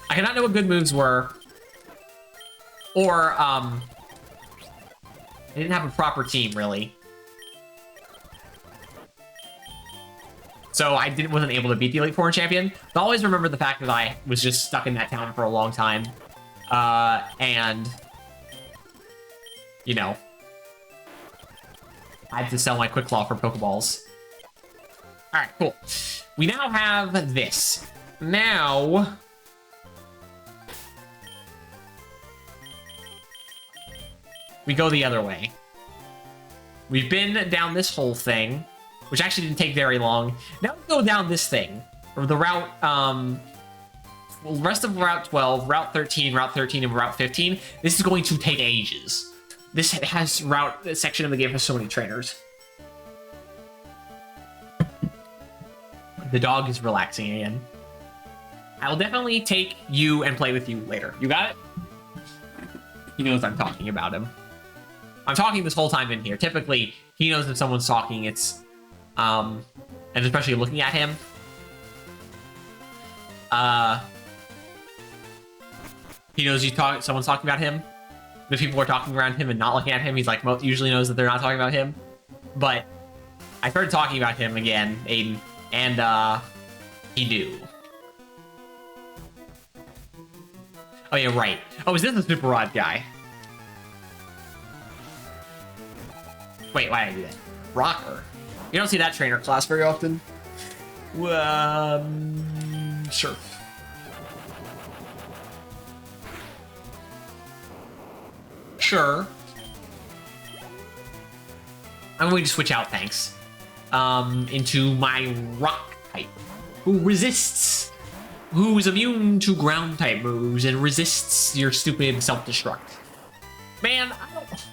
I cannot know what good moves were, or I didn't have a proper team really, so I wasn't able to beat the Elite Four champion. But I always remember the fact that I was just stuck in that town for a long time, and you know, I had to sell my Quick Claw for Pokeballs. All right, cool. We now have this. Now, we go the other way. We've been down this whole thing, which actually didn't take very long. Now we go down this thing, or the route, rest of Route 12, Route 13, Route 13, and Route 15. This is going to take ages. This section of the game has so many trainers. The dog is relaxing again. I will definitely take you and play with you later. You got it? He knows I'm talking about him. I'm talking this whole time in here. Typically, he knows if someone's talking, it's, and especially looking at him. He knows someone's talking about him. If people are talking around him and not looking at him, he's like, usually knows that they're not talking about him. But I started talking about him again, Aiden, and he do. Oh yeah, right. Oh, is this the Super Rod guy? Wait, why did I do that? Rocker. You don't see that trainer class very often. Sure. Sure. I'm going to switch out, thanks. Into my rock type, who is immune to ground type moves and resists your stupid self-destruct. Man, I don't...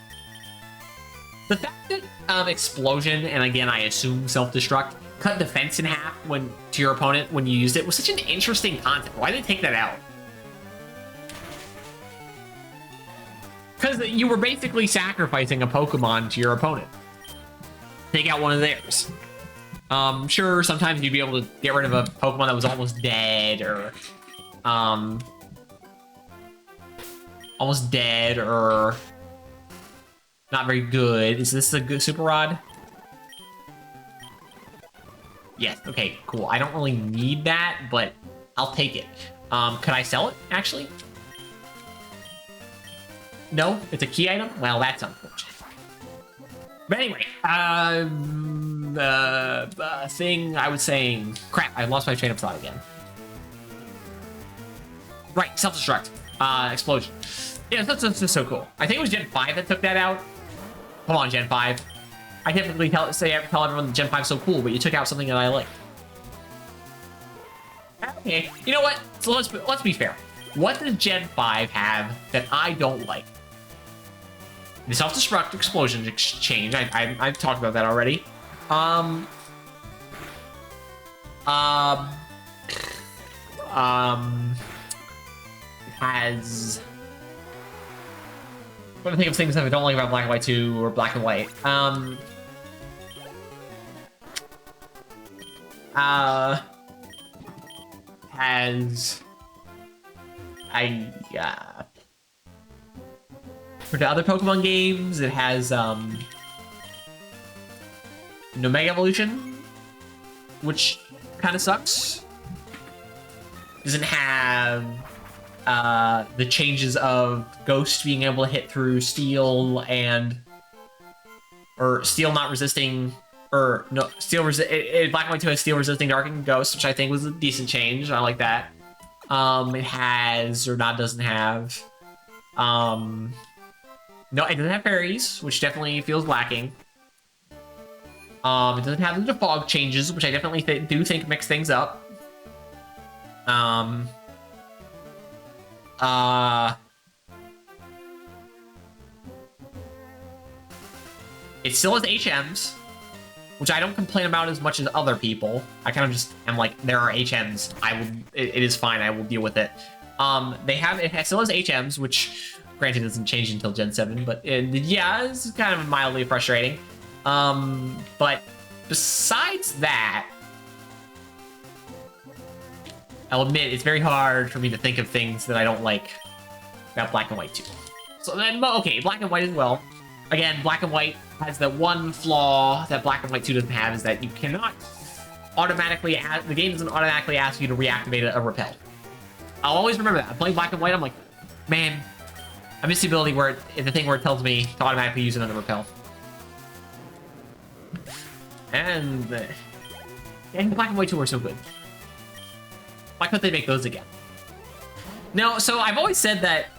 The fact that explosion, and again I assume self-destruct, cut defense in half to your opponent when you used it was such an interesting concept. Why did they take that out? Because you were basically sacrificing a Pokemon to your opponent. Take out one of theirs. Sure, sometimes you'd be able to get rid of a Pokemon that was almost dead, or not very good. Is this a good Super Rod? Yes, okay, cool. I don't really need that, but I'll take it. Could I sell it, actually? No? It's a key item? Well, that's unfortunate. But anyway, thing I was saying... Crap, I lost my train of thought again. Right, self-destruct. Explosion. Yeah, that's just so cool. I think it was Gen 5 that took that out. Come on, Gen 5. I typically tell everyone that Gen 5 is so cool, but you took out something that I like. Okay, you know what? So let's be fair. What does Gen 5 have that I don't like? The self-destruct explosion exchange. I've talked about that already. Has... I'm trying to think of things that I don't like about Black and White 2 or Black and White. For the other Pokemon games, it has, no Mega Evolution, which kind of sucks. Doesn't have the changes of Ghost being able to hit through Steel or Steel not resisting, or no, Steel Black and White 2 has Steel resisting Dark and Ghost, which I think was a decent change. I like that. It has, or not doesn't have, no, it doesn't have fairies, which definitely feels lacking. It doesn't have the fog changes, which I definitely do think mix things up. It still has HMs, which I don't complain about as much as other people. I kind of just am like, there are HMs. It is fine. I will deal with it. It still has HMs, which granted doesn't change until Gen 7, but yeah, it's kind of mildly frustrating. But besides that, I'll admit it's very hard for me to think of things that I don't like about Black and White 2. So then, okay, Black and White as well. Again, Black and White has the one flaw that Black and White 2 doesn't have, is that you cannot automatically, the game doesn't automatically ask you to reactivate a repel. I'll always remember that. I'm playing Black and White, I'm like, man, I miss the ability where the thing where it tells me to automatically use another repel. And Black and White 2 are so good. Why couldn't they make those again? No, so I've always said that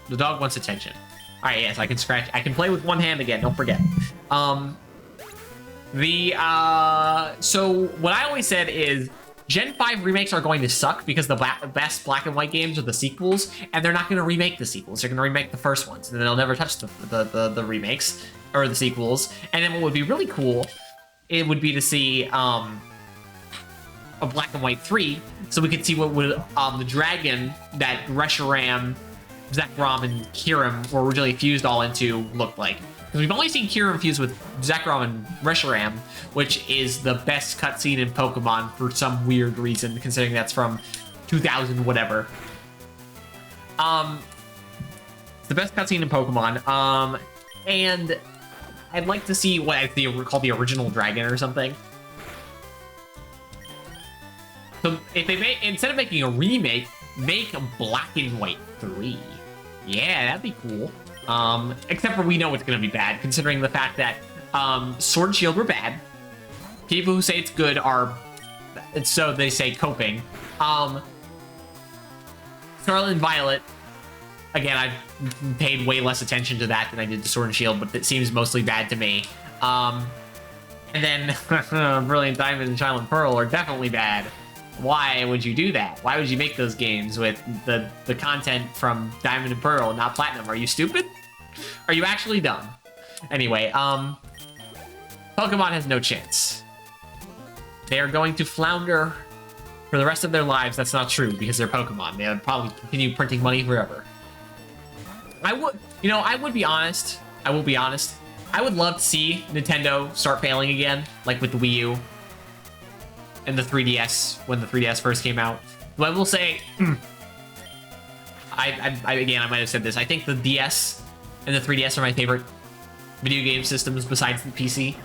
the dog wants attention. All right, yes, I can scratch. I can play with one hand again. Don't forget. So what I always said is Gen 5 remakes are going to suck because the best Black and White games are the sequels, and they're not going to remake the sequels. They're going to remake the first ones, and then they'll never touch the remakes or the sequels. And then what would be really cool, it would be to see a Black and White 3, so we could see what would the dragon that Reshiram, Zekrom, and Kyurem were originally fused all into look like. Because we've only seen Kyurem fused with Zekrom and Reshiram, which is the best cutscene in Pokemon for some weird reason, considering that's from 2000 whatever. It's the best cutscene in Pokemon. And I'd like to see what I call the original dragon or something. So if they instead of making a remake, make a Black and White 3. Yeah, that'd be cool. Except for we know it's gonna be bad, considering the fact that Sword and Shield were bad. People who say it's good are, so they say, coping. Scarlet and Violet, again, I've paid way less attention to that than I did to Sword and Shield, but it seems mostly bad to me. And then Brilliant Diamond and Shining Pearl are definitely bad. Why would you do that? Why would you make those games with the content from Diamond and Pearl, not Platinum? Are you stupid? Are you actually dumb? Anyway, Pokemon has no chance. They are going to flounder for the rest of their lives. That's not true, because they're Pokemon. They'll probably continue printing money forever. I would be honest. I will be honest. I would love to see Nintendo start failing again, like with the Wii U and the 3DS, when the 3DS first came out. But I will say, I might have said this. I think the DS and the 3DS are my favorite video game systems besides the PC.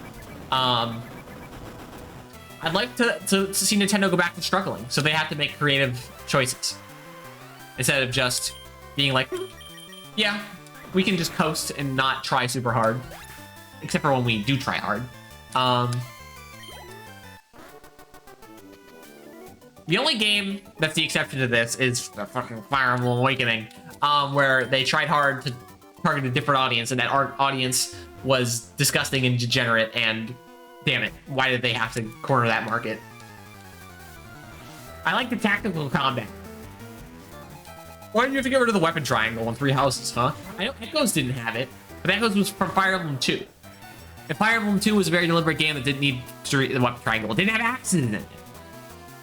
I'd like to see Nintendo go back to struggling, so they have to make creative choices instead of just being like, yeah, we can just coast and not try super hard, except for when we do try hard. The only game that's the exception to this is fucking Fire Emblem Awakening, where they tried hard to target a different audience, and that audience was disgusting and degenerate, and damn it, why did they have to corner that market? I like the tactical combat. Why did you have to get rid of the weapon triangle in Three Houses, huh? I know Echoes didn't have it, but Echoes was from Fire Emblem 2. And Fire Emblem 2 was a very deliberate game that didn't need the weapon triangle. It didn't have axes in it,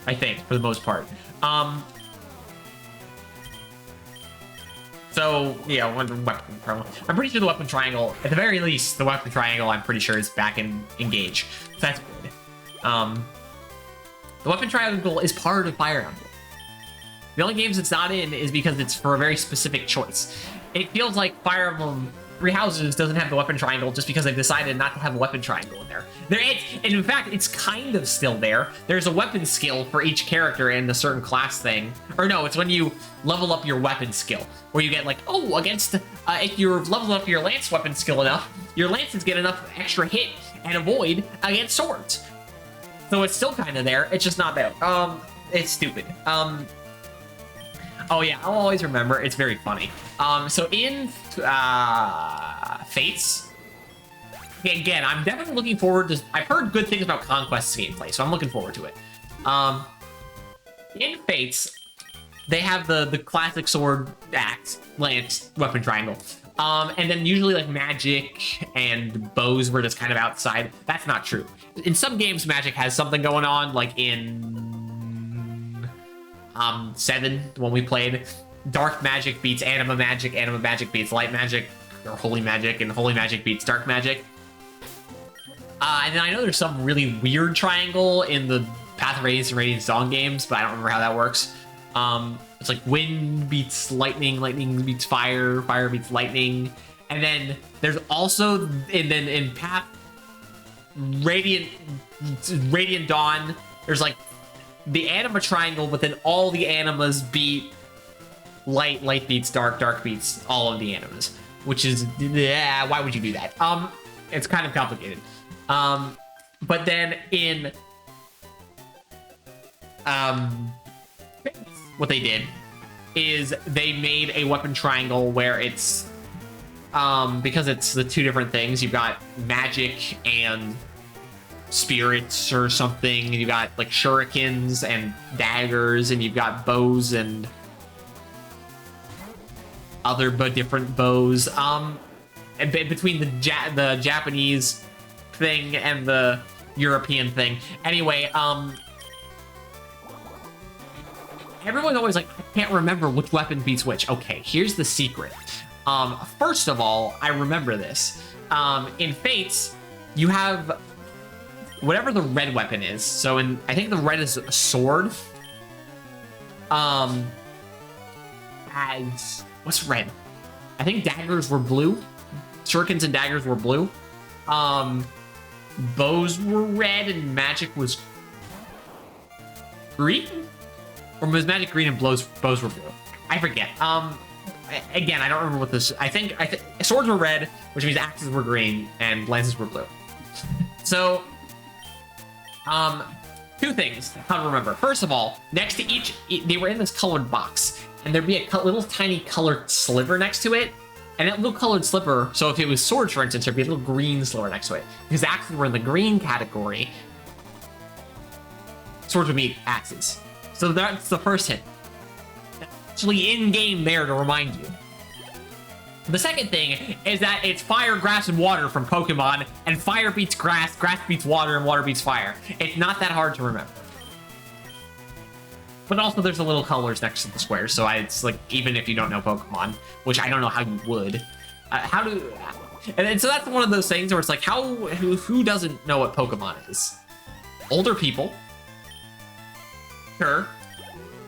I think, for the most part. So, yeah, weapon triangle. I'm pretty sure the weapon triangle, at the very least, the weapon triangle, I'm pretty sure is back in Engage. So that's good. The weapon triangle is part of Fire Emblem. The only games it's not in is because it's for a very specific choice. It feels like Fire Emblem Three Houses doesn't have the weapon triangle just because they've decided not to have a weapon triangle in there. And in fact, it's kind of still there. There's a weapon skill for each character in a certain class thing. Or no, it's when you level up your weapon skill, where you get like, oh, against, if you're leveled up your lance weapon skill enough, your lances get enough extra hit and avoid against swords. So it's still kind of there. It's just not there. It's stupid. Oh yeah, I'll always remember. It's very funny. So in Fates, again, I'm definitely looking forward to. I've heard good things about Conquest's gameplay, so I'm looking forward to it. In Fates, they have the classic sword, axe, lance, weapon triangle. And then usually like magic and bows were just kind of outside. That's not true. In some games, magic has something going on, like in 7, the one we played. Dark magic beats anima magic beats light magic, or holy magic, and holy magic beats dark magic. And then I know there's some really weird triangle in the Path of Radiance and Radiant Dawn games, but I don't remember how that works. It's like wind beats lightning, lightning beats fire, fire beats lightning. And then there's also, and then in Path Radiant Dawn, there's like the anima triangle, but then all the animas beat light, light beats dark, dark beats all of the animas, which is, yeah, why would you do that? It's kind of complicated. But then in what they did is they made a weapon triangle where it's because it's the two different things. You've got magic and spirits or something, and you got like shurikens and daggers, and you've got bows and other but different bows. And between the Japanese thing and the European thing. Anyway, everyone's always like, I can't remember which weapon beats which. Okay, here's the secret. First of all, I remember this. In Fates, you have whatever the red weapon is. So I think the red is a sword. As what's red? I think daggers were blue. Shurikens and daggers were blue. Bows were red and magic was green? Or was magic green and bows were blue? I forget. Again, I don't remember what this. I think swords were red, which means axes were green and lances were blue. So, two things how to remember. First of all, next to each, they were in this colored box, and there'd be a little tiny colored sliver next to it. And that little colored sliver, so if it was swords, for instance, there'd be a little green sliver next to it. Because axes were in the green category. Swords would meet axes. So that's the first hint. That's actually in-game there to remind you. The second thing is that it's fire, grass, and water from Pokemon, and fire beats grass, grass beats water, and water beats fire. It's not that hard to remember. But also there's the little colors next to the squares, so it's like, even if you don't know Pokemon, which I don't know how you would, and so that's one of those things where it's like, who doesn't know what Pokemon is? Older people, sure,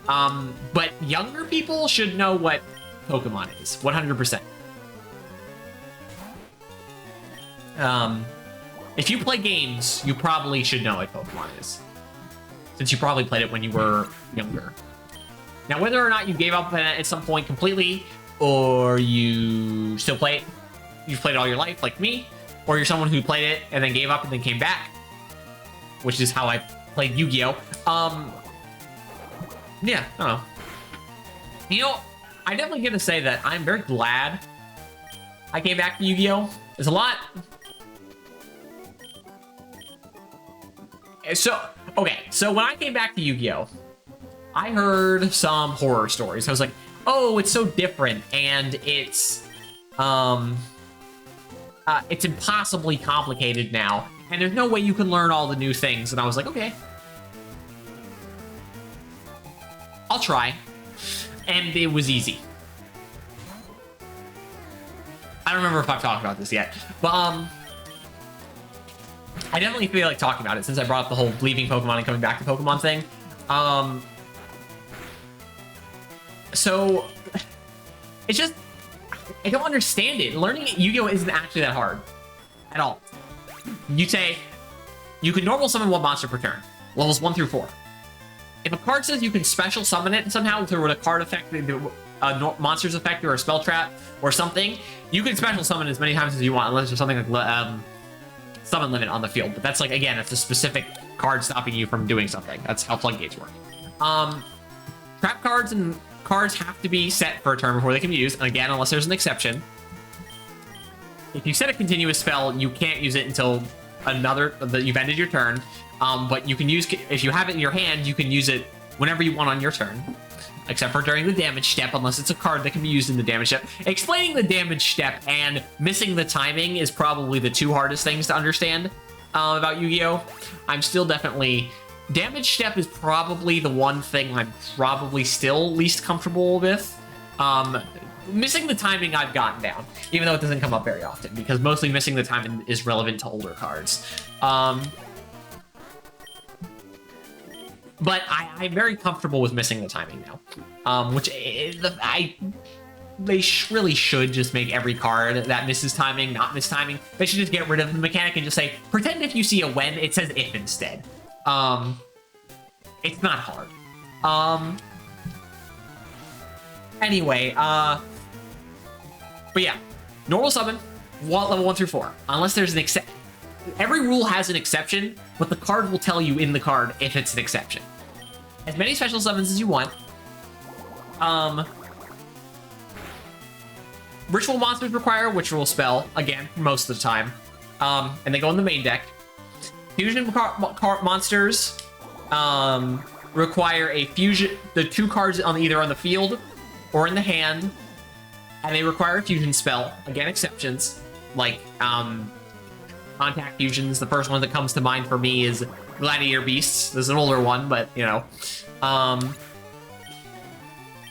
but younger people should know what Pokemon is, 100%. If you play games, you probably should know what Pokemon is, since you probably played it when you were younger. Now, whether or not you gave up at some point completely, or you still play it, you've played it all your life, like me, or you're someone who played it and then gave up and then came back, which is how I played Yu-Gi-Oh! Yeah, I don't know. You know, I definitely get to say that I'm very glad I came back to Yu-Gi-Oh! There's a lot. So, okay, so when I came back to Yu-Gi-Oh!, I heard some horror stories. I was like, oh, it's so different, and it's impossibly complicated now, and there's no way you can learn all the new things. And I was like, okay, I'll try. And it was easy. I don't remember if I've talked about this yet, but I definitely feel like talking about it since I brought up the whole leaving Pokemon and coming back to Pokemon thing. So it's just, I don't understand it. Learning Yu-Gi-Oh! Isn't actually that hard. At all. You say, you can normal summon one monster per turn. Levels 1 through 4. If a card says you can special summon it somehow through a card effect, a monster's effect, or a spell trap, or something, you can special summon as many times as you want, unless there's something like summon limit on the field. But that's like, again, it's a specific card stopping you from doing something. That's how floodgates work. Trap cards and cards have to be set for a turn before they can be used, and again, unless there's an exception. If you set a continuous spell, you can't use it until you've ended your turn. But you can use, if you have it in your hand, you can use it whenever you want on your turn, except for during the damage step, unless it's a card that can be used in the damage step. Explaining the damage step and missing the timing is probably the two hardest things to understand about Yu-Gi-Oh! I'm still definitely... Damage step is probably the one thing I'm probably still least comfortable with. Missing the timing I've gotten down, even though it doesn't come up very often, because mostly missing the timing is relevant to older cards. But I'm very comfortable with missing the timing now, which they really should just make every card that misses timing not miss timing. They should just get rid of the mechanic and just say, pretend if you see a when, it says if instead. It's not hard. Anyway, but yeah, normal summon, level 1 through 4, unless there's an exception. Every rule has an exception, but the card will tell you in the card if it's an exception. As many special summons as you want. Ritual monsters require a witch rule spell, again, most of the time. And they go in the main deck. Fusion monsters require a fusion, the 2 cards on either on the field or in the hand, and they require a fusion spell. Again, exceptions, like contact fusions. The first one that comes to mind for me is Gladiator Beasts. This is an older one, but, you know.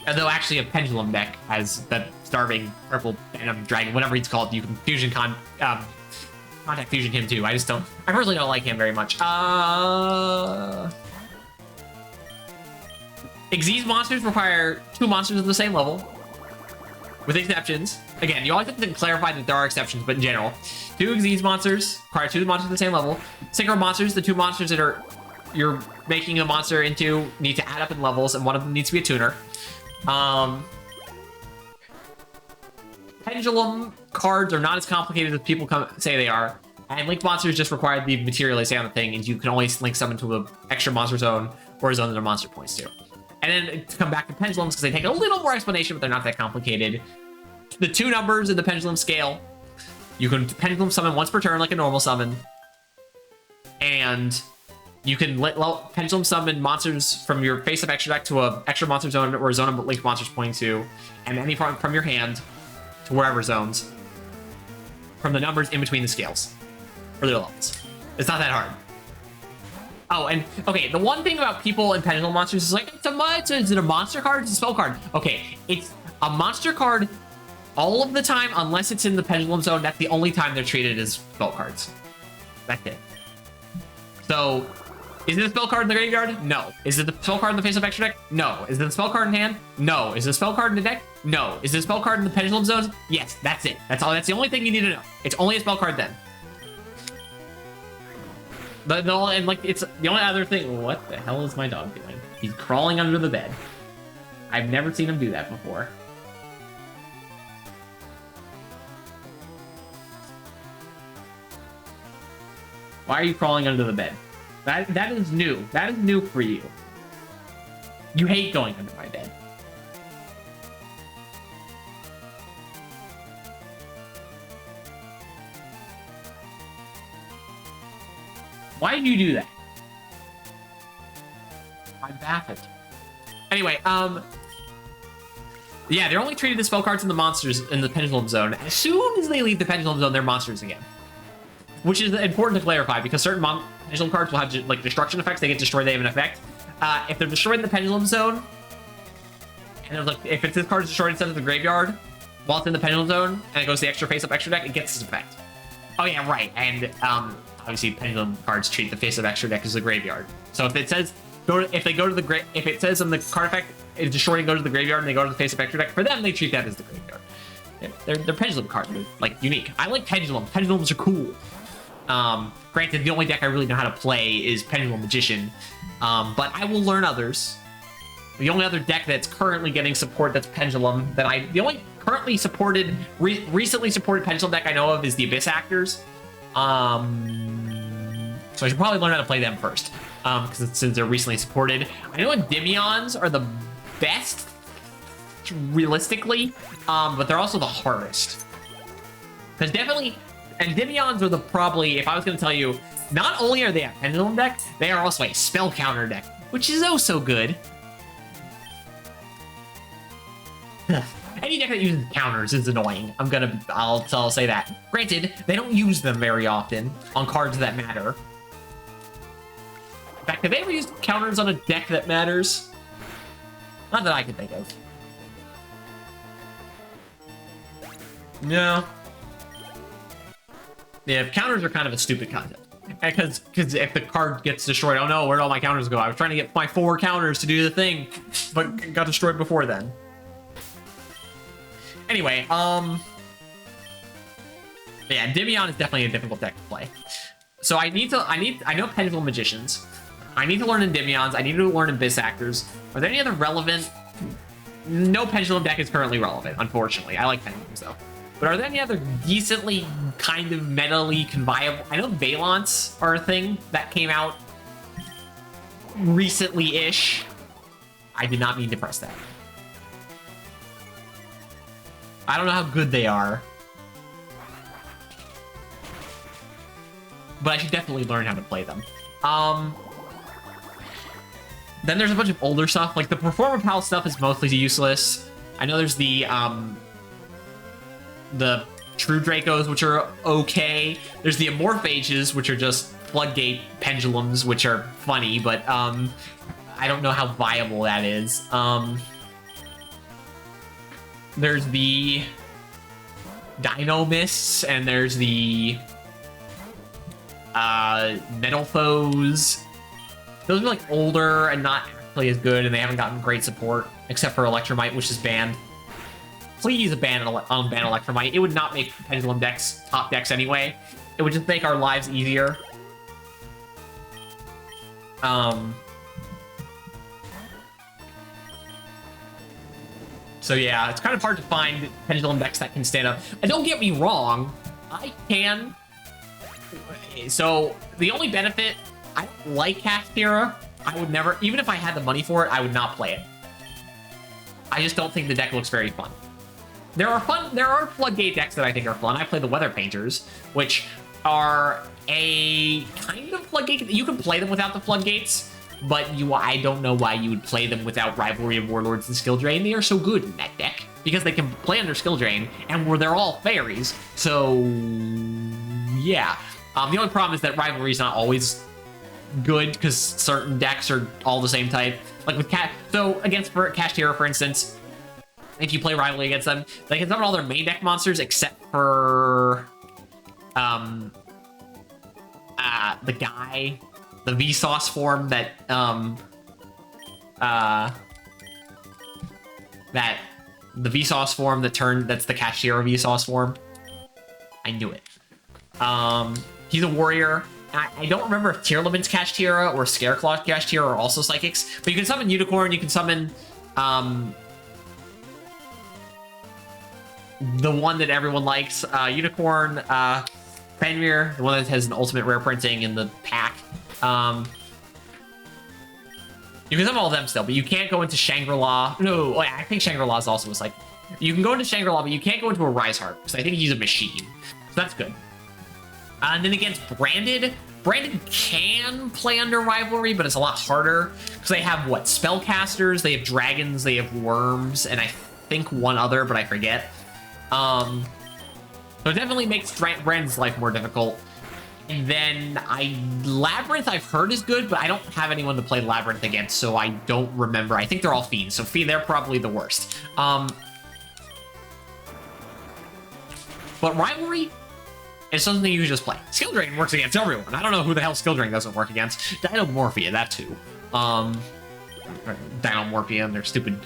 Although actually a Pendulum deck has that starving purple Venom Dragon, whatever he's called, you can fusion contact fusion him too. I personally don't like him very much. Xyz monsters require 2 monsters of the same level, with exceptions. Again, you always have to clarify that there are exceptions, but in general, 2 Xyz monsters require 2 monsters of the same level. Synchro monsters, the 2 monsters that you're making a monster into, need to add up in levels, and one of them needs to be a tuner. Pendulum cards are not as complicated as people say they are, and link monsters just require the material they say on the thing, and you can only link summon to an extra monster zone or a zone that a monster points to. And then to come back to pendulums, because they take a little more explanation, but they're not that complicated. The 2 numbers in the pendulum scale, you can pendulum summon once per turn like a normal summon, and you can pendulum summon monsters from your face-up extra deck to a extra monster zone or a zone of linked monsters pointing to, and any from your hand to wherever zones, from the numbers in between the scales, or their levels. It's not that hard. Oh, and okay, the one thing about people and pendulum monsters is like, is it a monster card? It's a spell card. Okay, it's a monster card all of the time, unless it's in the pendulum zone. That's the only time they're treated as spell cards. That's it. So, is it a spell card in the graveyard? No. Is it the spell card in the face-up extra deck? No. Is it a spell card in hand? No. Is it a spell card in the deck? No. Is it a spell card in the pendulum zones? Yes, that's it. That's all. That's the only thing you need to know. It's only a spell card then. And like, it's the only other thing. What the hell is my dog doing? He's crawling under the bed. I've never seen him do that before. Why are you crawling under the bed? That is new. That is new for you. You hate going under my bed. Why did you do that? I'm baffled. Anyway, yeah, they're only treated as spell cards in the monsters in the pendulum zone. As soon as they leave the pendulum zone, they're monsters again. Which is important to clarify, because certain pendulum cards will have like destruction effects. They get destroyed, they have an effect. If they're destroyed in the pendulum zone, and like, if this card is destroyed instead of the graveyard, while it's in the pendulum zone, and it goes to the extra face-up extra deck, it gets this effect. Oh yeah, right. And obviously pendulum cards treat the face-up extra deck as the graveyard. So if it says if it says on the card effect it's destroyed and go to the graveyard, and they go to the face-up extra deck, for them they treat that as the graveyard. They're pendulum cards. They're, like, unique. I like pendulum. Pendulums are cool. Granted, the only deck I really know how to play is Pendulum Magician, but I will learn others. The only other deck that's currently getting support that's Pendulum the only currently supported, recently supported Pendulum deck I know of is the Abyss Actors. So I should probably learn how to play them first, since they're recently supported. I know Endymions are the best, realistically, but they're also the hardest. Because definitely, Endymions are probably, if I was going to tell you, not only are they a Pendulum deck, they are also a spell counter deck, which is oh so good. Any deck that uses counters is annoying. I'll say that. Granted, they don't use them very often on cards that matter. In fact, have they ever used counters on a deck that matters? Not that I can think of. No. Yeah, counters are kind of a stupid concept. Because if the card gets destroyed, oh no, where'd all my counters go? I was trying to get my 4 counters to do the thing, but got destroyed before then. Anyway, yeah, Endymion is definitely a difficult deck to play. So I know Pendulum Magicians. I need to learn Endymions. I need to learn Abyss Actors. Are there any other relevant? No Pendulum deck is currently relevant, unfortunately. I like Pendulums though. But are there any other decently kind of meta-y viable? I know Valance are a thing that came out recently-ish. I did not mean to press that. I don't know how good they are. But I should definitely learn how to play them. Then there's a bunch of older stuff. Like the Performer Pal stuff is mostly useless. I know there's the True Dracos, which are okay. There's the Amorphages, which are just Floodgate Pendulums, which are funny, but I don't know how viable that is. There's the Dino Mists, and there's the Metal Foes. Those are like older and not actually as good, and they haven't gotten great support, except for Electromite, which is banned. Please ban Electromite. It would not make Pendulum decks top decks anyway. It would just make our lives easier. So yeah, it's kind of hard to find Pendulum decks that can stand up. And don't get me wrong, I can. So the only benefit, I don't like Kashtira. I would never, even if I had the money for it, I would not play it. I just don't think the deck looks very fun. There are Floodgate decks that I think are fun. I play the Weather Painters, which are a kind of Floodgate. You can play them without the Floodgates, but I don't know why you would play them without Rivalry of Warlords and Skill Drain. They are so good in that deck because they can play under Skill Drain, and they're all fairies. So yeah, the only problem is that Rivalry is not always good because certain decks are all the same type. Like with so against Kashtira, for instance, if you play Rivalry against them, they can summon all their main deck monsters except for the Vsauce form that the Vsauce form that's the Kashtira Vsauce form. I knew it. He's a warrior. I don't remember if Tearlament's Kashtira or Scareclaw's Kashtira are also psychics, but you can summon Unicorn, you can summon the one that everyone likes, Unicorn, Fenrir, the one that has an ultimate rare printing in the pack. You can summon all of them still, but you can't go into Shangri-La. No, I think Shangri-La is also a psychic. You can go into Shangri-La, but you can't go into a Rise Heart, because I think he's a machine. So that's good. And then against Branded can play under Rivalry, but it's a lot harder, because they have, what, Spellcasters, they have Dragons, they have Worms, and I think one other, but I forget. So it definitely makes Brand's life more difficult. And then Labyrinth I've heard is good, but I don't have anyone to play Labyrinth against, so I don't remember. I think they're all Fiends, so they're probably the worst. But Rivalry is something you can just play. Skill Drain works against everyone. I don't know who the hell Skill Drain doesn't work against. Dinomorphia, that too. Dinomorphia and their stupid...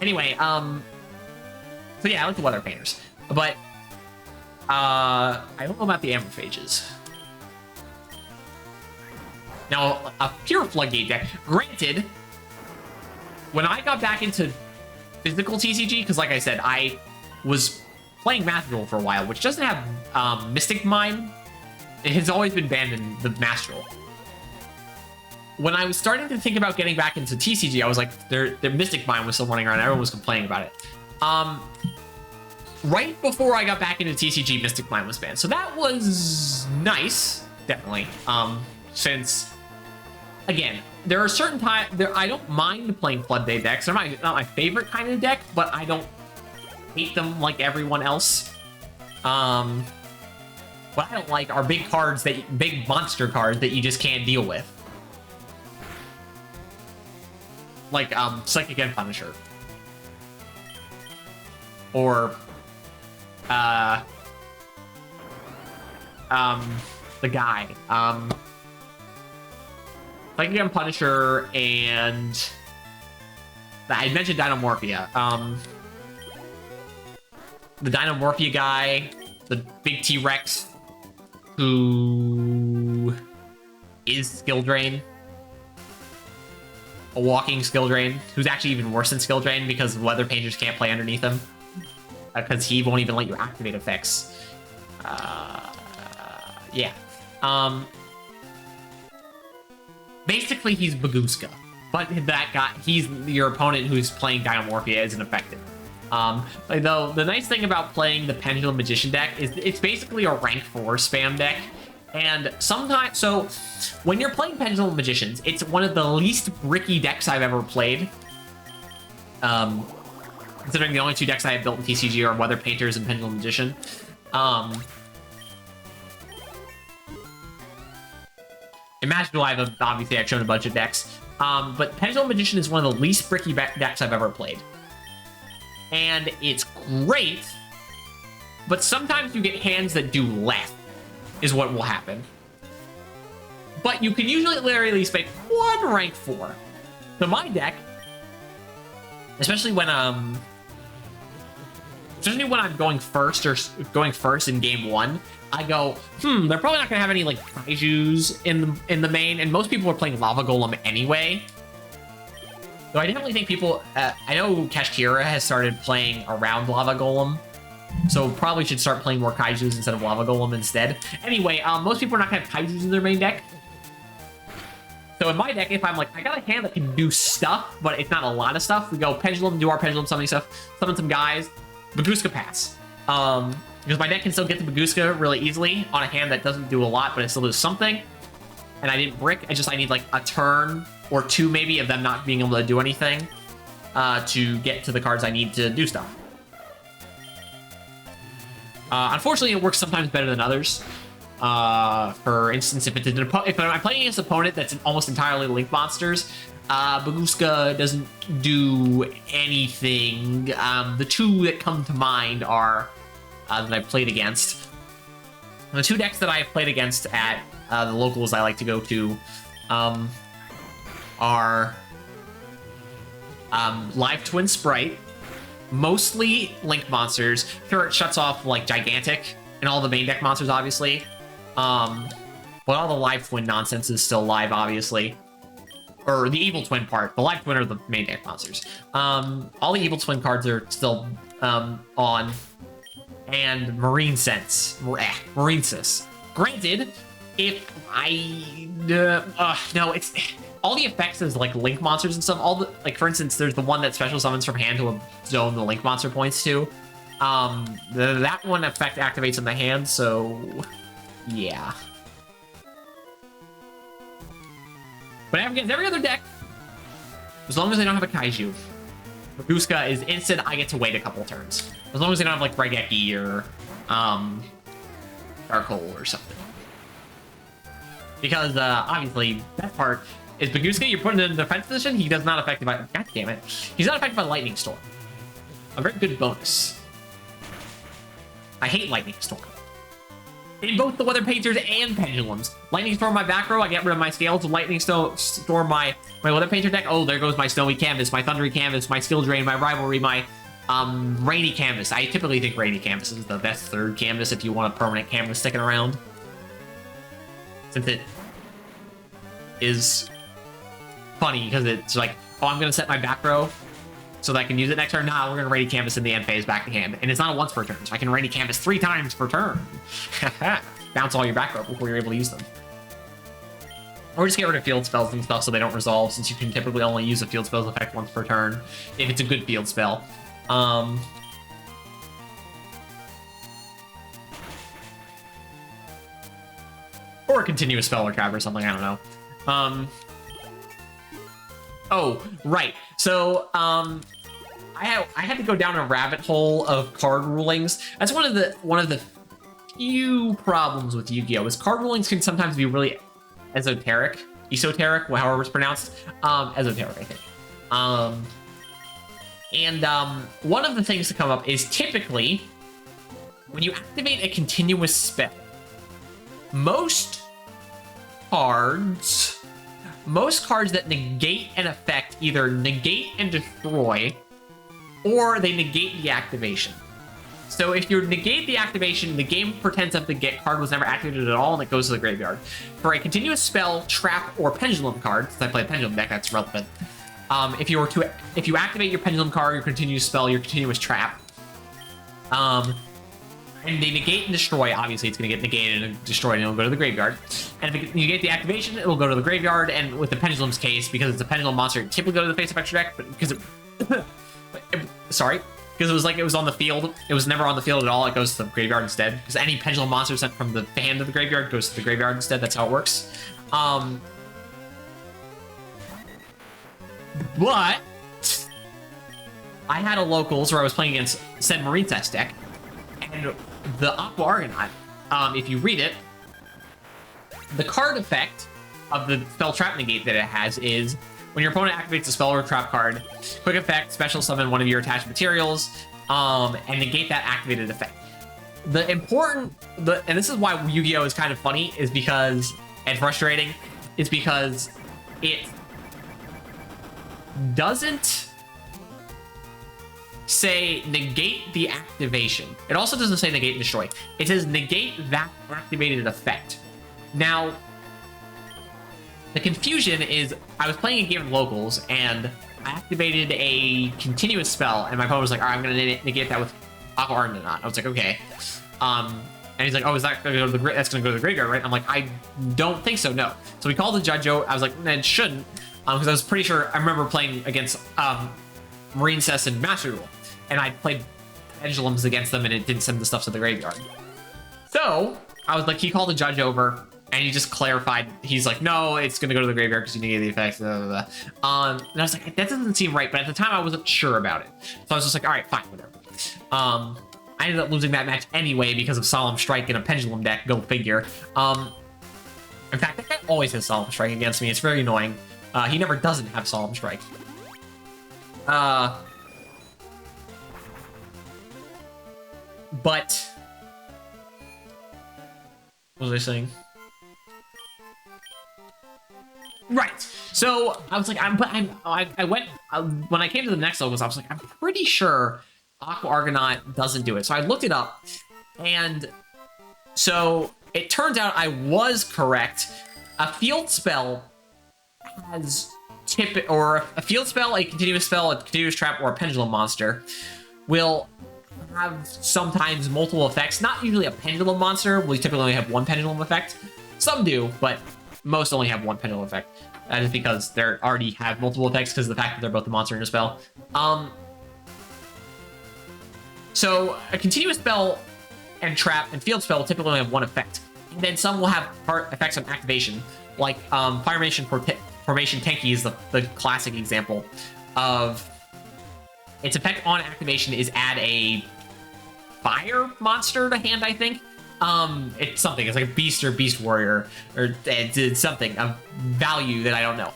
Anyway, so yeah, I like the weather painters, but I don't know about the amorphages. Now, a pure floodgate deck. Granted, when I got back into physical TCG, because like I said, I was playing Master Duel for a while, which doesn't have Mystic Mine. It has always been banned in the Master Duel. When I was starting to think about getting back into TCG, I was like, their Mystic Mine was still running around. Everyone was complaining about it. Right before I got back into TCG, Mystic Mine was banned. So that was nice, definitely. Since, again, there are certain times, I don't mind playing Flood Day decks. They're not my favorite kind of deck, but I don't hate them like everyone else. What I don't like are big cards, big monster cards that you just can't deal with. Like, Psychic and Punisher. Or, the guy. Psychic and Punisher, and I mentioned Dinomorphia. The Dinomorphia guy, the big T-Rex, who is Skill Drain. A walking Skill Drain, who's actually even worse than Skill Drain because weather painters can't play underneath him. Because he won't even let you activate effects. Yeah. Basically, he's Baguska. But that guy, he's your opponent who's playing Dinomorphia isn't affected. Though, the nice thing about playing the Pendulum Magician deck is it's basically a rank 4 spam deck. And sometimes, so when you're playing Pendulum Magicians, it's one of the least bricky decks I've ever played. Considering the only 2 decks I have built in TCG are Weather Painters and Pendulum Magician. Imagine obviously I've shown a bunch of decks. But Pendulum Magician is one of the least bricky decks I've ever played. And it's great, but sometimes you get hands that do less, is what will happen. But you can usually literally make one rank 4. So my deck, especially when I'm going first in game 1, I go, they're probably not gonna have any like kaijus in the main, and most people are playing Lava Golem anyway. So I definitely think people, I know Kashkira has started playing around Lava Golem, so probably should start playing more kaijus instead of Lava Golem instead. Anyway, most people are not gonna have kaijus in their main deck. So in my deck, if I'm like, I got a hand that can do stuff, but it's not a lot of stuff, we go Pendulum, do our Pendulum summoning stuff, summon some guys, Baguska pass. Because my deck can still get the Baguska really easily on a hand that doesn't do a lot, but it still does something. And I didn't brick, I need like a turn or 2 maybe of them not being able to do anything to get to the cards I need to do stuff. Unfortunately, it works sometimes better than others. For instance, if I'm playing against an opponent that's almost entirely Link monsters, Baguska doesn't do anything. The 2 that come to mind are that I've played against. The 2 decks that I've played against at the locals I like to go to are Live Twin Sprite, mostly Link monsters. Sure, it shuts off like Gigantic and all the main deck monsters, obviously. But all the Live Twin nonsense is still live, obviously. Or the Evil Twin part. The Live Twin are the main deck monsters. All the Evil Twin cards are still on. And Marine Sense. Marine Sis. Granted, if I... no, it's... All the effects is like Link monsters and stuff. All the, like, for instance, there's the one that special summons from hand to a zone the Link monster points to. That one effect activates in the hand, so... Yeah. But against every other deck, as long as I don't have a Kaiju, Baguska is instant, I get to wait a couple turns. As long as I don't have like Raigeki or Dark Hole or something. Because obviously that part is Baguska, you're putting in a defense position, he does not affect by, god damn it. He's not affected by Lightning Storm. A very good bonus. I hate Lightning Storm. in both the weather painters and pendulums. Lightning Storm my back row, I get rid of my scales. Lightning Storm my weather painter deck. Oh, there goes my snowy canvas, my thundery canvas, my skill drain, my rivalry, my rainy canvas. I typically think rainy canvas is the best third canvas if you want a permanent canvas sticking around, since it is funny because it's like, oh, I'm gonna set my back row so that I can use it next turn. Nah, we're gonna rainy canvas in the end phase back to hand, and it's not a once per turn, so I can rainy canvas 3 times per turn. Bounce all your back row before you're able to use them. Or just get rid of field spells and stuff so they don't resolve, since you can typically only use a field spell's effect once per turn if it's a good field spell. Or a continuous spell or trap or something, I don't know. Oh, right. So, I had to go down a rabbit hole of card rulings. That's one of the few problems with Yu-Gi-Oh! Is card rulings can sometimes be really esoteric, however it's pronounced. Esoteric, I think. One of the things to come up is typically when you activate a continuous spell, most cards that negate an effect either negate and destroy, or they negate the activation. So if you negate the activation, the game pretends that the card was never activated at all and it goes to the graveyard. For a continuous spell, trap, or pendulum card, since I play a pendulum deck, that's relevant. If you activate your pendulum card, your continuous spell, your continuous trap, and they negate and destroy, obviously it's going to get negated and destroyed and it'll go to the graveyard. And if you get the activation, it'll go to the graveyard. And with the pendulum's case, because it's a pendulum monster, it typically go to the face effect deck, but because because it was on the field. It was never on the field at all. It goes to the graveyard instead. Because any pendulum monster sent from the hand to the graveyard goes to the graveyard instead. That's how it works. But I had a locals where I was playing against said Marine Test deck, and the Aqua Argonaut, if you read it, the card effect of the spell trap negate that it has is when your opponent activates a spell or trap card, quick effect, special summon one of your attached materials, and negate that activated effect. And this is why Yu-Gi-Oh! Is kind of funny, is because, and frustrating, is because it doesn't say negate the activation. It also doesn't say negate and destroy. It says negate that activated effect. Now, the confusion is I was playing a game of locals and I activated a continuous spell and my opponent was like, all right, I'm going to negate that with Aqua Argonaut. I was like, okay. And he's like, oh, is that going to go to the that's going to go to the graveyard, right? I'm like, I don't think so, no. So we called the judge out. I was like, no, it shouldn't. Because I was pretty sure, I remember playing against Marine Cess and Master Duel. And I played pendulums against them and it didn't send the stuff to the graveyard. So I was like, he called the judge over and he just clarified. He's like, no, it's going to go to the graveyard because you negated the effects. Blah, blah, blah. And I was like, that doesn't seem right. But at the time I wasn't sure about it. So I was just like, all right, fine, whatever. I ended up losing that match anyway because of Solemn Strike in a pendulum deck. Go figure. In fact, that guy always has Solemn Strike against me. It's very annoying. He never doesn't have Solemn Strike. But what was I saying? Right. So I was like, I went when I came to the next logos. I was like, I'm pretty sure Aqua Argonaut doesn't do it. So I looked it up, and so it turns out I was correct. A field spell has a field spell, a continuous trap, or a pendulum monster will have sometimes multiple effects. Not usually a pendulum monster. We typically only have one pendulum effect. Some do, but most only have one pendulum effect. That is because they already have multiple effects because of the fact that they're both a monster and a spell. So a continuous spell and trap and field spell will typically only have one effect. And then some will have effects on activation, like Formation Tenki is the classic example of its effect on activation is add a fire monster to hand, I think. It's something. It's like a beast or beast warrior, or it's something of value that I don't know.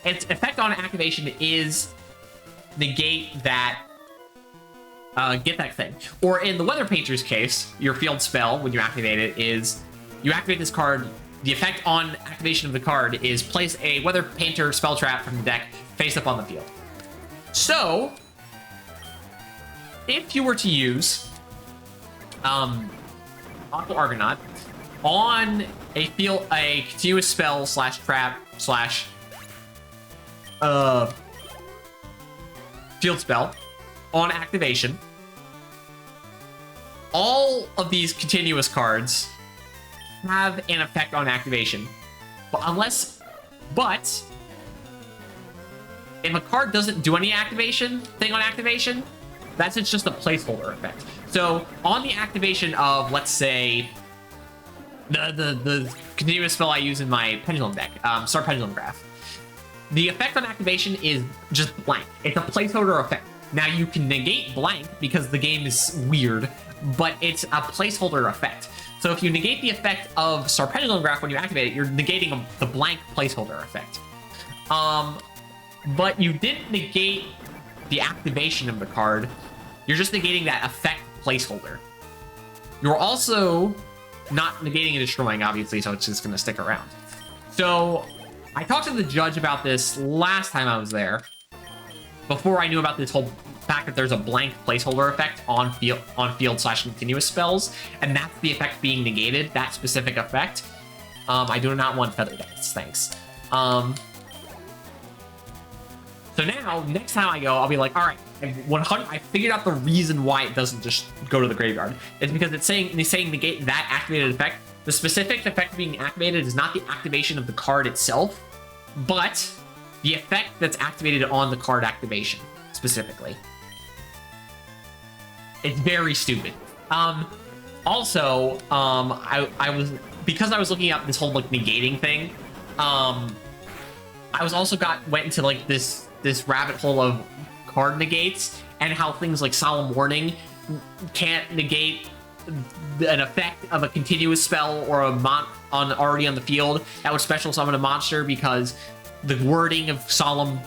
Its effect on activation is negate that get that thing. Or in the Weather Painter's case, your field spell, when you activate it, is you activate this card. The effect on activation of the card is place a Weather Painter spell trap from the deck face up on the field. So, if you were to use Aqua Argonaut on a continuous spell slash trap slash field spell on activation, all of these continuous cards have an effect on activation, but if a card doesn't do any thing on activation, that's just a placeholder effect. So on the activation of, let's say, the continuous spell I use in my Pendulum deck, Star Pendulum Graph, the effect on activation is just blank. It's a placeholder effect. Now you can negate blank because the game is weird, but it's a placeholder effect. So if you negate the effect of Star Pendulum Graph when you activate it, you're negating the blank placeholder effect. But you didn't negate the activation of the card. You're just negating that effect placeholder. You're also not negating and destroying, obviously, so it's just going to stick around. So I talked to the judge about this last time I was there, before I knew about this whole fact that there's a blank placeholder effect on field slash continuous spells, and that's the effect being negated, that specific effect. I do not want Feather Dance, thanks. So now, next time I go, I'll be like, all right, I figured out the reason why it doesn't just go to the graveyard. It's because it's saying negate that activated effect. The specific effect being activated is not the activation of the card itself, but the effect that's activated on the card activation, specifically. It's very stupid. Also, because I was looking at this whole like negating thing, I was also went into like this rabbit hole of card negates and how things like Solemn Warning can't negate an effect of a continuous spell or already on the field that would special summon a monster, because the wording of Solemn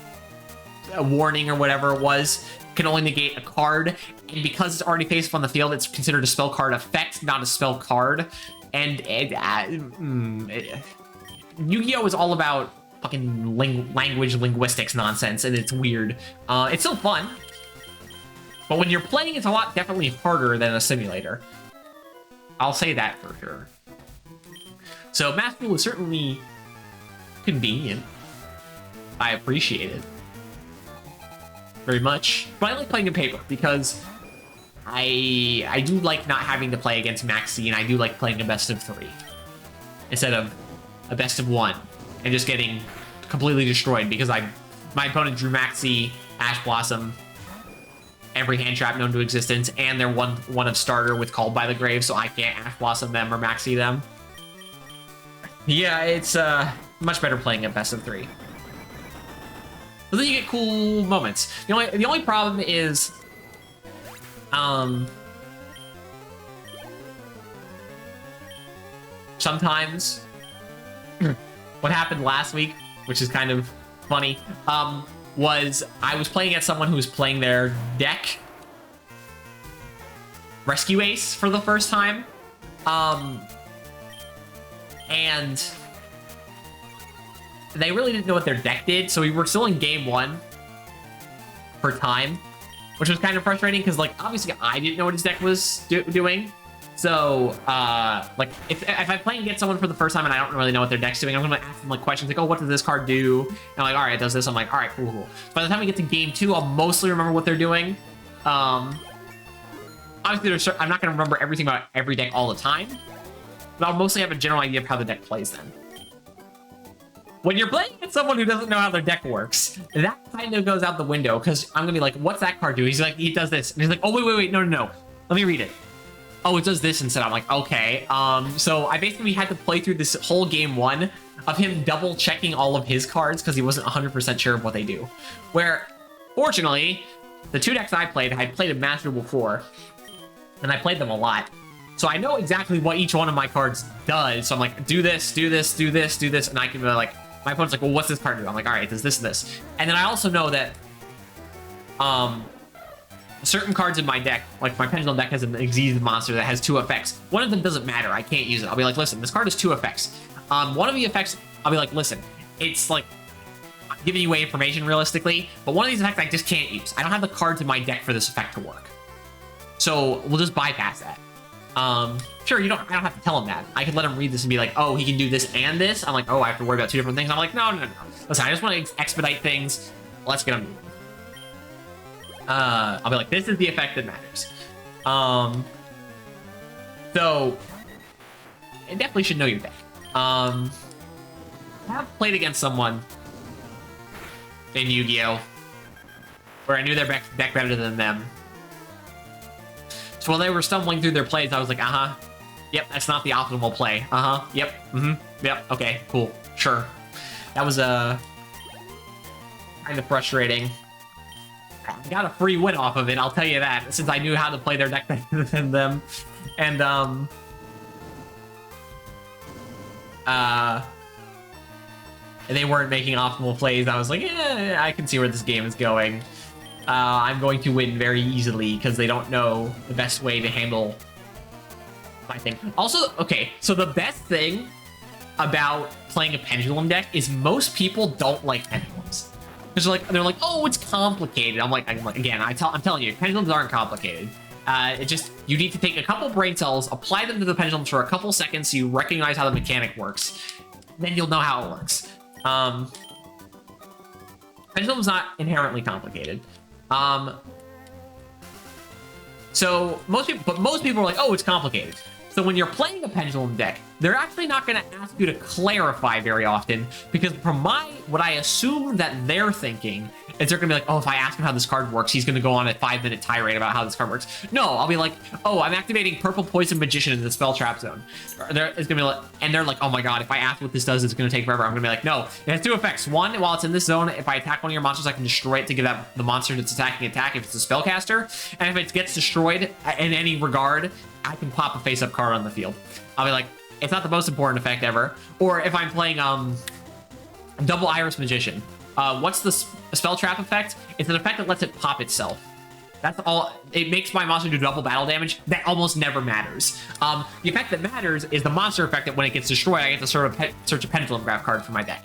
Warning or whatever it was can only negate a card, and because it's already face up on the field, it's considered a spell card effect, not a spell card. And Yu-Gi-Oh! Is all about fucking linguistics nonsense, and it's weird. It's still fun, but when you're playing, it's definitely harder than a simulator. I'll say that for sure. So Math Rule is certainly convenient. I appreciate it very much, but I like playing in paper because I do like not having to play against Maxi, and I do like playing a best of 3 instead of a best of 1 and just getting completely destroyed because my opponent drew Maxi, Ash Blossom, every hand trap known to existence, and they're one of starter with Called by the Grave, so I can't Ash Blossom them or Maxi them. Yeah, it's much better playing a best of 3. But then you get cool moments. The only problem is, sometimes what happened last week, which is kind of funny, was I was playing at someone who was playing their deck Rescue Ace for the first time, and they really didn't know what their deck did, so we were still in game 1 for time, which was kind of frustrating because, like, obviously I didn't know what his deck was doing. So, like, if I'm playing against someone for the first time and I don't really know what their deck's doing, I'm gonna ask them like questions like, oh, what does this card do? And I'm like, all right, it does this. I'm like, all right, cool. So by the time we get to game 2, I'll mostly remember what they're doing. Obviously, I'm not gonna remember everything about every deck all the time, but I'll mostly have a general idea of how the deck plays then. When you're playing against someone who doesn't know how their deck works, that kind of goes out the window, because I'm gonna be like, what's that card do? He's like, he does this. And he's like, oh, wait, no. Let me read it. Oh, it does this instead. I'm like, okay. So I basically had to play through this whole game 1 of him double checking all of his cards because he wasn't 100% sure of what they do. Where, fortunately, the 2 decks I played a Master before, and I played them a lot. So I know exactly what each one of my cards does. So I'm like, do this, do this, do this, do this. And I can be like, my opponent's like, well, what's this card do? I'm like, all right, it does this and this. And then I also know that certain cards in my deck, like my Pendulum deck has an Xyz monster that has 2 effects. One of them doesn't matter. I can't use it. I'll be like, listen, this card has 2 effects. One of the effects, I'll be like, listen, it's like I'm giving you away information realistically, but one of these effects I just can't use. I don't have the cards in my deck for this effect to work. So we'll just bypass that. Sure, I don't have to tell him that. I could let him read this and be like, oh, he can do this and this. I'm like, oh, I have to worry about 2 different things. I'm like, no. Listen, I just want to expedite things. Let's get them. I'll be like, this is the effect that matters. So you definitely should know your deck. I have played against someone in Yu-Gi-Oh! Where I knew their deck better than them. So while they were stumbling through their plays, I was like, yep, that's not the optimal play. Yep, yep, okay, cool, sure. That was kind of frustrating. I got a free win off of it, I'll tell you that, since I knew how to play their deck better than them. And, they weren't making optimal plays. I was like, yeah, I can see where this game is going. I'm going to win very easily because they don't know the best way to handle my thing. Also, okay, so the best thing about playing a Pendulum deck is most people don't like Pendulums. Because they're like, oh, it's complicated. I'm like, again, I'm telling you, Pendulums aren't complicated. You need to take a couple brain cells, apply them to the Pendulums for a couple seconds so you recognize how the mechanic works. Then you'll know how it works. Pendulum's not inherently complicated. So most people are like, oh, it's complicated. So when you're playing a Pendulum deck, they're actually not going to ask you to clarify very often, because from what I assume that they're thinking is they're going to be like, oh, if I ask him how this card works, he's going to go on a 5-minute tirade about how this card works. No, I'll be like, oh, I'm activating Purple Poison Magician in the spell trap zone. It's going to be like, and they're like, oh my god, if I ask what this does, it's going to take forever. I'm going to be like, no, it has 2 effects. One, while it's in this zone, if I attack one of your monsters, I can destroy it to give the monster that's attacking attack if it's a spellcaster. And if it gets destroyed in any regard, I can pop a face-up card on the field. I'll be like, it's not the most important effect ever. Or if I'm playing Double Iris Magician, what's the spell trap effect? It's an effect that lets it pop itself. That's all. It makes my monster do double battle damage. That almost never matters. The effect that matters is the monster effect that when it gets destroyed, I get to search a Pendulum Graph card from my deck.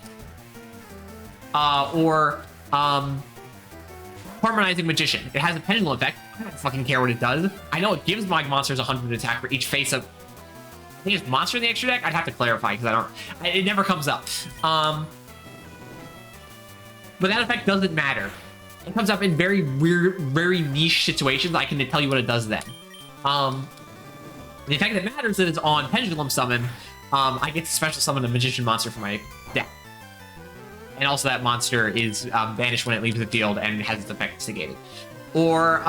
Harmonizing Magician. It has a Pendulum effect. I don't fucking care what it does. I know it gives my monsters 100 attack for each face up. I think it's monster in the extra deck. I'd have to clarify because it never comes up. But that effect doesn't matter. It comes up in very weird, very niche situations. I can tell you what it does then. The effect that matters is on Pendulum Summon. I get to special summon a Magician monster from my deck. And also that monster is banished when it leaves the field and has its effect instigated. Or,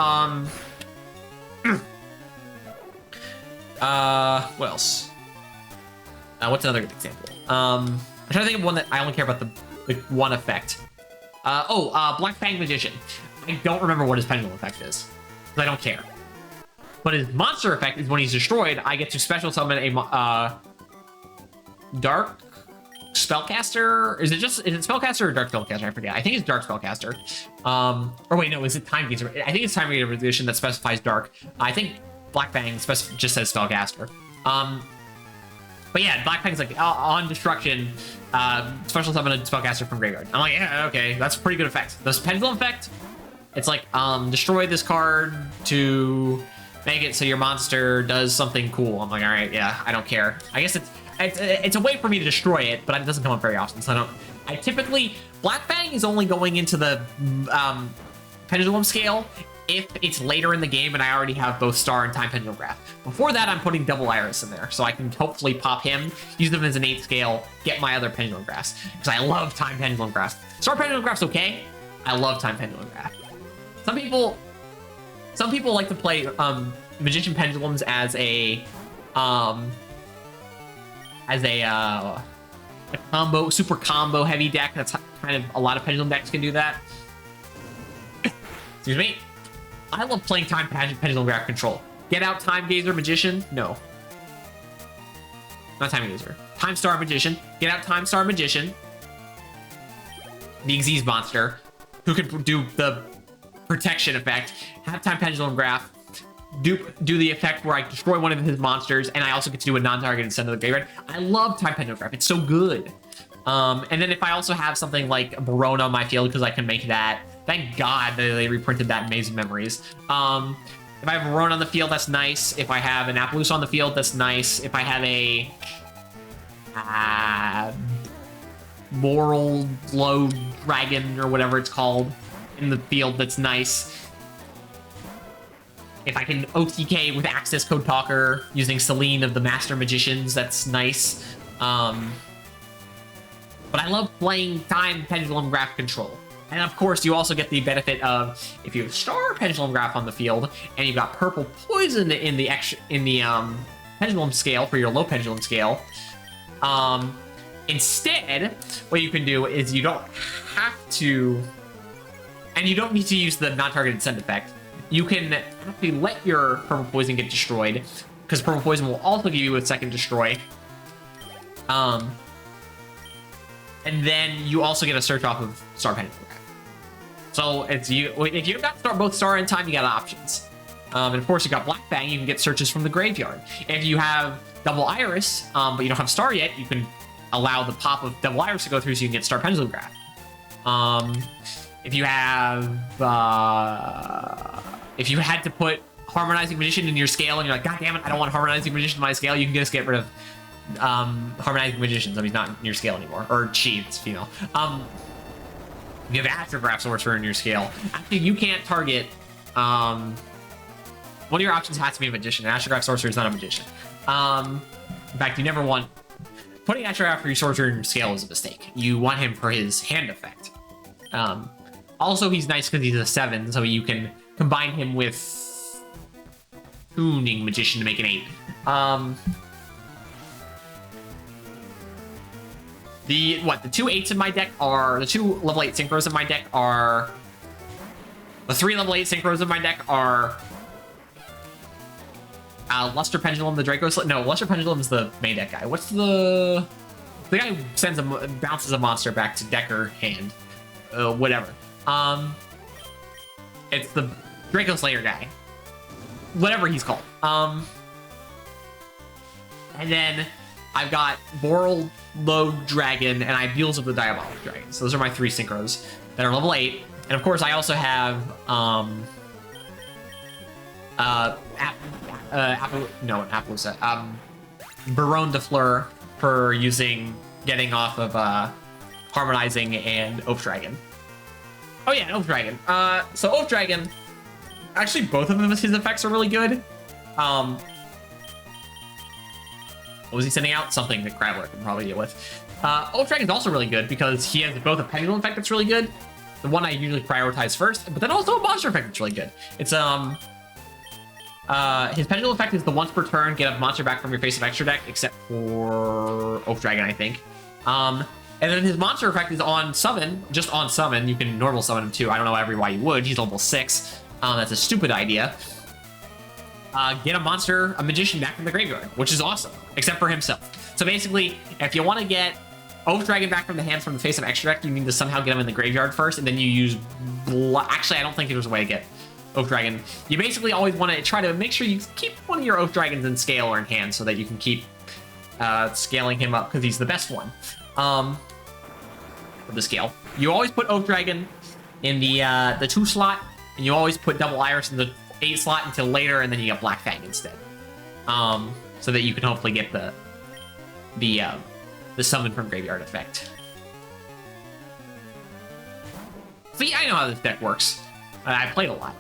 what else? What's another good example? I'm trying to think of one that I only care about the one effect. Black Fang Magician. I don't remember what his Pendulum effect is, because I don't care. But his monster effect is when he's destroyed, I get to special summon a Dark Spellcaster. Is it Spellcaster or Dark Spellcaster? I forget. I think it's Dark Spellcaster. Or wait, no, is it Time Gazer? I think it's Time Gazer edition that specifies Dark. I think Black Fang just says Spellcaster. But yeah, Black Fang's like on destruction, special summon a Spellcaster from graveyard. I'm like, yeah, okay, that's a pretty good effect. This Pendulum effect, it's like destroy this card to make it so your monster does something cool. I'm like, all right, yeah, I don't care. I guess it's a way for me to destroy it, but it doesn't come up very often, so I typically, Black Fang is only going into the Pendulum scale if it's later in the game and I already have both Star and Time Pendulum Graph. Before that, I'm putting Double Iris in there, so I can hopefully pop him, use them as an 8th scale, get my other Pendulum Graphs, because I love Time Pendulum Graphs. Star Pendulum Graph's okay, I love Time Pendulum Graph. Some people like to play Magician Pendulums as a combo, super combo heavy deck. That's kind of, a lot of Pendulum decks can do that. Excuse me. I love playing Time Pendulum Graph Control. Get out Time Gazer Magician? No. Not Time Gazer. Time Star Magician. Get out Time Star Magician. The Xyz monster, who can do the protection effect, have time pendulum graph, do the effect where I destroy one of his monsters, and I also get to do a non-target and send to the graveyard. I love time pendulum graph. It's so good. And then if I also have something like Barone on my field, because I can make that. Thank God they reprinted that Amazing Memories. If I have Barone on the field, that's nice. If I have an Appaloosa on the field, that's nice. If I have a Moral Low Dragon or whatever it's called in the field, that's nice. If I can OTK with Access Code Talker using Celine of the Master Magicians, that's nice. But I love playing time pendulum graph control. And of course, you also get the benefit of if you have Star Pendulum Graph on the field and you've got Purple Poison in the pendulum scale for your low pendulum scale. Instead, what you can do is you don't have to, and you don't need to use the non-targeted send effect. You can actually let your Purple Poison get destroyed, because Purple Poison will also give you a second destroy. And then you also get a search off of Star Pendulum Graph. So it's if you've got both Star and Time, you got options. And of course, you got Black Fang, you can get searches from the graveyard. If you have Double Iris, but you don't have Star yet, you can allow the pop of Double Iris to go through so you can get Star Pendulum Graph. If you have, if you had to put Harmonizing Magician in your scale and you're like, God damn it, I don't want Harmonizing Magician in my scale, you can just get rid of Harmonizing Magicians. I mean, he's not in your scale anymore. Or she, it's female. You have Astrograph Sorcerer in your scale. Actually, you can't target. One of your options has to be a magician. Astrograph Sorcerer is not a magician. In fact, you never want. Putting Astrograph for your sorcerer in your scale is a mistake. You want him for his hand effect. Also, he's nice because he's a 7, so you can combine him with Tuning Magician to make an 8. The 2 8s in my deck are the 2 level 8 synchros in my deck are the 3 level 8 synchros in my deck are Luster Pendulum, the Draco Slave. No, Luster Pendulum is the main deck guy. What's the guy who bounces a monster back to deck or hand? Whatever. It's the Draco Slayer guy. Whatever he's called. And then I've got Boral Low Dragon and I have Beals of the Diabolic Dragon. So those are my 3 synchros that are level 8. And of course, I also have Baron de Fleur for getting off of Harmonizing and Oath Dragon. Oh yeah, Oath Dragon. So Oath Dragon, actually both of them, his effects are really good. What was he sending out? Something that Crabbler can probably deal with. Oath Dragon's also really good because he has both a pendulum effect that's really good, the one I usually prioritize first, but then also a monster effect that's really good. It's his pendulum effect is the once per turn get a monster back from your face of extra deck, except for Oath Dragon, I think. And then his monster effect is on summon, just on summon. You can normal summon him too. I don't know why you would. He's level 6. That's a stupid idea. Get a magician back from the graveyard, which is awesome, except for himself. So basically, if you want to get Oath Dragon back from the hand from the face of extra deck, you need to somehow get him in the graveyard first, and then you use... Actually, I don't think there's a way to get Oath Dragon. You basically always want to try to make sure you keep one of your Oath Dragons in scale or in hand so that you can keep scaling him up, because he's the best one. For the scale. You always put Oath Dragon in the 2 slot, and you always put Double Iris in the 8 slot until later, and then you get Black Fang instead. So that you can hopefully get the summon from graveyard effect. See, I know how this deck works. I played a lot.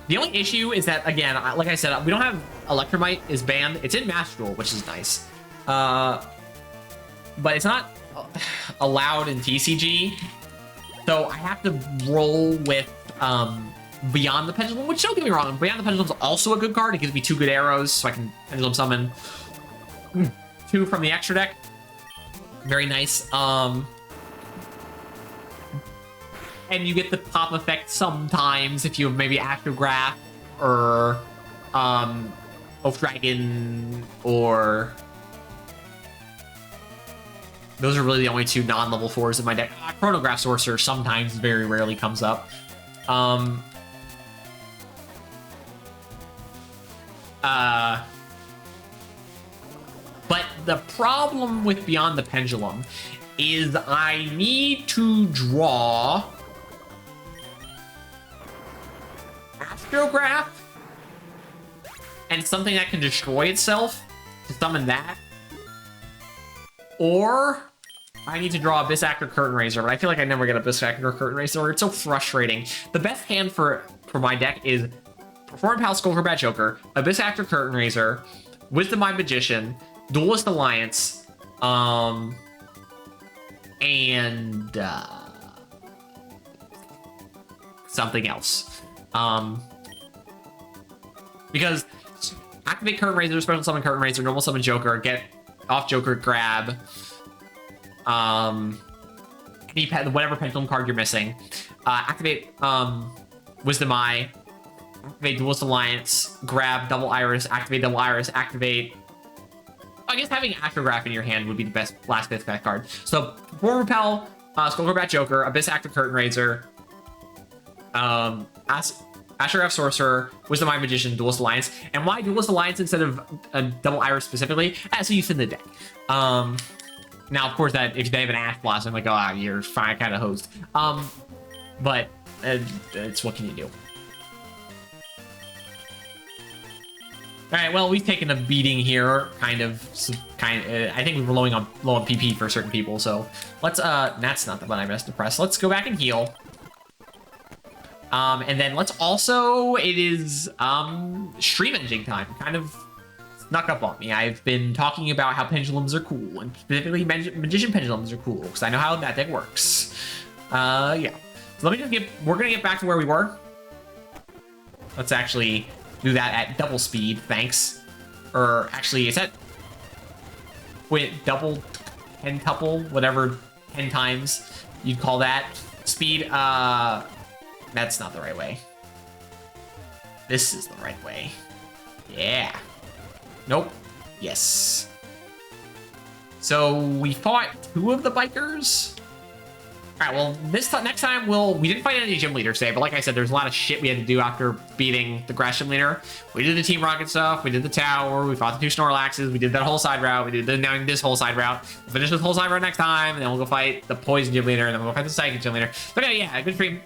The only issue is that, again, like I said, we don't have Electromite is banned. It's in Master Duel, which is nice. But it's not allowed in TCG. So I have to roll with Beyond the Pendulum, which, don't get me wrong, Beyond the Pendulum is also a good card. It gives me 2 good arrows, so I can Pendulum Summon 2 from the extra deck. Very nice. And you get the pop effect sometimes if you have maybe Astrograph or Oath Dragon or Those are really the only two non-level 4s in my deck. Chronograph Sorcerer sometimes, very rarely comes up. But the problem with Beyond the Pendulum is I need to draw Astrograph and something that can destroy itself to summon that. Or I need to draw Abyss Actor Curtain Raiser, but I feel like I never get Abyss Actor Curtain Raiser. It's so frustrating. The best hand for my deck is Foreign Pal, Skullcrobat Joker, Abyss Actor Curtain Raiser, Wisdom Mind Magician, Duelist Alliance, and something else. Because activate Curtain Raiser, special summon Curtain Raiser, normal summon Joker, get off Joker, grab whatever Pendulum card you're missing. Activate Wisdom Eye, activate Duelist Alliance, grab Double Iris, activate Double Iris, activate... I guess having Astrograph in your hand would be the best last card. So, Form Repel, Skullcrobat Joker, Abyss Actor Curtain Raiser, Astrograph Sorcerer, Wisdom Eye Magician, Duelist Alliance. And why Duelist Alliance instead of Double Iris specifically? So you fit the deck. Now, of course, that if they have an Ash Blossom, like, oh, you're fine, kind of hosed. But it's what can you do? All right, well, we've taken a beating here, kind of. I think we were low on PP for certain people, so let's. That's not the button I messed to press. Let's go back and heal. And then let's also. It is stream ending time. Kind of snuck up on me. I've been talking about how pendulums are cool, and specifically magician pendulums are cool because I know how that deck works. Yeah. So let me just we're gonna get back to where we were. Let's actually do that at double speed, thanks. Or actually, is that... Wait, double, pentuple, whatever 10 times you'd call that. Speed, that's not the right way. This is the right way. Yeah. Nope. Yes. So we fought 2 of the bikers. All right, well, next time we didn't fight any gym leaders today, but like I said, there's a lot of shit we had to do after beating the grass gym leader. We did the Team Rocket stuff, we did the tower, we fought the 2 Snorlaxes, we did that whole side route, we did this whole side route. We'll finish this whole side route next time, and then we'll go fight the poison gym leader, and then we'll go fight the psychic gym leader. But yeah, good stream.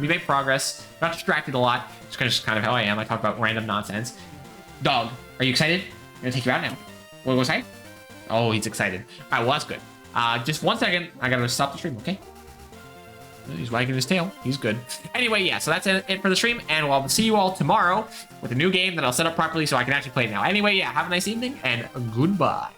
We made progress. Got distracted a lot. It's kind of how I am. I talk about random nonsense. Dog, are you excited? I'm gonna take you out now. What was I? Oh, he's excited. All right, well, that's good. Just 1 second. I gotta stop the stream, okay? He's wagging his tail. He's good. Anyway, yeah, so that's it for the stream, and I'll see you all tomorrow with a new game that I'll set up properly so I can actually play it now. Anyway, yeah, have a nice evening, and goodbye.